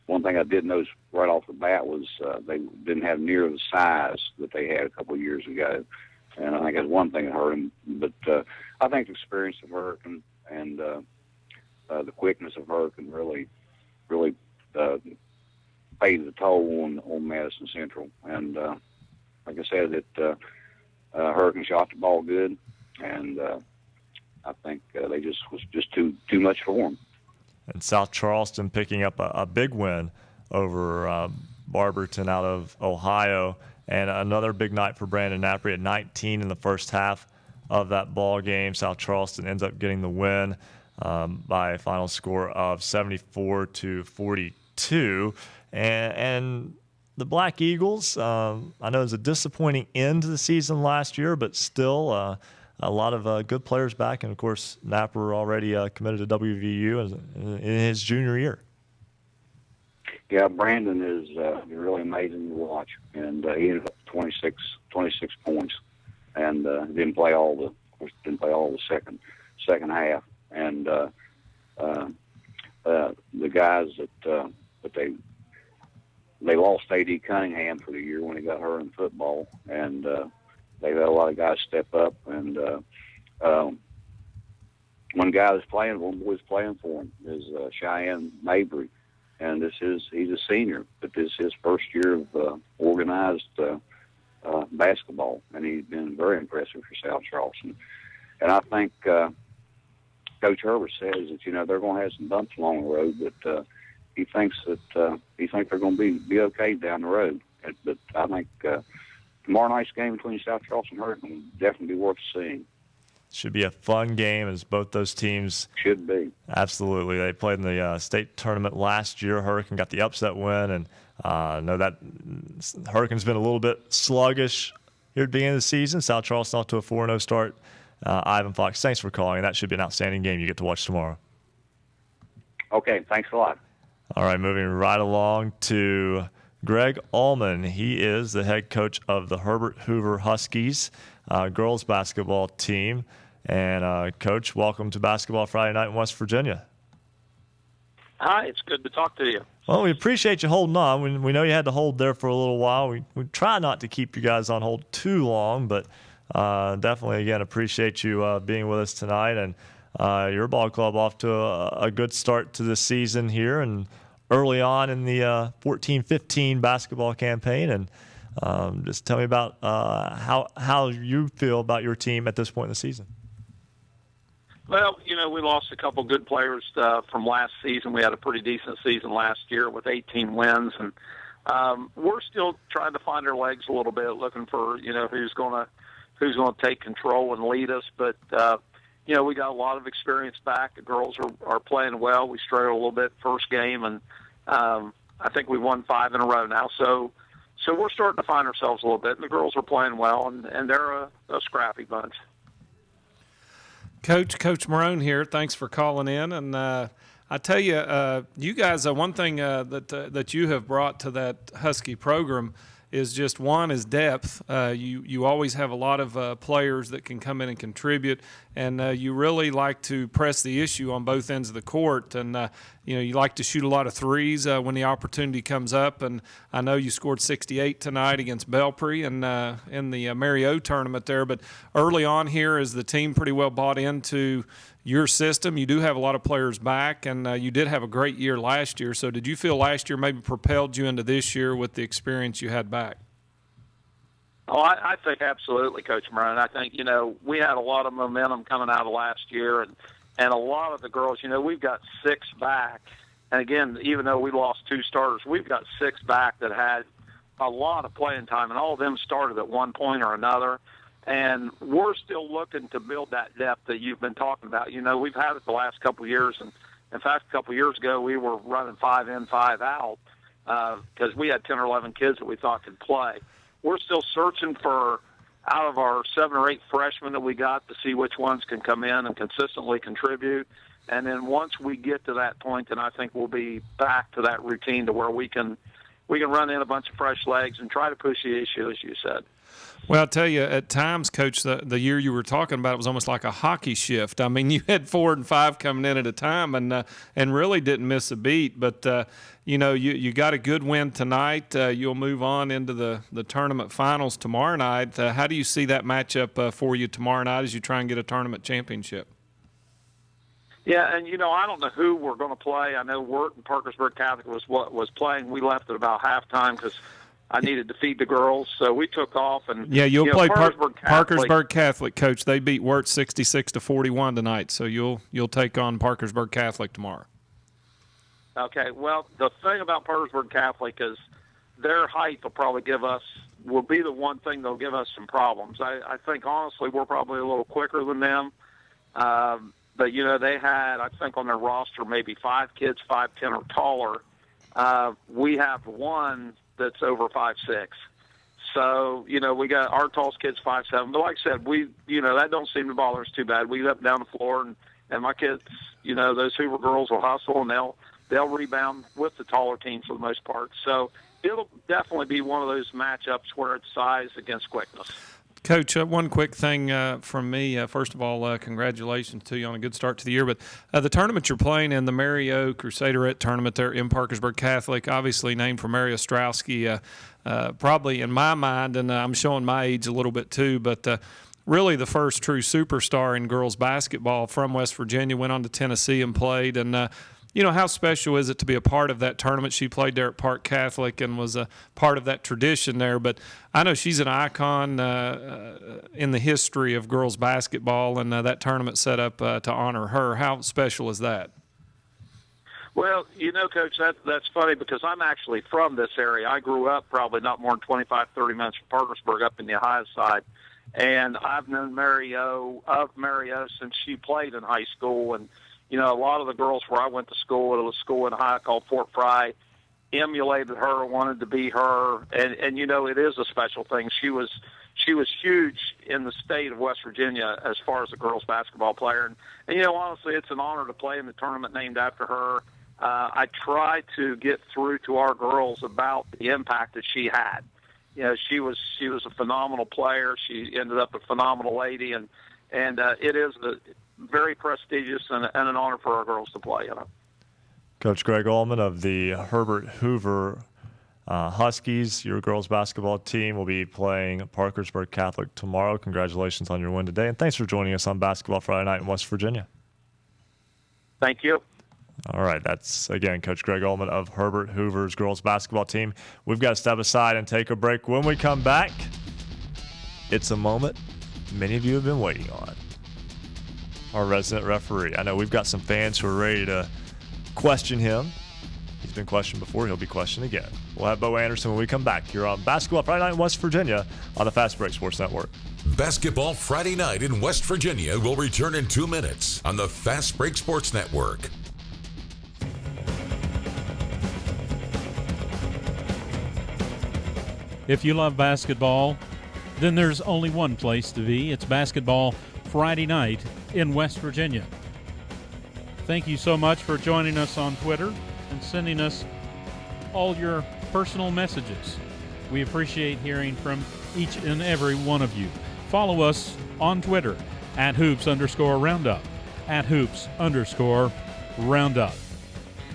one thing I did notice right off the bat was they didn't have near the size that they had a couple of years ago. And I think that's one thing that hurt them. But I think the experience of Hurricane and the quickness of Hurricane really paid the toll on Madison Central. And like I said, Hurricane shot the ball good, and I think they was just too much for them. And South Charleston picking up a big win over Barberton out of Ohio, and another big night for Brandon Napry at 19 in the first half of that ball game. South Charleston ends up getting the win by a final score of 74-42, and the Black Eagles, I know it was a disappointing end to the season last year, but still a lot of good players back. And, of course, Napper already committed to WVU in his junior year. Yeah, Brandon is really amazing to watch. And he ended up 26 points and didn't play all the second half. And the guys that they lost A.D. Cunningham for the year when he got hurt in football, and they've had a lot of guys step up. And one guy that's playing, one boy's playing for him is Cheyenne Mabry, and he's a senior, but this is his first year of organized basketball, and he's been very impressive for South Charleston. And I think Coach Herbert says that they're going to have some bumps along the road, but he thinks they're going to be okay down the road. But I think tomorrow night's game between South Charleston and Hurricane will definitely be worth seeing. Should be a fun game, as both those teams should be. Absolutely. They played in the state tournament last year. Hurricane got the upset win, and I know that Hurricane's been a little bit sluggish here at the beginning of the season. South Charleston off to a 4-0 start. Ivan Fox, thanks for calling. That should be an outstanding game you get to watch tomorrow. Okay, thanks a lot. All right, moving right along to Greg Allman. He is the head coach of the Herbert Hoover Huskies girls basketball team. And, Coach, welcome to Basketball Friday Night in West Virginia. Hi, it's good to talk to you. Well, we appreciate you holding on. We know you had to hold there for a little while. We try not to keep you guys on hold too long, but definitely, again, appreciate you being with us tonight. And your ball club off to a good start to the season here and early on in the 14-15 basketball campaign. And just tell me about how you feel about your team at this point in the season. Well, we lost a couple good players from last season. We had a pretty decent season last year with 18 wins, and we're still trying to find our legs a little bit, looking for who's going to take control and lead us. But we got a lot of experience back. The girls are playing well. We struggled a little bit first game, and I think we won 5 in a row now. So we're starting to find ourselves a little bit, and the girls are playing well, and they're a scrappy bunch. Coach Marone here. Thanks for calling in. And I tell you, you guys, one thing that you have brought to that Husky program is just one is depth. You always have a lot of players that can come in and contribute, and you really like to press the issue on both ends of the court. And you like to shoot a lot of threes when the opportunity comes up. And I know you scored 68 tonight against Belpre and in the Mario tournament there. But early on here, is the team pretty well bought into your system? You do have a lot of players back, and you did have a great year last year. So did you feel last year maybe propelled you into this year with the experience you had back? Oh, I think absolutely, Coach Marone. I think, we had a lot of momentum coming out of last year, and a lot of the girls, we've got 6 back. And, again, even though we lost 2 starters, we've got 6 back that had a lot of playing time, and all of them started at one point or another. And we're still looking to build that depth that you've been talking about. We've had it the last couple of years, and In fact, a couple of years ago, we were running 5 in, 5 out because we had 10 or 11 kids that we thought could play. We're still searching for, out of our 7 or 8 freshmen that we got, to see which ones can come in and consistently contribute. And then once we get to that point, then I think we'll be back to that routine to where we can run in a bunch of fresh legs and try to push the issue, as you said. Well, I'll tell you, at times, Coach, the year you were talking about, it was almost like a hockey shift. I mean, you had 4 and 5 coming in at a time and really didn't miss a beat. But, you got a good win tonight. You'll move on into the tournament finals tomorrow night. How do you see that matchup for you tomorrow night as you try and get a tournament championship? Yeah, and, I don't know who we're going to play. I know Wirt and Parkersburg Catholic was playing. We left at about halftime because I needed to feed the girls, so we took off. And you'll play Parkersburg Catholic, Coach. They beat Wirt 66-41 tonight, so you'll take on Parkersburg Catholic tomorrow. Okay. Well, the thing about Parkersburg Catholic is their height will be the one thing that'll give us some problems. I think honestly we're probably a little quicker than them, but they had, I think, on their roster maybe 5 kids 5'10" or taller. We have one that's over 5'6". So, we got our tallest kid's 5'7". But like I said, that don't seem to bother us too bad. We get up and down the floor, and my kids, those Hoover girls will hustle, and they'll rebound with the taller team for the most part. So it'll definitely be one of those matchups where it's size against quickness. Coach, one quick thing from me. First of all, congratulations to you on a good start to the year. But the tournament you're playing in, the Mario Crusaderette tournament there in Parkersburg Catholic, obviously named for Mario Strowski, probably in my mind, and I'm showing my age a little bit too, but really the first true superstar in girls basketball from West Virginia, went on to Tennessee and played. And how special is it to be a part of that tournament? She played there at Park Catholic and was a part of that tradition there. But I know she's an icon in the history of girls basketball, and that tournament set up to honor her. How special is that? Well, Coach, that's funny because I'm actually from this area. I grew up probably not more than 25, 30 minutes from Parkersburg up in the Ohio side. And I've known Mario since she played in high school. And a lot of the girls where I went to school, at a school in Ohio called Fort Fry, emulated her, wanted to be her, and it is a special thing. She was huge in the state of West Virginia as far as a girls basketball player, and honestly, it's an honor to play in the tournament named after her. I try to get through to our girls about the impact that she had. She was a phenomenal player. She ended up a phenomenal lady, and it is very prestigious and an honor for our girls to play. Coach Greg Allman of the Herbert Hoover Huskies, your girls basketball team, will be playing Parkersburg Catholic tomorrow. Congratulations on your win today, and thanks for joining us on Basketball Friday Night in West Virginia. Thank you. All right, that's, again, Coach Greg Allman of Herbert Hoover's girls basketball team. We've got to step aside and take a break. When we come back, it's a moment many of you have been waiting on. Our resident referee. I know we've got some fans who are ready to question him. He's been questioned before. He'll be questioned again. We'll have Bo Anderson when we come back here on Basketball Friday Night in West Virginia on the Fast Break Sports Network. Basketball Friday Night in West Virginia will return in 2 minutes on the Fast Break Sports Network. If you love basketball, then there's only one place to be. It's Basketball Friday Night in West Virginia. Thank you so much for joining us on Twitter and sending us all your personal messages. We appreciate hearing from each and every one of you. Follow us on Twitter at @hoops_roundup, at @hoops_roundup.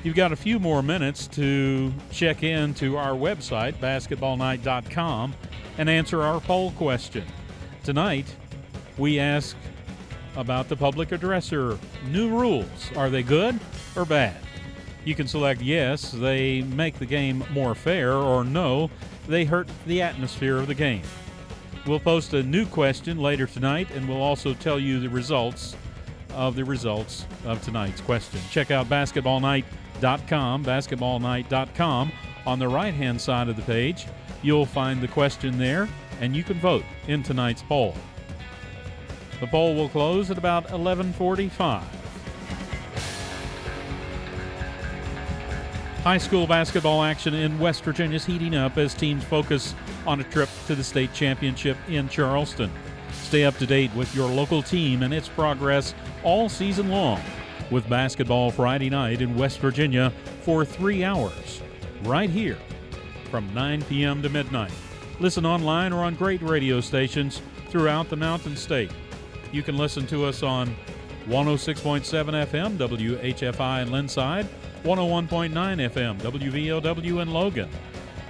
You've got a few more minutes to check in to our website, basketballnight.com, and answer our poll question. Tonight, we ask about the public addresser. New rules. Are they good or bad? You can select yes, they make the game more fair, or no, they hurt the atmosphere of the game. We'll post a new question later tonight, and we'll also tell you the results of tonight's question. Check out basketballnight.com, basketballnight.com. On the right-hand side of the page, you'll find the question there, and you can vote in tonight's poll. The poll will close at about 11:45. High school basketball action in West Virginia is heating up as teams focus on a trip to the state championship in Charleston. Stay up to date with your local team and its progress all season long with Basketball Friday Night in West Virginia for 3 hours, right here from 9 p.m. to midnight. Listen online or on great radio stations throughout the Mountain State. You can listen to us on 106.7 FM WHFI in Linside, 101.9 FM WVOW in Logan,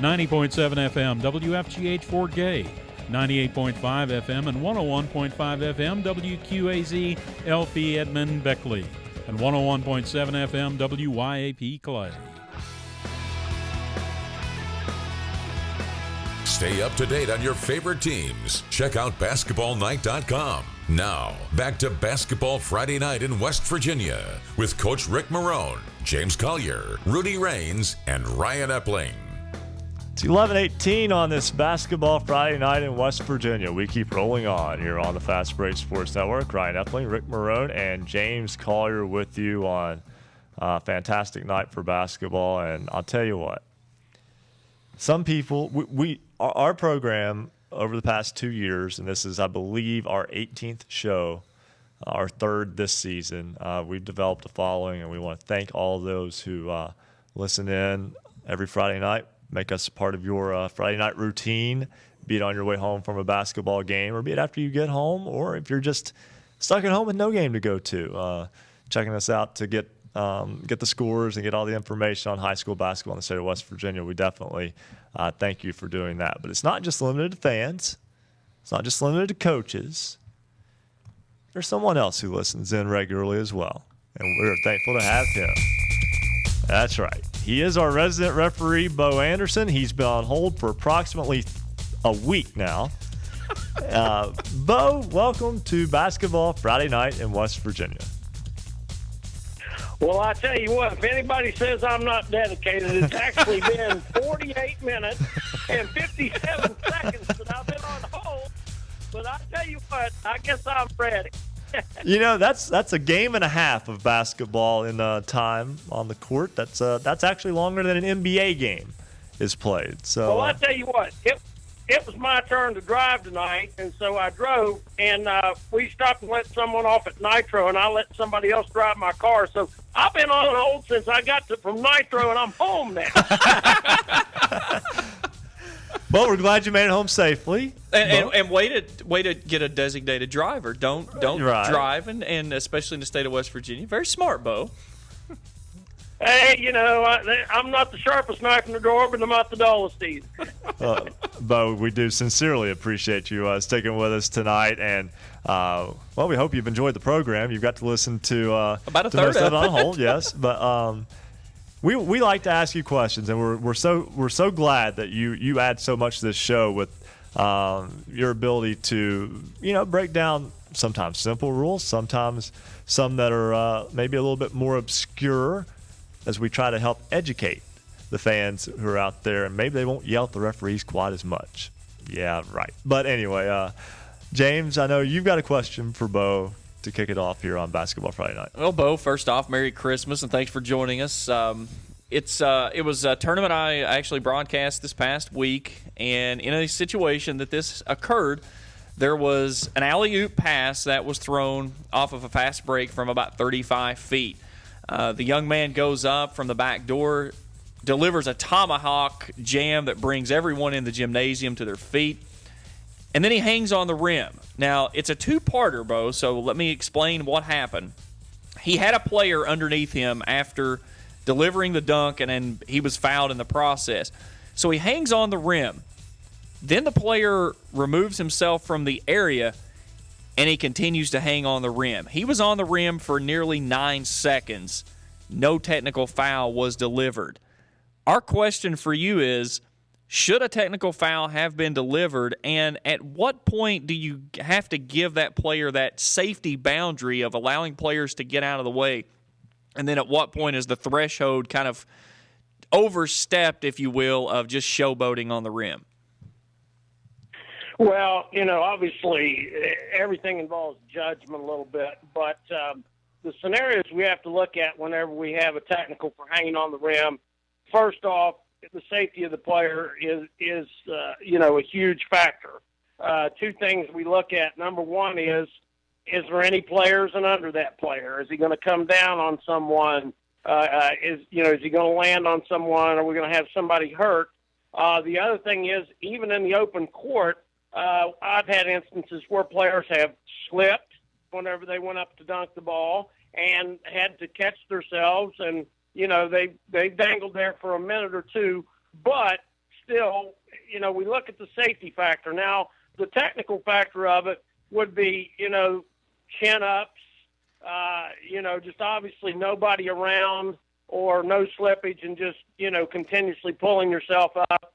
90.7 FM WFGH Fort Gay, 98.5 FM and 101.5 FM WQAZ LP Edmond Beckley, and 101.7 FM WYAP Clay. Stay up to date on your favorite teams. Check out basketballnight.com. Now, back to Basketball Friday Night in West Virginia with Coach Rick Marone, James Collier, Rudy Raines, and Ryan Epling. It's 11:18 on this Basketball Friday Night in West Virginia. We keep rolling on here on the Fast Break Sports Network. Ryan Epling, Rick Marone, and James Collier with you on a fantastic night for basketball. And I'll tell you what, some people, our program over the past 2 years, and this is, I believe, our 18th show, our third this season, we've developed a following, and we want to thank all of those who listen in every Friday night, make us part of your Friday night routine, be it on your way home from a basketball game, or be it after you get home, or if you're just stuck at home with no game to go to, checking us out to get the scores and get all the information on high school basketball in the state of West Virginia. We definitely thank you for doing that. But it's not just limited to fans. It's not just limited to coaches. There's someone else who listens in regularly as well, and we're thankful to have him. That's right. He is our resident referee, Bo Anderson. He's been on hold for approximately a week now. Bo, welcome to Basketball Friday Night in West Virginia. Well, I tell you what, if anybody says I'm not dedicated, it's actually been 48 minutes and 57 seconds that I've been on hold. But I tell you what, I guess I'm ready. You know, that's a game and a half of basketball in time on the court. That's actually longer than an NBA game is played. So, well, I tell you what, it was my turn to drive tonight, and so I drove, and we stopped and let someone off at Nitro, and I let somebody else drive my car. So I've been on hold since I got from Nitro, and I'm home now. Well, we're glad you made it home safely. And way to get a designated driver. Don't right. drive, and especially in the state of West Virginia. Very smart, Bo. Hey, you know, I'm not the sharpest knife in the drawer, but I'm not the dullest either. Bo, we do sincerely appreciate you sticking with us tonight. And, well, we hope you've enjoyed the program. You've got to listen to about a third of it on hold, yes. But we like to ask you questions, and we're so glad that you add so much to this show with your ability to, break down sometimes simple rules, sometimes some that are maybe a little bit more obscure, as we try to help educate the fans who are out there, and maybe they won't yell at the referees quite as much. Yeah, right. But anyway, James, I know you've got a question for Bo to kick it off here on Basketball Friday Night. Well, Bo, first off, Merry Christmas, and thanks for joining us. It was a tournament I actually broadcast this past week, and in a situation that this occurred, there was an alley-oop pass that was thrown off of a fast break from about 35 feet. The young man goes up from the back door, delivers a tomahawk jam that brings everyone in the gymnasium to their feet, and then he hangs on the rim. Now, it's a two-parter, Bo, so let me explain what happened. He had a player underneath him after delivering the dunk, and then he was fouled in the process. So he hangs on the rim. Then the player removes himself from the area, and he continues to hang on the rim. He was on the rim for nearly 9 seconds. No technical foul was delivered. Our question for you is, should a technical foul have been delivered, and at what point do you have to give that player that safety boundary of allowing players to get out of the way? And then at what point is the threshold kind of overstepped, if you will, of just showboating on the rim? Well, obviously everything involves judgment a little bit, but the scenarios we have to look at whenever we have a technical for hanging on the rim first off, the safety of the player is a huge factor. Two things we look at. Number one is there any players and under that player? Is he going to come down on someone? Is he going to land on someone? Are we going to have somebody hurt? The other thing is, even in the open court, I've had instances where players have slipped whenever they went up to dunk the ball and had to catch themselves, and they dangled there for a minute or two. But still, we look at the safety factor. Now, the technical factor of it would be, chin ups, just obviously nobody around or no slippage and just, continuously pulling yourself up,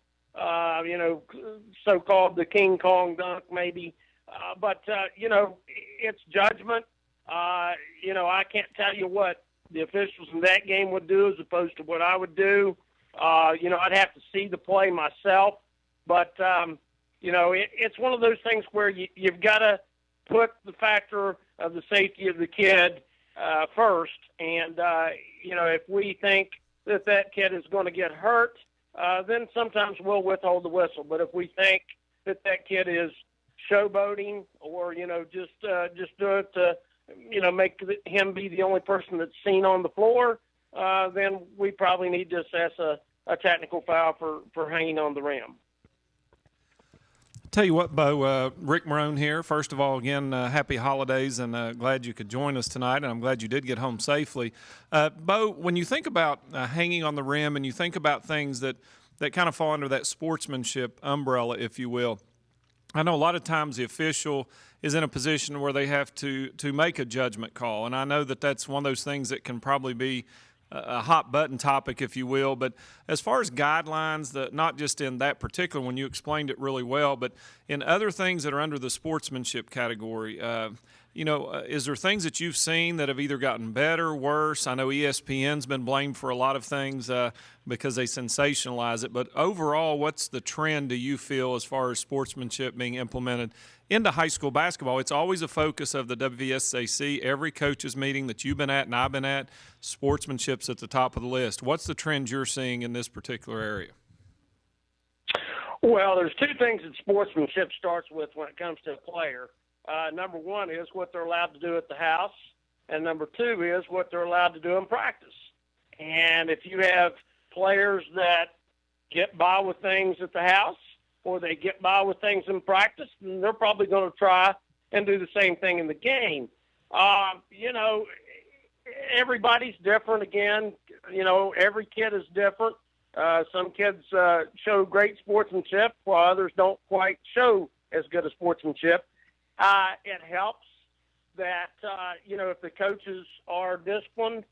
so-called the King Kong dunk maybe. But it's judgment. I can't tell you what the officials in that game would do as opposed to what I would do. I'd have to see the play myself. But, it's one of those things where you've got to put the factor of the safety of the kid first. And, if we think that kid is going to get hurt, then sometimes we'll withhold the whistle. But if we think that kid is showboating or, just do it to, make him be the only person that's seen on the floor, then we probably need to assess a technical foul for hanging on the rim. Tell you what, Bo, Rick Marone here. First of all, again, happy holidays, and glad you could join us tonight, and I'm glad you did get home safely. Bo, when you think about hanging on the rim and you think about things that kind of fall under that sportsmanship umbrella, if you will, I know a lot of times the official is in a position where they have to make a judgment call, and I know that that's one of those things that can probably be a hot button topic, if you will. But as far as guidelines, not just in that particular one, you explained it really well, but in other things that are under the sportsmanship category, is there things that you've seen that have either gotten better, worse? I know ESPN's been blamed for a lot of things because they sensationalize it. But overall, what's the trend, do you feel, as far as sportsmanship being implemented into high school basketball? It's always a focus of the WVSAC. Every coaches meeting that you've been at and I've been at, sportsmanship's at the top of the list. What's the trend you're seeing in this particular area? Well, there's two things that sportsmanship starts with when it comes to a player. Number one is what they're allowed to do at the house, and number two is what they're allowed to do in practice. And if you have players that get by with things at the house or they get by with things in practice, then they're probably going to try and do the same thing in the game. Everybody's different again. Every kid is different. Some kids show great sportsmanship while others don't quite show as good a sportsmanship. It helps that, if the coaches are disciplined,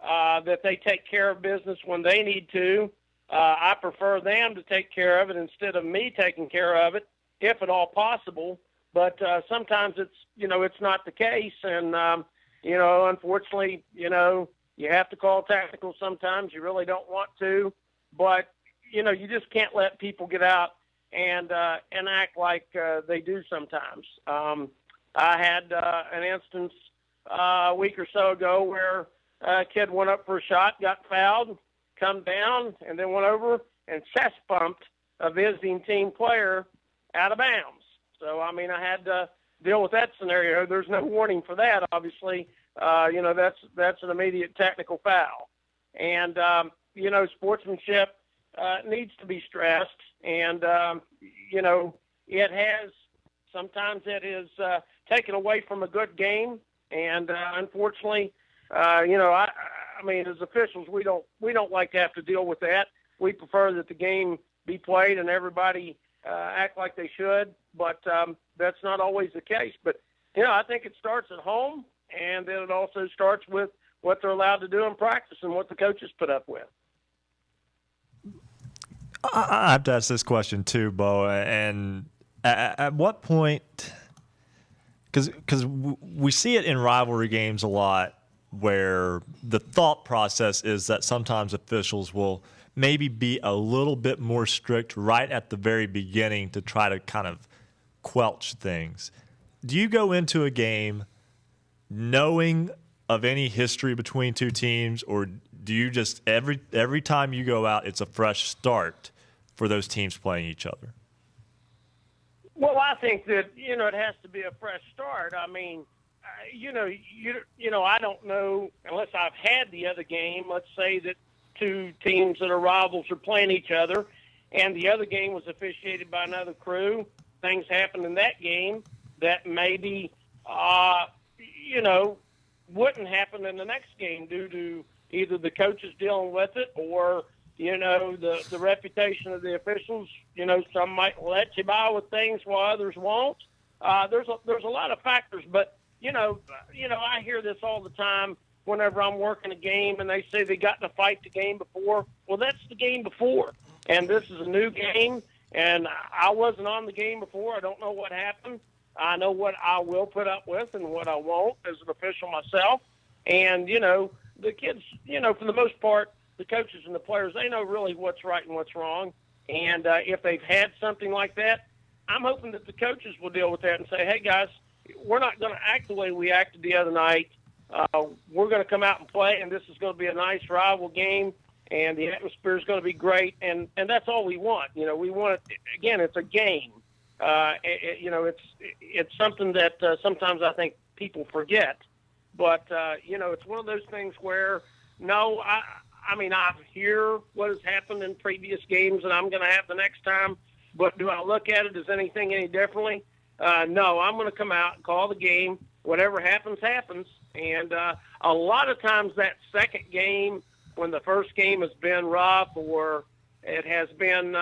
that they take care of business when they need to. I prefer them to take care of it instead of me taking care of it, if at all possible. But sometimes it's not the case. And, unfortunately, you have to call technical sometimes. You really don't want to. But, you just can't let people get out and act like they do sometimes. I had an instance a week or so ago where a kid went up for a shot, got fouled, come down, and then went over and chest bumped a visiting team player out of bounds. So, I had to deal with that scenario. There's no warning for that, obviously. That's an immediate technical foul. And, sportsmanship needs to be stressed. And, sometimes it is taken away from a good game. And, unfortunately, as officials, we don't like to have to deal with that. We prefer that the game be played and everybody act like they should, but that's not always the case. But, I think it starts at home, and then it also starts with what they're allowed to do in practice and what the coaches put up with. I have to ask this question too, Bo, and at what point, because we see it in rivalry games a lot, where the thought process is that sometimes officials will maybe be a little bit more strict right at the very beginning to try to kind of quelch things. Do you go into a game knowing of any history between two teams, or do you just every time you go out, it's a fresh start for those teams playing each other? Well, I think that, it has to be a fresh start. I mean, I don't know, unless I've had the other game. Let's say that two teams that are rivals are playing each other, and the other game was officiated by another crew. Things happened in that game that maybe, wouldn't happen in the next game due to either the coaches dealing with it or, the reputation of the officials. Some might let you by with things while others won't. There's a lot of factors, but, I hear this all the time whenever I'm working a game and they say they got in a fight the game before. Well, that's the game before, and this is a new game, and I wasn't on the game before. I don't know what happened. I know what I will put up with and what I won't as an official myself. And, the kids, for the most part, the coaches and the players, they know really what's right and what's wrong. And if they've had something like that, I'm hoping that the coaches will deal with that and say, hey, guys, we're not going to act the way we acted the other night. We're going to come out and play, and this is going to be a nice rival game, and the atmosphere is going to be great. And that's all we want. We want it, again, it's a game. It's something that sometimes I think people forget. But, it's one of those things where, no, I mean, I hear what has happened in previous games that I'm going to have the next time, but do I look at it as anything any differently? No, I'm going to come out and call the game. Whatever happens, happens. And a lot of times that second game, when the first game has been rough or it has been,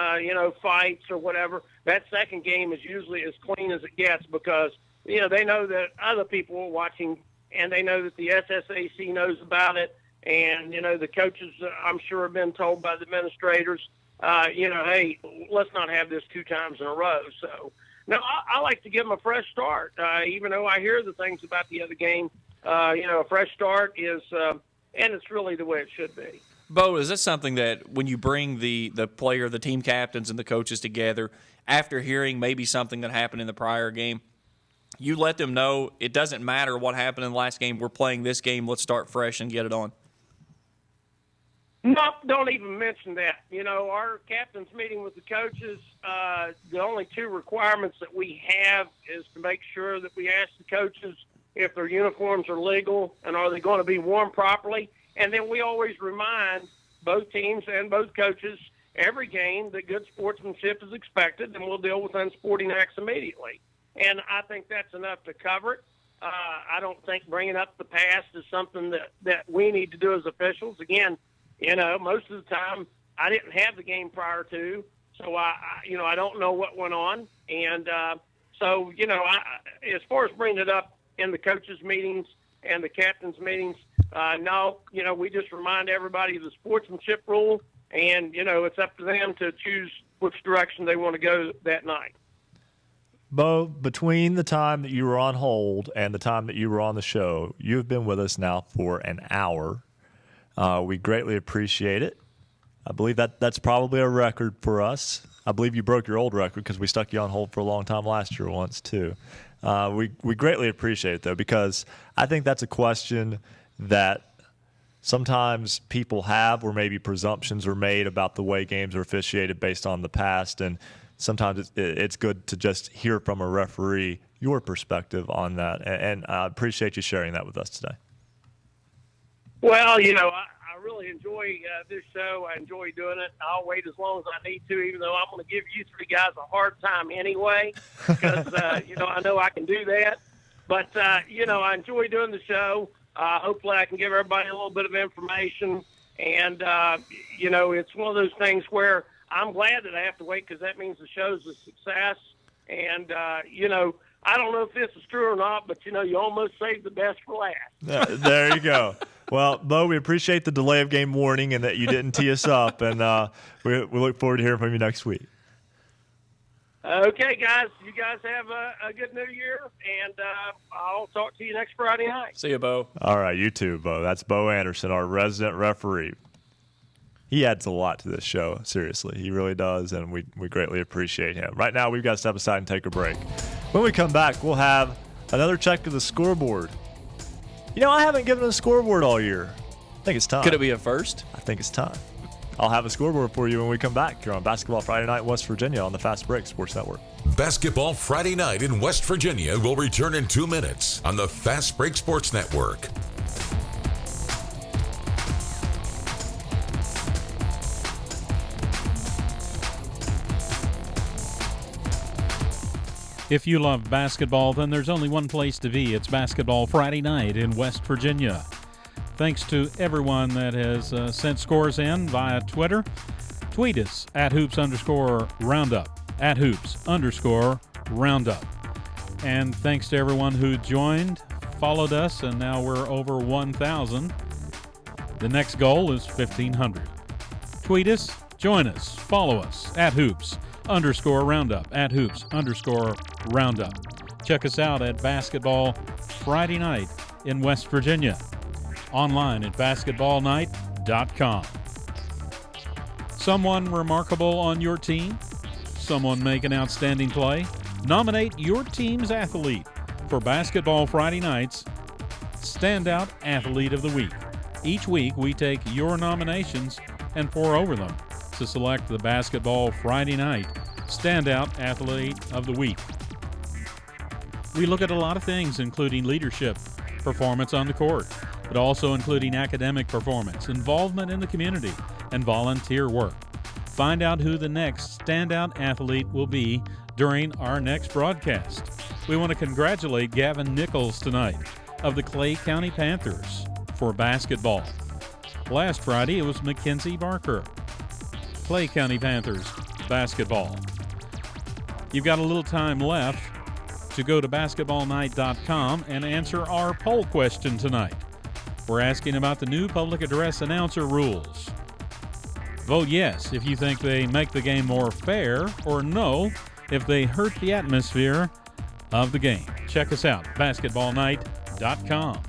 fights or whatever, that second game is usually as clean as it gets because, they know that other people are watching and they know that the SSAC knows about it. And, the coaches, I'm sure, have been told by the administrators, hey, let's not have this 2 times in a row. So, no, I like to give them a fresh start, even though I hear the things about the other game. A fresh start is, and it's really the way it should be. Bo, is this something that when you bring the player, the team captains, and the coaches together, after hearing maybe something that happened in the prior game, you let them know it doesn't matter what happened in the last game, we're playing this game, let's start fresh and get it on? No, don't even mention that. Our captain's meeting with the coaches, the only 2 requirements that we have is to make sure that we ask the coaches if their uniforms are legal and are they going to be worn properly. And then we always remind both teams and both coaches every game that good sportsmanship is expected, and we'll deal with unsporting acts immediately. And I think that's enough to cover it. I don't think bringing up the past is something that we need to do as officials. Again, most of the time I didn't have the game prior to, so I don't know what went on. And so, as far as bringing it up in the coaches' meetings and the captains' meetings, no, we just remind everybody of the sportsmanship rule, and, it's up to them to choose which direction they want to go that night. Bo, between the time that you were on hold and the time that you were on the show, you've been with us now for an hour. We greatly appreciate it. I believe that's probably a record for us. I believe you broke your old record because we stuck you on hold for a long time last year once, too. We greatly appreciate it, though, because I think that's a question that sometimes people have where maybe presumptions are made about the way games are officiated based on the past, and sometimes it's good to just hear from a referee your perspective on that, and I appreciate you sharing that with us today. Well, I really enjoy this show. I enjoy doing it. I'll wait as long as I need to, even though I'm going to give you 3 guys a hard time anyway, because, I know I can do that. But, I enjoy doing the show. Hopefully I can give everybody a little bit of information. And, it's one of those things where I'm glad that I have to wait because that means the show's a success. And, I don't know if this is true or not, but, you almost saved the best for last. There you go. Well, Bo, we appreciate the delay of game warning and that you didn't tee us up, and we look forward to hearing from you next week. Okay, guys. You guys have a good New Year, and I'll talk to you next Friday night. See you, Bo. All right, you too, Bo. That's Bo Anderson, our resident referee. He adds a lot to this show, seriously. He really does, and we greatly appreciate him. Right now, we've got to step aside and take a break. When we come back, we'll have another check of the scoreboard. I haven't given a scoreboard all year. I think it's time. Could it be a first? I think it's time. I'll have a scoreboard for you when we come back here on Basketball Friday Night in West Virginia on the Fast Break Sports Network. Basketball Friday Night in West Virginia will return in 2 minutes on the Fast Break Sports Network. If you love basketball, then there's only one place to be. It's Basketball Friday Night in West Virginia. Thanks to everyone that has sent scores in via Twitter. Tweet us at @hoops_roundup, at @hoops_roundup. And thanks to everyone who joined, followed us, and now we're over 1,000. The next goal is 1,500. Tweet us, join us, follow us at @hoops_roundup, at @hoops_roundup. Check us out at Basketball Friday Night in West Virginia. Online at basketballnight.com. Someone remarkable on your team? Someone make an outstanding play? Nominate your team's athlete for Basketball Friday Night's Standout Athlete of the Week. Each week we take your nominations and pour over them to select the Basketball Friday Night Standout Athlete of the Week. We look at a lot of things, including leadership, performance on the court, but also including academic performance, involvement in the community, and volunteer work. Find out who the next standout athlete will be during our next broadcast. We want to congratulate Gavin Nichols tonight of the Clay County Panthers for basketball. Last Friday, it was Mackenzie Barker. Clay County Panthers basketball. You've got a little time left to go to basketballnight.com and answer our poll question tonight. We're asking about the new public address announcer rules. Vote yes if you think they make the game more fair, or no if they hurt the atmosphere of the game. Check us out, basketballnight.com.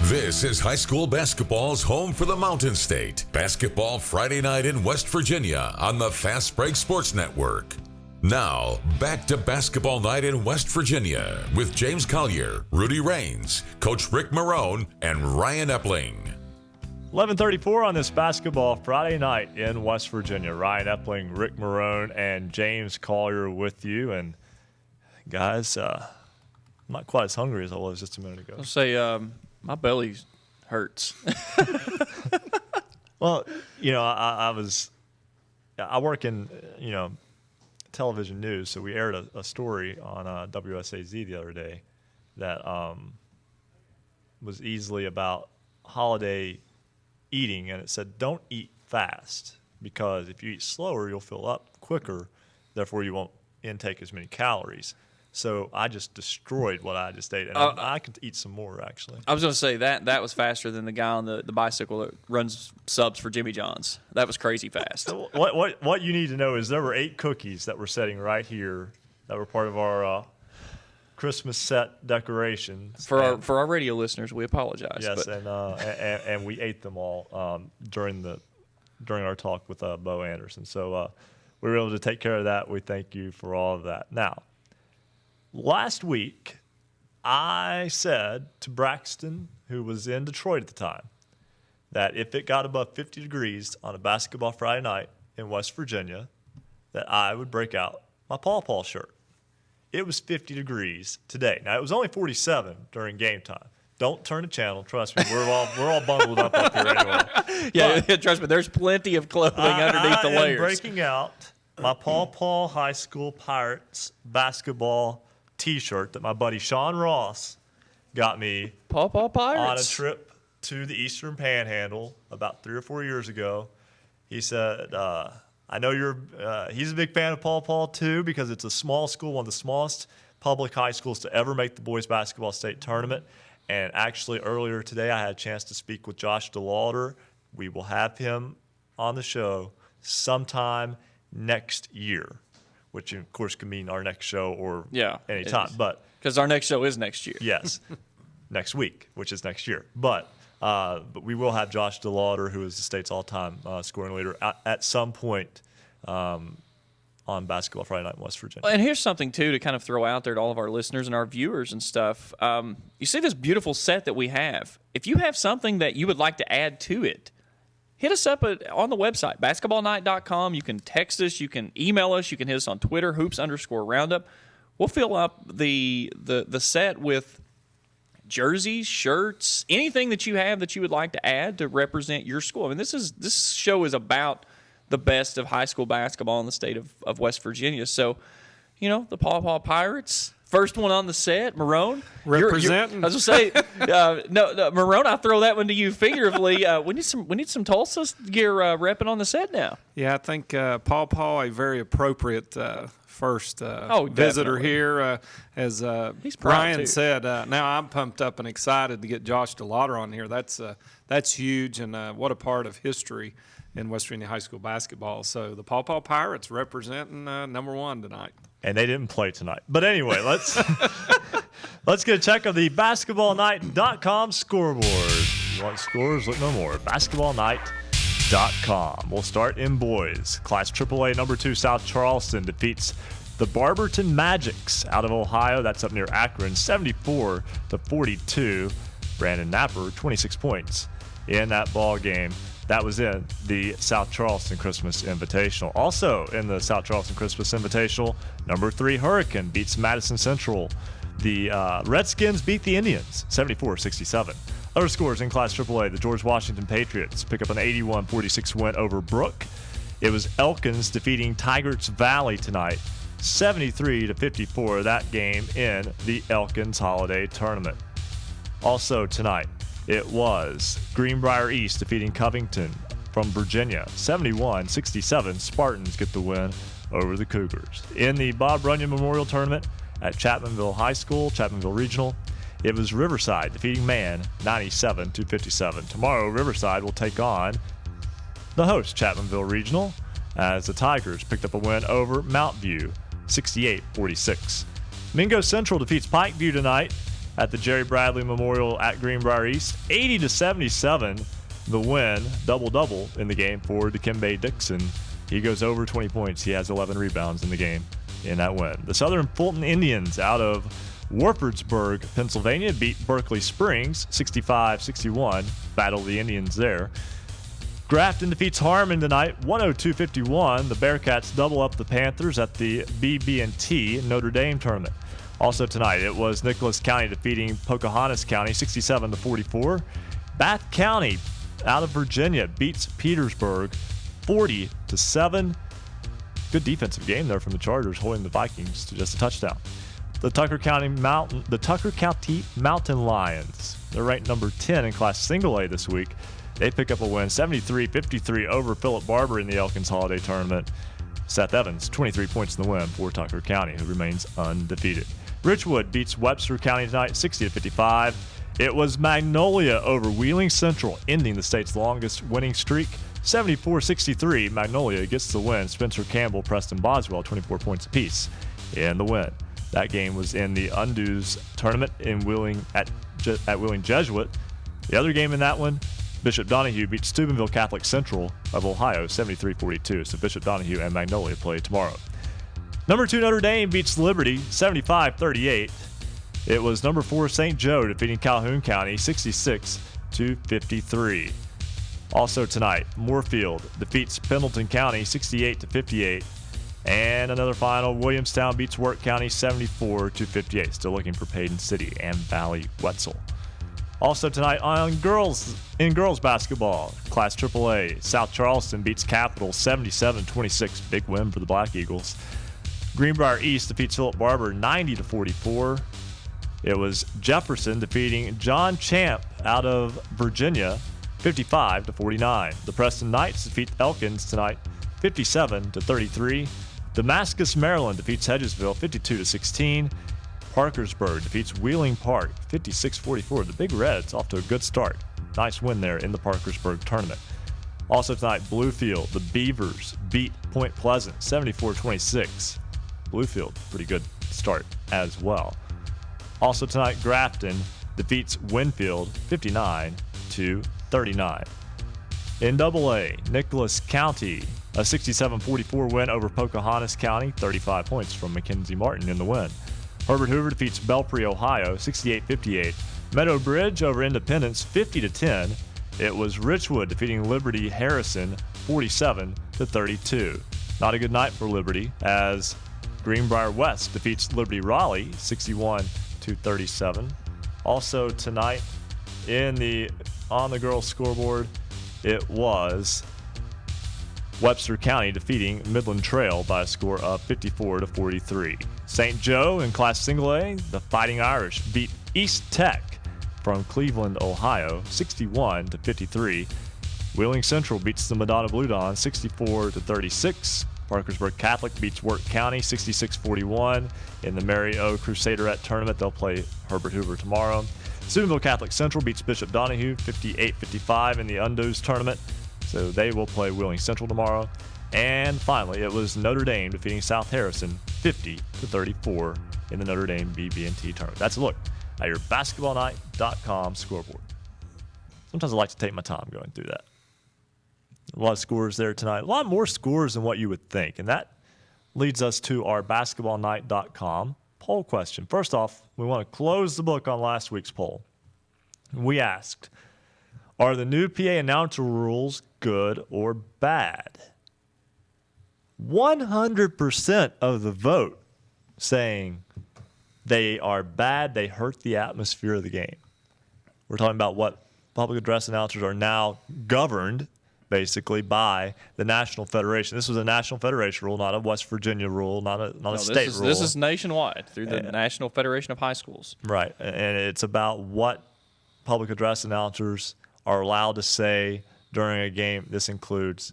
This is high school basketball's home for the Mountain State. Basketball Friday Night in West Virginia on the Fast Break Sports Network. Now, back to Basketball Night in West Virginia with James Collier, Rudy Raines, Coach Rick Marone, and Ryan Epling. 11:34 on this Basketball Friday Night in West Virginia. Ryan Epling, Rick Marone, and James Collier with you. And guys, I'm not quite as hungry as I was just a minute ago. I'll say my belly hurts. Well, I work in, television news, so we aired a story on WSAZ the other day that was easily about holiday eating, and it said don't eat fast because if you eat slower, you'll fill up quicker, therefore you won't intake as many calories. So I just destroyed what I just ate, and I could eat some more, actually. I was going to say that was faster than the guy on the bicycle that runs subs for Jimmy John's. That was crazy fast. What you need to know is there were 8 cookies that were sitting right here that were part of our Christmas set decorations. For our radio listeners, we apologize. Yes, and we ate them all during our talk with Bo Anderson. So we were able to take care of that. We thank you for all of that. Now, last week, I said to Braxton, who was in Detroit at the time, that if it got above 50 degrees on a Basketball Friday Night in West Virginia, that I would break out my Paw Paw shirt. It was 50 degrees today. Now, it was only 47 during game time. Don't turn the channel. Trust me, we're all bundled up here anyway. Yeah, trust me, there's plenty of clothing underneath the layers. I am breaking out my Paw Paw High School Pirates basketball T-shirt that my buddy Sean Ross got me Paw Paw Pirates on a trip to the Eastern Panhandle about 3 or 4 years ago. He said, I know he's a big fan of Paw Paw too because it's a small school, one of the smallest public high schools to ever make the boys basketball state tournament. And actually earlier today I had a chance to speak with Josh DeLauder. We will have him on the show sometime next year, which of course could mean our next show or any time. But because our next show is next year. Yes, next week, which is next year. But we will have Josh DeLauder, who is the state's all-time scoring leader, at some point on on Basketball Friday Night in West Virginia. And here's something, too, to kind of throw out there to all of our listeners and our viewers and stuff. You see this beautiful set that we have. If you have something that you would like to add to it, hit us up on the website, basketballnight.com. You can text us. You can email us. You can hit us on Twitter, hoops_roundup. We'll fill up the set with jerseys, shirts, anything that you have that you would like to add to represent your school. I mean, this show is about the best of high school basketball in the state of West Virginia. So, the Paw Paw Pirates, first one on the set, Marone. Representing. I was going to say, no, Marone, I throw that one to you figuratively. We need some Tulsa gear repping on the set now. Yeah, I think Paw Paw, a very appropriate first visitor here. As Brian said, now I'm pumped up and excited to get Josh DeLauder on here. That's huge, and what a part of history in West Virginia high school basketball. So the Paw Paw Pirates representing number one tonight. And they didn't play tonight. But anyway, let's get a check of the basketballnight.com scoreboard. You want scores? Look no more. Basketballnight.com. We'll start in boys. Class AAA number 2 South Charleston defeats the Barberton Magics out of Ohio. That's up near Akron, 74-42. Brandon Napper, 26 points in that ball game. That was in the South Charleston Christmas Invitational. Also in the South Charleston Christmas Invitational, number 3 Hurricane beats Madison Central. The Redskins beat the Indians, 74-67. Other scores in Class AAA, the George Washington Patriots pick up an 81-46 win over Brooke. It was Elkins defeating Tygarts Valley tonight, 73-54, that game in the Elkins Holiday Tournament. Also tonight, it was Greenbrier East defeating Covington from Virginia, 71-67. Spartans get the win over the Cougars. In the Bob Runyon Memorial Tournament at Chapmanville High School, Chapmanville Regional, it was Riverside defeating Man, 97-57. Tomorrow, Riverside will take on the host, Chapmanville Regional, as the Tigers picked up a win over Mount View, 68-46. Mingo Central defeats Pikeview tonight at the Jerry Bradley Memorial at Greenbrier East, 80-77. The win, double-double in the game for Dikembe Dixon. He goes over 20 points. He has 11 rebounds in the game in that win. The Southern Fulton Indians out of Warfordsburg, Pennsylvania, beat Berkeley Springs, 65-61. Battle the Indians there. Grafton defeats Harmon tonight, 102-51. The Bearcats double up the Panthers at the BB&T Notre Dame tournament. Also tonight, it was Nicholas County defeating Pocahontas County, 67-44. Bath County, out of Virginia, beats Petersburg, 40-7. Good defensive game there from the Chargers, holding the Vikings to just a touchdown. The Tucker County Mountain Lions, they're ranked number 10 in Class Single A this week. They pick up a win, 73-53 over Philip Barber in the Elkins Holiday Tournament. Seth Evans, 23 points in the win for Tucker County, who remains undefeated. Richwood beats Webster County tonight, 60-55. It was Magnolia over Wheeling Central, ending the state's longest winning streak, 74-63. Magnolia gets the win. Spencer Campbell, Preston Boswell, 24 points apiece in the win. That game was in the Undu's tournament in Wheeling at Wheeling Jesuit. The other game in that one, Bishop Donahue beats Steubenville Catholic Central of Ohio, 73-42. So Bishop Donahue and Magnolia play tomorrow. Number 2 Notre Dame beats Liberty, 75-38. It was number 4 St. Joe defeating Calhoun County, 66-53. Also tonight, Moorfield defeats Pendleton County, 68-58. And another final, Williamstown beats Work County, 74-58. Still looking for Payton City and Valley Wetzel. Also tonight in girls basketball, Class AAA, South Charleston beats Capital, 77-26. Big win for the Black Eagles. Greenbrier East defeats Philip Barber, 90-44. It was Jefferson defeating John Champ out of Virginia, 55-49. The Preston Knights defeat Elkins tonight, 57-33. Damascus, Maryland defeats Hedgesville, 52-16. Parkersburg defeats Wheeling Park, 56-44. The Big Reds off to a good start. Nice win there in the Parkersburg tournament. Also tonight, Bluefield, the Beavers beat Point Pleasant, 74-26. Bluefield, pretty good start as well. Also tonight, Grafton defeats Winfield, 59-39. In AA, Nicholas County a 67-44 win over Pocahontas County, 35 points from Mackenzie Martin in the win. Herbert Hoover defeats Belpre, Ohio, 68-58. Meadow Bridge over Independence, 50-10. It was Richwood defeating Liberty Harrison, 47-32. Not a good night for Liberty, as Greenbrier West defeats Liberty Raleigh, 61-37. Also tonight, on the girls' scoreboard, it was Webster County defeating Midland Trail by a score of 54-43. St. Joe in Class Single A, the Fighting Irish beat East Tech from Cleveland, Ohio, 61-53. Wheeling Central beats the Madonna Blue Dons, 64-36. Parkersburg Catholic beats Wirt County, 66-41. In the Mary O. Crusaderette tournament, they'll play Herbert Hoover tomorrow. Steubenville Catholic Central beats Bishop Donahue, 58-55 in the Undos tournament. So they will play Wheeling Central tomorrow. And finally, it was Notre Dame defeating South Harrison 50-34 in the Notre Dame BB&T tournament. That's a look at your basketballnight.com scoreboard. Sometimes I like to take my time going through that. A lot of scores there tonight. A lot more scores than what you would think. And that leads us to our basketballnight.com poll question. First off, we want to close the book on last week's poll. We asked, are the new PA announcer rules good or bad? 100% of the vote saying they are bad, they hurt the atmosphere of the game. We're talking about what public address announcers are now governed, basically, by the National Federation. This was a National Federation rule, not a West Virginia rule, not a state rule. This is nationwide through the National Federation of High Schools. Right, and it's about what public address announcers are allowed to say during a game. This includes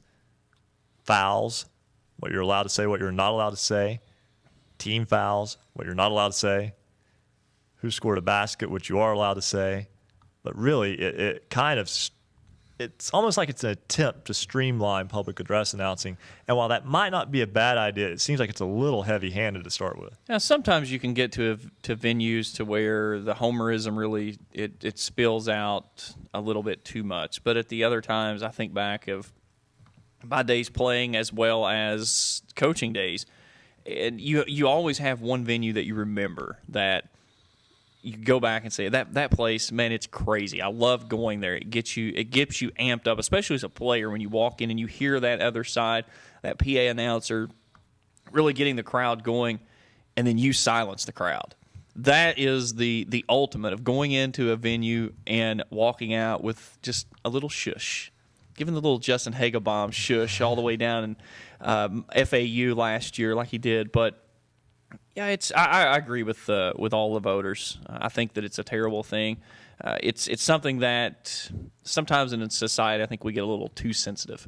fouls, what you're allowed to say, what you're not allowed to say, team fouls, what you're not allowed to say, who scored a basket, which you are allowed to say. But really, it's almost like it's an attempt to streamline public address announcing. And while that might not be a bad idea, it seems like it's a little heavy-handed to start with. Now, sometimes you can get to venues to where the homerism really it spills out a little bit too much. But at the other times, I think back of my days playing as well as coaching days, and you always have one venue that you remember that you go back and say that place, man, it's crazy. I love going there. It gets you amped up, especially as a player when you walk in and you hear that other side, that PA announcer really getting the crowd going, and then you silence the crowd. That is the ultimate of going into a venue and walking out with just a little shush, giving the little Justin Hagebaum shush all the way down in FAU last year like he did, but. Yeah, I agree with all the voters. I think that it's a terrible thing. It's something that sometimes in society I think we get a little too sensitive.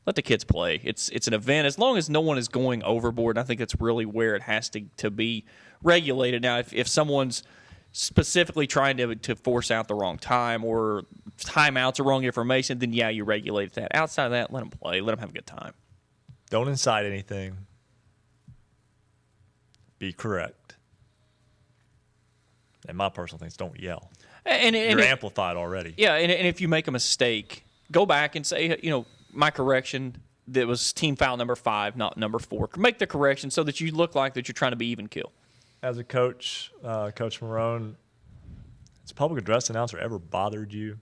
Let the kids play. It's an event. As long as no one is going overboard, I think that's really where it has to be regulated. Now, if someone's specifically trying to force out the wrong time or timeouts or wrong information, then yeah, you regulate that. Outside of that, let them play. Let them have a good time. Don't incite anything. Be correct. And my personal thing is don't yell. And you're amplified already. Yeah, and if you make a mistake, go back and say, my correction, that was team foul number 5, not number 4. Make the correction so that you look like that you're trying to be even kill. As a coach, Coach Marone, has a public address announcer ever bothered you?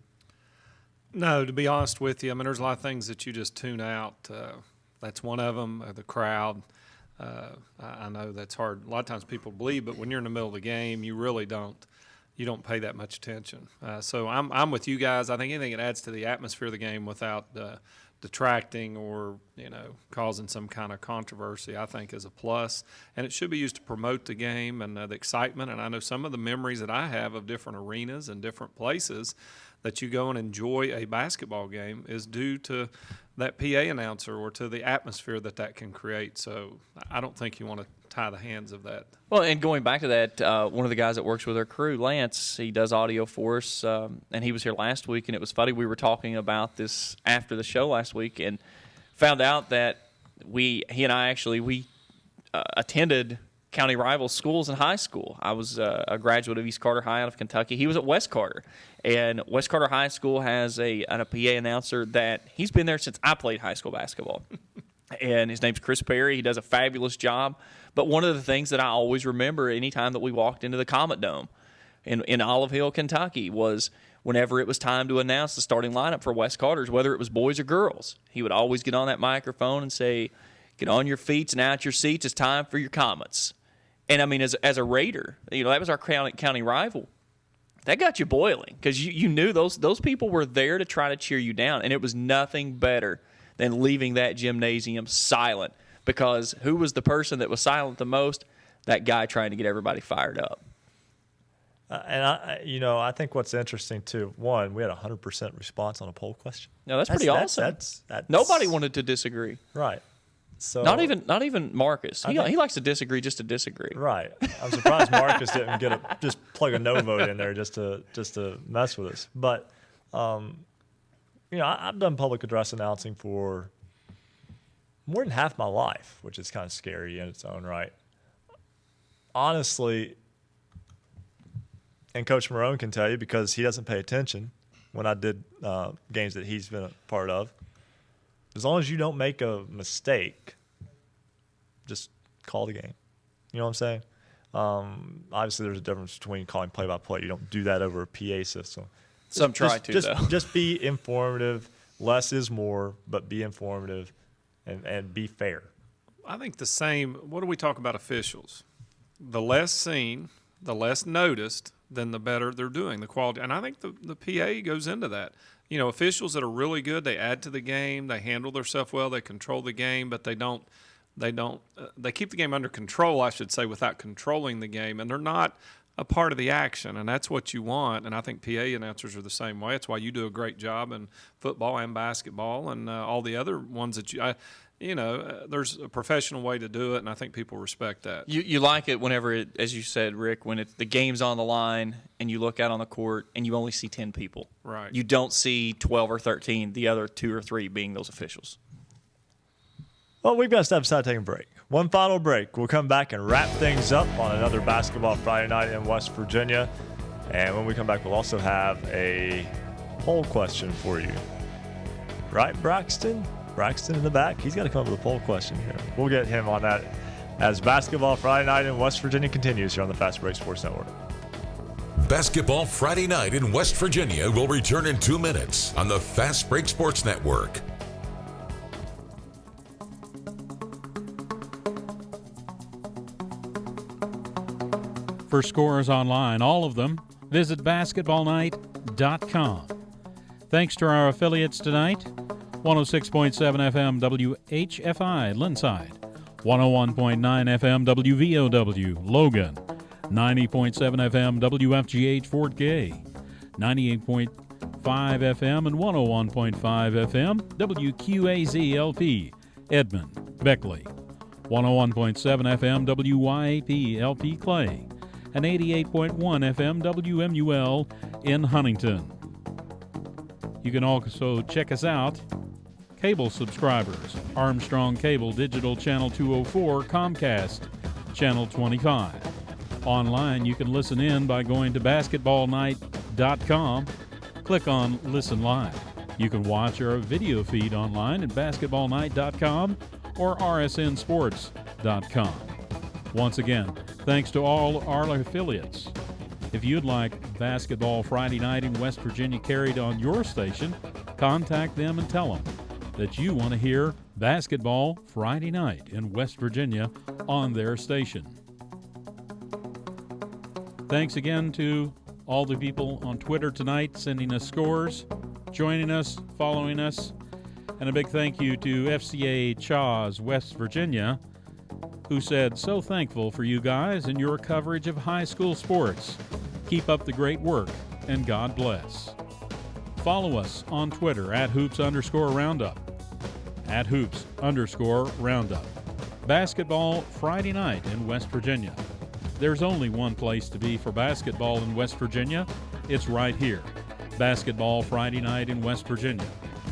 No, to be honest with you, I mean, there's a lot of things that you just tune out. That's one of them, the crowd. I know that's hard. A lot of times people believe, but when you're in the middle of the game, you really don't pay that much attention. So I'm with you guys. I think anything that adds to the atmosphere of the game without detracting or causing some kind of controversy, I think is a plus. And it should be used to promote the game and the excitement. And I know some of the memories that I have of different arenas and different places that you go and enjoy a basketball game is due to that PA announcer or to the atmosphere that can create. So I don't think you want to tie the hands of that. Well, and going back to that, one of the guys that works with our crew, Lance, he does audio for us, and he was here last week, and it was funny. We were talking about this after the show last week and found out that he and I attended county rival schools in high school. I was a graduate of East Carter High out of Kentucky. He was at West Carter. And West Carter High School has a PA announcer that he's been there since I played high school basketball. and his name's Chris Perry. He does a fabulous job. But one of the things that I always remember anytime that we walked into the Comet Dome in Olive Hill, Kentucky, was whenever it was time to announce the starting lineup for West Carter's, whether it was boys or girls, he would always get on that microphone and say, "Get on your feet and out your seats. It's time for your Comets." And, I mean, as a Raider, that was our county rival. That got you boiling because you knew those people were there to try to cheer you down, and it was nothing better than leaving that gymnasium silent, because who was the person that was silent the most? That guy trying to get everybody fired up. And I think what's interesting too. One, we had 100% response on a poll question. No, that's pretty awesome. That's nobody wanted to disagree. Right. So not even Marcus. He likes to disagree just to disagree. Right. I'm surprised Marcus didn't just plug a no vote in there just to mess with us. But I've done public address announcing for more than half my life, which is kind of scary in its own right. Honestly, and Coach Marone can tell you because he doesn't pay attention when I did games that he's been a part of. As long as you don't make a mistake, just call the game. You know what I'm saying? Obviously, there's a difference between calling play-by-play. You don't do that over a PA system. Some try to, though. Just be informative. Less is more, but be informative and be fair. I think the same. What do we talk about officials? The less seen, the less noticed, then the better they're doing, the quality. And I think the PA goes into that. Officials that are really good, they add to the game, they handle themselves well, they control the game, but they keep the game under control, I should say, without controlling the game, and they're not a part of the action, and that's what you want. And I think PA announcers are the same way. That's why you do a great job in football and basketball and all the other ones that there's a professional way to do it, and I think people respect that. You like it whenever, as you said, Rick, when the game's on the line and you look out on the court and you only see 10 people. Right. You don't see 12 or 13, the other 2 or 3 being those officials. Well, we've got to step aside, take a break. One final break. We'll come back and wrap things up on another Basketball Friday Night in West Virginia. And when we come back, we'll also have a poll question for you. Right, Braxton? Braxton in the back, he's got to come up with a poll question here. We'll get him on that as Basketball Friday Night in West Virginia continues here on the Fast Break Sports Network. Basketball Friday Night in West Virginia will return in 2 minutes on the Fast Break Sports Network. For scores online, all of them, visit basketballnight.com. Thanks to our affiliates tonight. 106.7 FM WHFI Linside, 101.9 FM WVOW Logan, 90.7 FM WFGH Fort Gay, 98.5 FM and 101.5 FM WQAZ LP Edmond, Beckley, 101.7 FM WYAP LP Clay, and 88.1 FM WMUL in Huntington. You can also check us out. Cable subscribers, Armstrong Cable Digital Channel 204, Comcast Channel 25. Online, you can listen in by going to basketballnight.com. Click on Listen Live. You can watch our video feed online at basketballnight.com or rsnsports.com. Once again, thanks to all our affiliates. If you'd like Basketball Friday Night in West Virginia carried on your station, contact them and tell them that you want to hear Basketball Friday Night in West Virginia on their station. Thanks again to all the people on Twitter tonight sending us scores, joining us, following us, and a big thank you to FCA Chaz West Virginia, who said, "So thankful for you guys and your coverage of high school sports. Keep up the great work, and God bless." Follow us on Twitter at @Hoops_Roundup. @Hoops_Roundup. Basketball Friday Night in West Virginia. There's only one place to be for basketball in West Virginia. It's right here. Basketball Friday Night in West Virginia.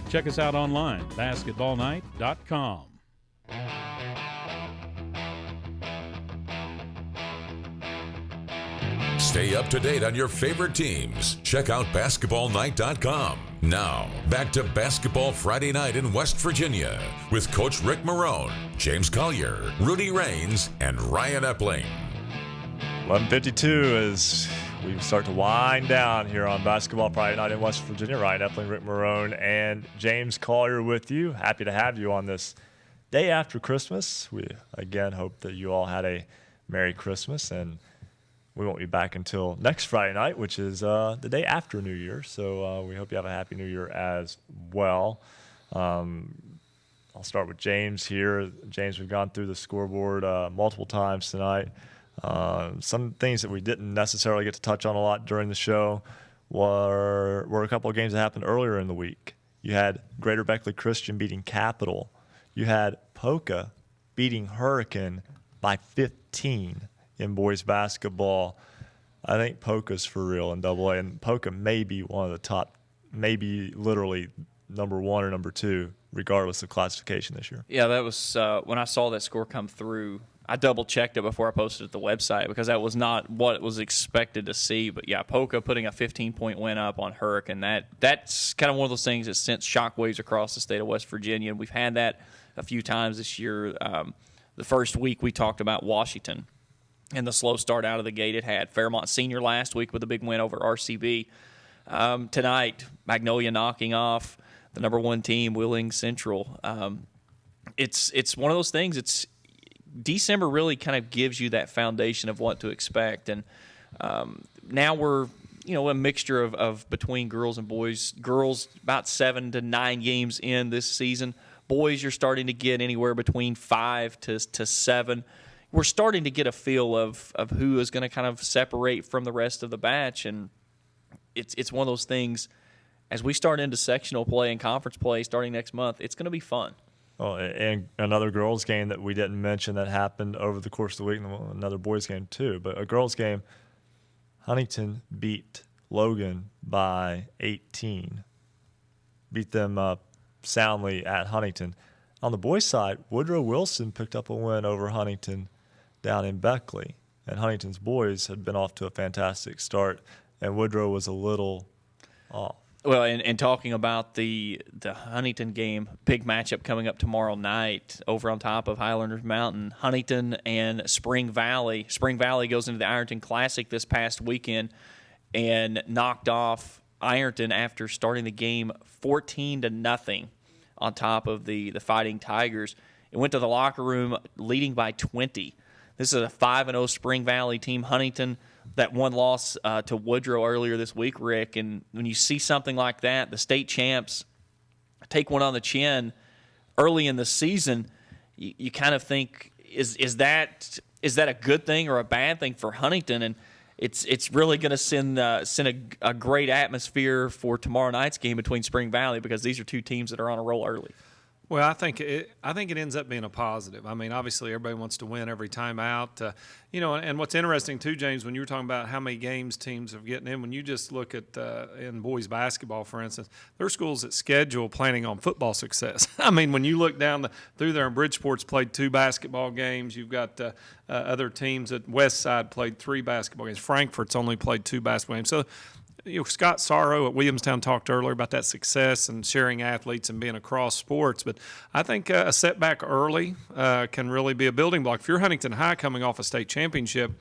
Check us out online, basketballnight.com. Stay up to date on your favorite teams. Check out basketballnight.com. Now, back to Basketball Friday Night in West Virginia with Coach Rick Marone, James Collier, Rudy Raines, and Ryan Epling. 11:52 as we start to wind down here on Basketball Friday Night in West Virginia. Ryan Epling, Rick Marone, and James Collier with you. Happy to have you on this day after Christmas. We, again, hope that you all had a Merry Christmas, and we won't be back until next Friday night, which is the day after New Year. So we hope you have a Happy New Year as well. I'll start with James here. James, we've gone through the scoreboard multiple times tonight. Some things that we didn't necessarily get to touch on a lot during the show were a couple of games that happened earlier in the week. You had Greater Beckley Christian beating Capital. You had Poca beating Hurricane by 15 in boys basketball. I think Poca's for real in AA, and Poca may be one of the top, maybe literally number one or number two, regardless of classification this year. Yeah, that was when I saw that score come through, I double-checked it before I posted it to the website because that was not what was expected to see. But, yeah, Poca putting a 15-point win up on Hurricane, that's kind of one of those things that sent shockwaves across the state of West Virginia. And we've had that a few times this year. The first week we talked about Washington and the slow start out of the gate it had. Fairmont Senior last week with a big win over RCB. Tonight, Magnolia knocking off the number one team, Wheeling Central. It's one of those things. December really kind of gives you that foundation of what to expect, and now we're a mixture of between girls and boys. Girls about 7 to 9 games in this season. Boys, you're starting to get anywhere between 5 to 7. We're starting to get a feel of who is going to kind of separate from the rest of the batch, and it's one of those things. As we start into sectional play and conference play starting next month, it's going to be fun. Oh, and another girls' game that we didn't mention that happened over the course of the week, and another boys' game too. But a girls' game, Huntington beat Logan by 18. Beat them soundly at Huntington. On the boys' side, Woodrow Wilson picked up a win over Huntington down in Beckley. And Huntington's boys had been off to a fantastic start, and Woodrow was a little off. Well, and talking about the Huntington game, big matchup coming up tomorrow night over on top of Highlanders Mountain. Huntington and Spring Valley. Spring Valley goes into the Ironton Classic this past weekend and knocked off Ironton after starting the game 14-0 on top of the Fighting Tigers. It went to the locker room leading by 20. This is a 5-0 Spring Valley team. Huntington, that one loss to Woodrow earlier this week, Rick, and when you see something like that, the state champs take one on the chin early in the season, you kind of think, is that a good thing or a bad thing for Huntington? And it's really going to send a great atmosphere for tomorrow night's game between Spring Valley because these are two teams that are on a roll early. Well, I think it ends up being a positive. I mean, obviously, everybody wants to win every time out. And what's interesting, too, James, when you were talking about how many games teams are getting in, when you just look at in boys basketball, for instance, there are schools that schedule planning on football success. I mean, when you look down through there, and Bridgeport's played 2 basketball games. You've got other teams at Westside played 3 basketball games. Frankfurt's only played 2 basketball games. So, Scott Sorrow at Williamstown talked earlier about that success and sharing athletes and being across sports. But I think a setback early can really be a building block. If you're Huntington High coming off a state championship,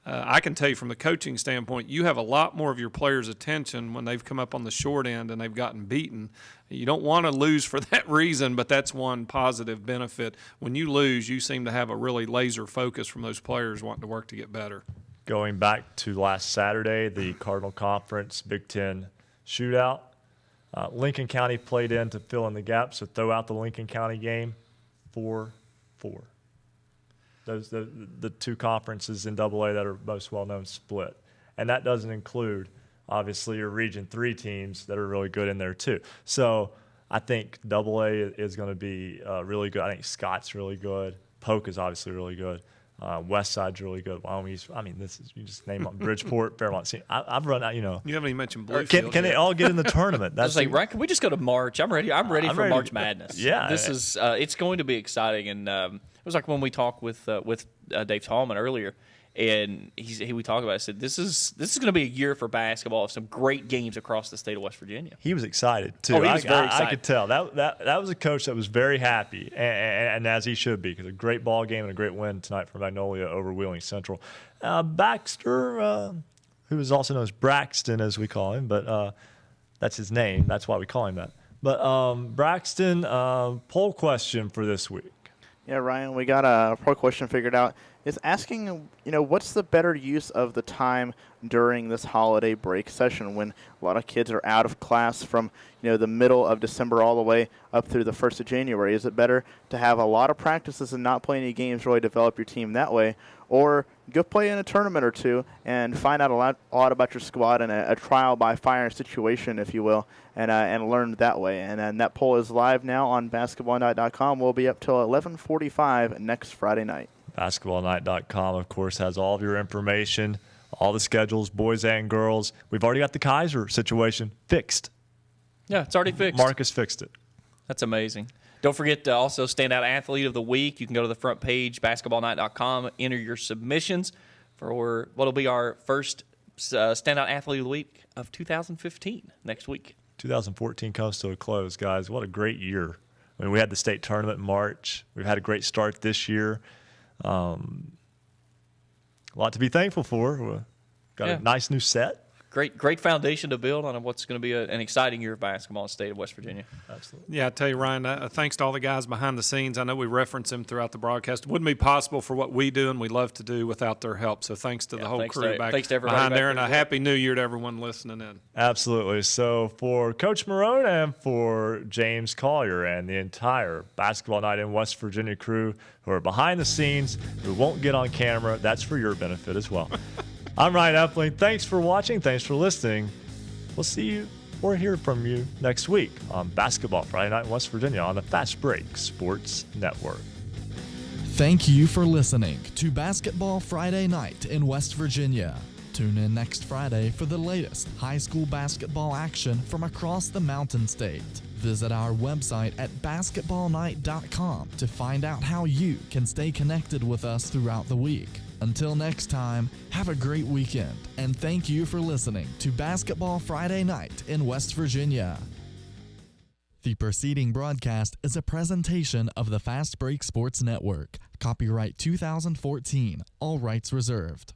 I can tell you from the coaching standpoint, you have a lot more of your players' attention when they've come up on the short end and they've gotten beaten. You don't want to lose for that reason, but that's one positive benefit. When you lose, you seem to have a really laser focus from those players wanting to work to get better. Going back to last Saturday, the Cardinal Conference Big Ten shootout. Lincoln County played in to fill in the gap, so throw out the Lincoln County game, 4-4. Those the two conferences in AA that are most well-known split. And that doesn't include, obviously, your Region 3 teams that are really good in there too. So I think AA is going to be really good. I think Scott's really good. Polk is obviously really good. West Side's really good. Wyoming's, you just name them. Bridgeport, Fairmont. I've run out, You haven't even mentioned Bluefield. Can they all get in the tournament? That's right. Can we just go to March? I'm ready for March Madness. Yeah. This is it's going to be exciting. And it was like when we talked with Dave Tallman earlier, And we talked about it. I said, this is going to be a year for basketball of some great games across the state of West Virginia. He was excited, too. Oh, he was very excited. I could tell. That was a coach that was very happy, and as he should be, because a great ball game and a great win tonight for Magnolia over Wheeling Central. Baxter, who is also known as Braxton, as we call him, but that's his name. That's why we call him that. But Braxton, poll question for this week. Yeah, Ryan, we got a poll question figured out. It's asking, what's the better use of the time during this holiday break session when a lot of kids are out of class from, the middle of December all the way up through the 1st of January? Is it better to have a lot of practices and not play any games, really develop your team that way, or go play in a tournament or two and find out a lot about your squad in a trial by fire situation, if you will, and learn that way? And that poll is live now on basketballnight.com. We'll be up till 11:45 next Friday night. Basketballnight.com, of course, has all of your information, all the schedules, boys and girls. We've already got the Kaiser situation fixed. Yeah, it's already fixed. Marcus fixed it. That's amazing. Don't forget to also Standout Athlete of the Week. You can go to the front page, basketballnight.com, enter your submissions for what will be our first Standout Athlete of the Week of 2015 next week. 2014 comes to a close, guys. What a great year. I mean, we had the state tournament in March. We've had a great start this year. A lot to be thankful for. We've got a nice new set. Great foundation to build on what's going to be an exciting year of basketball in the state of West Virginia. Absolutely. Yeah, I tell you, Ryan, thanks to all the guys behind the scenes. I know we reference them throughout the broadcast. It wouldn't be possible for what we do and we love to do without their help. So thanks to the whole crew thanks to everybody behind there, and back a happy new year to everyone listening in. Absolutely. So for Coach Marone and for James Collier and the entire Basketball Night in West Virginia crew who are behind the scenes, who won't get on camera, that's for your benefit as well. I'm Ryan Epling. Thanks for watching. Thanks for listening. We'll see you or hear from you next week on Basketball Friday Night in West Virginia on the Fast Break Sports Network. Thank you for listening to Basketball Friday Night in West Virginia. Tune in next Friday for the latest high school basketball action from across the Mountain State. Visit our website at basketballnight.com to find out how you can stay connected with us throughout the week. Until next time, have a great weekend, and thank you for listening to Basketball Friday Night in West Virginia. The preceding broadcast is a presentation of the Fast Break Sports Network. Copyright 2014, all rights reserved.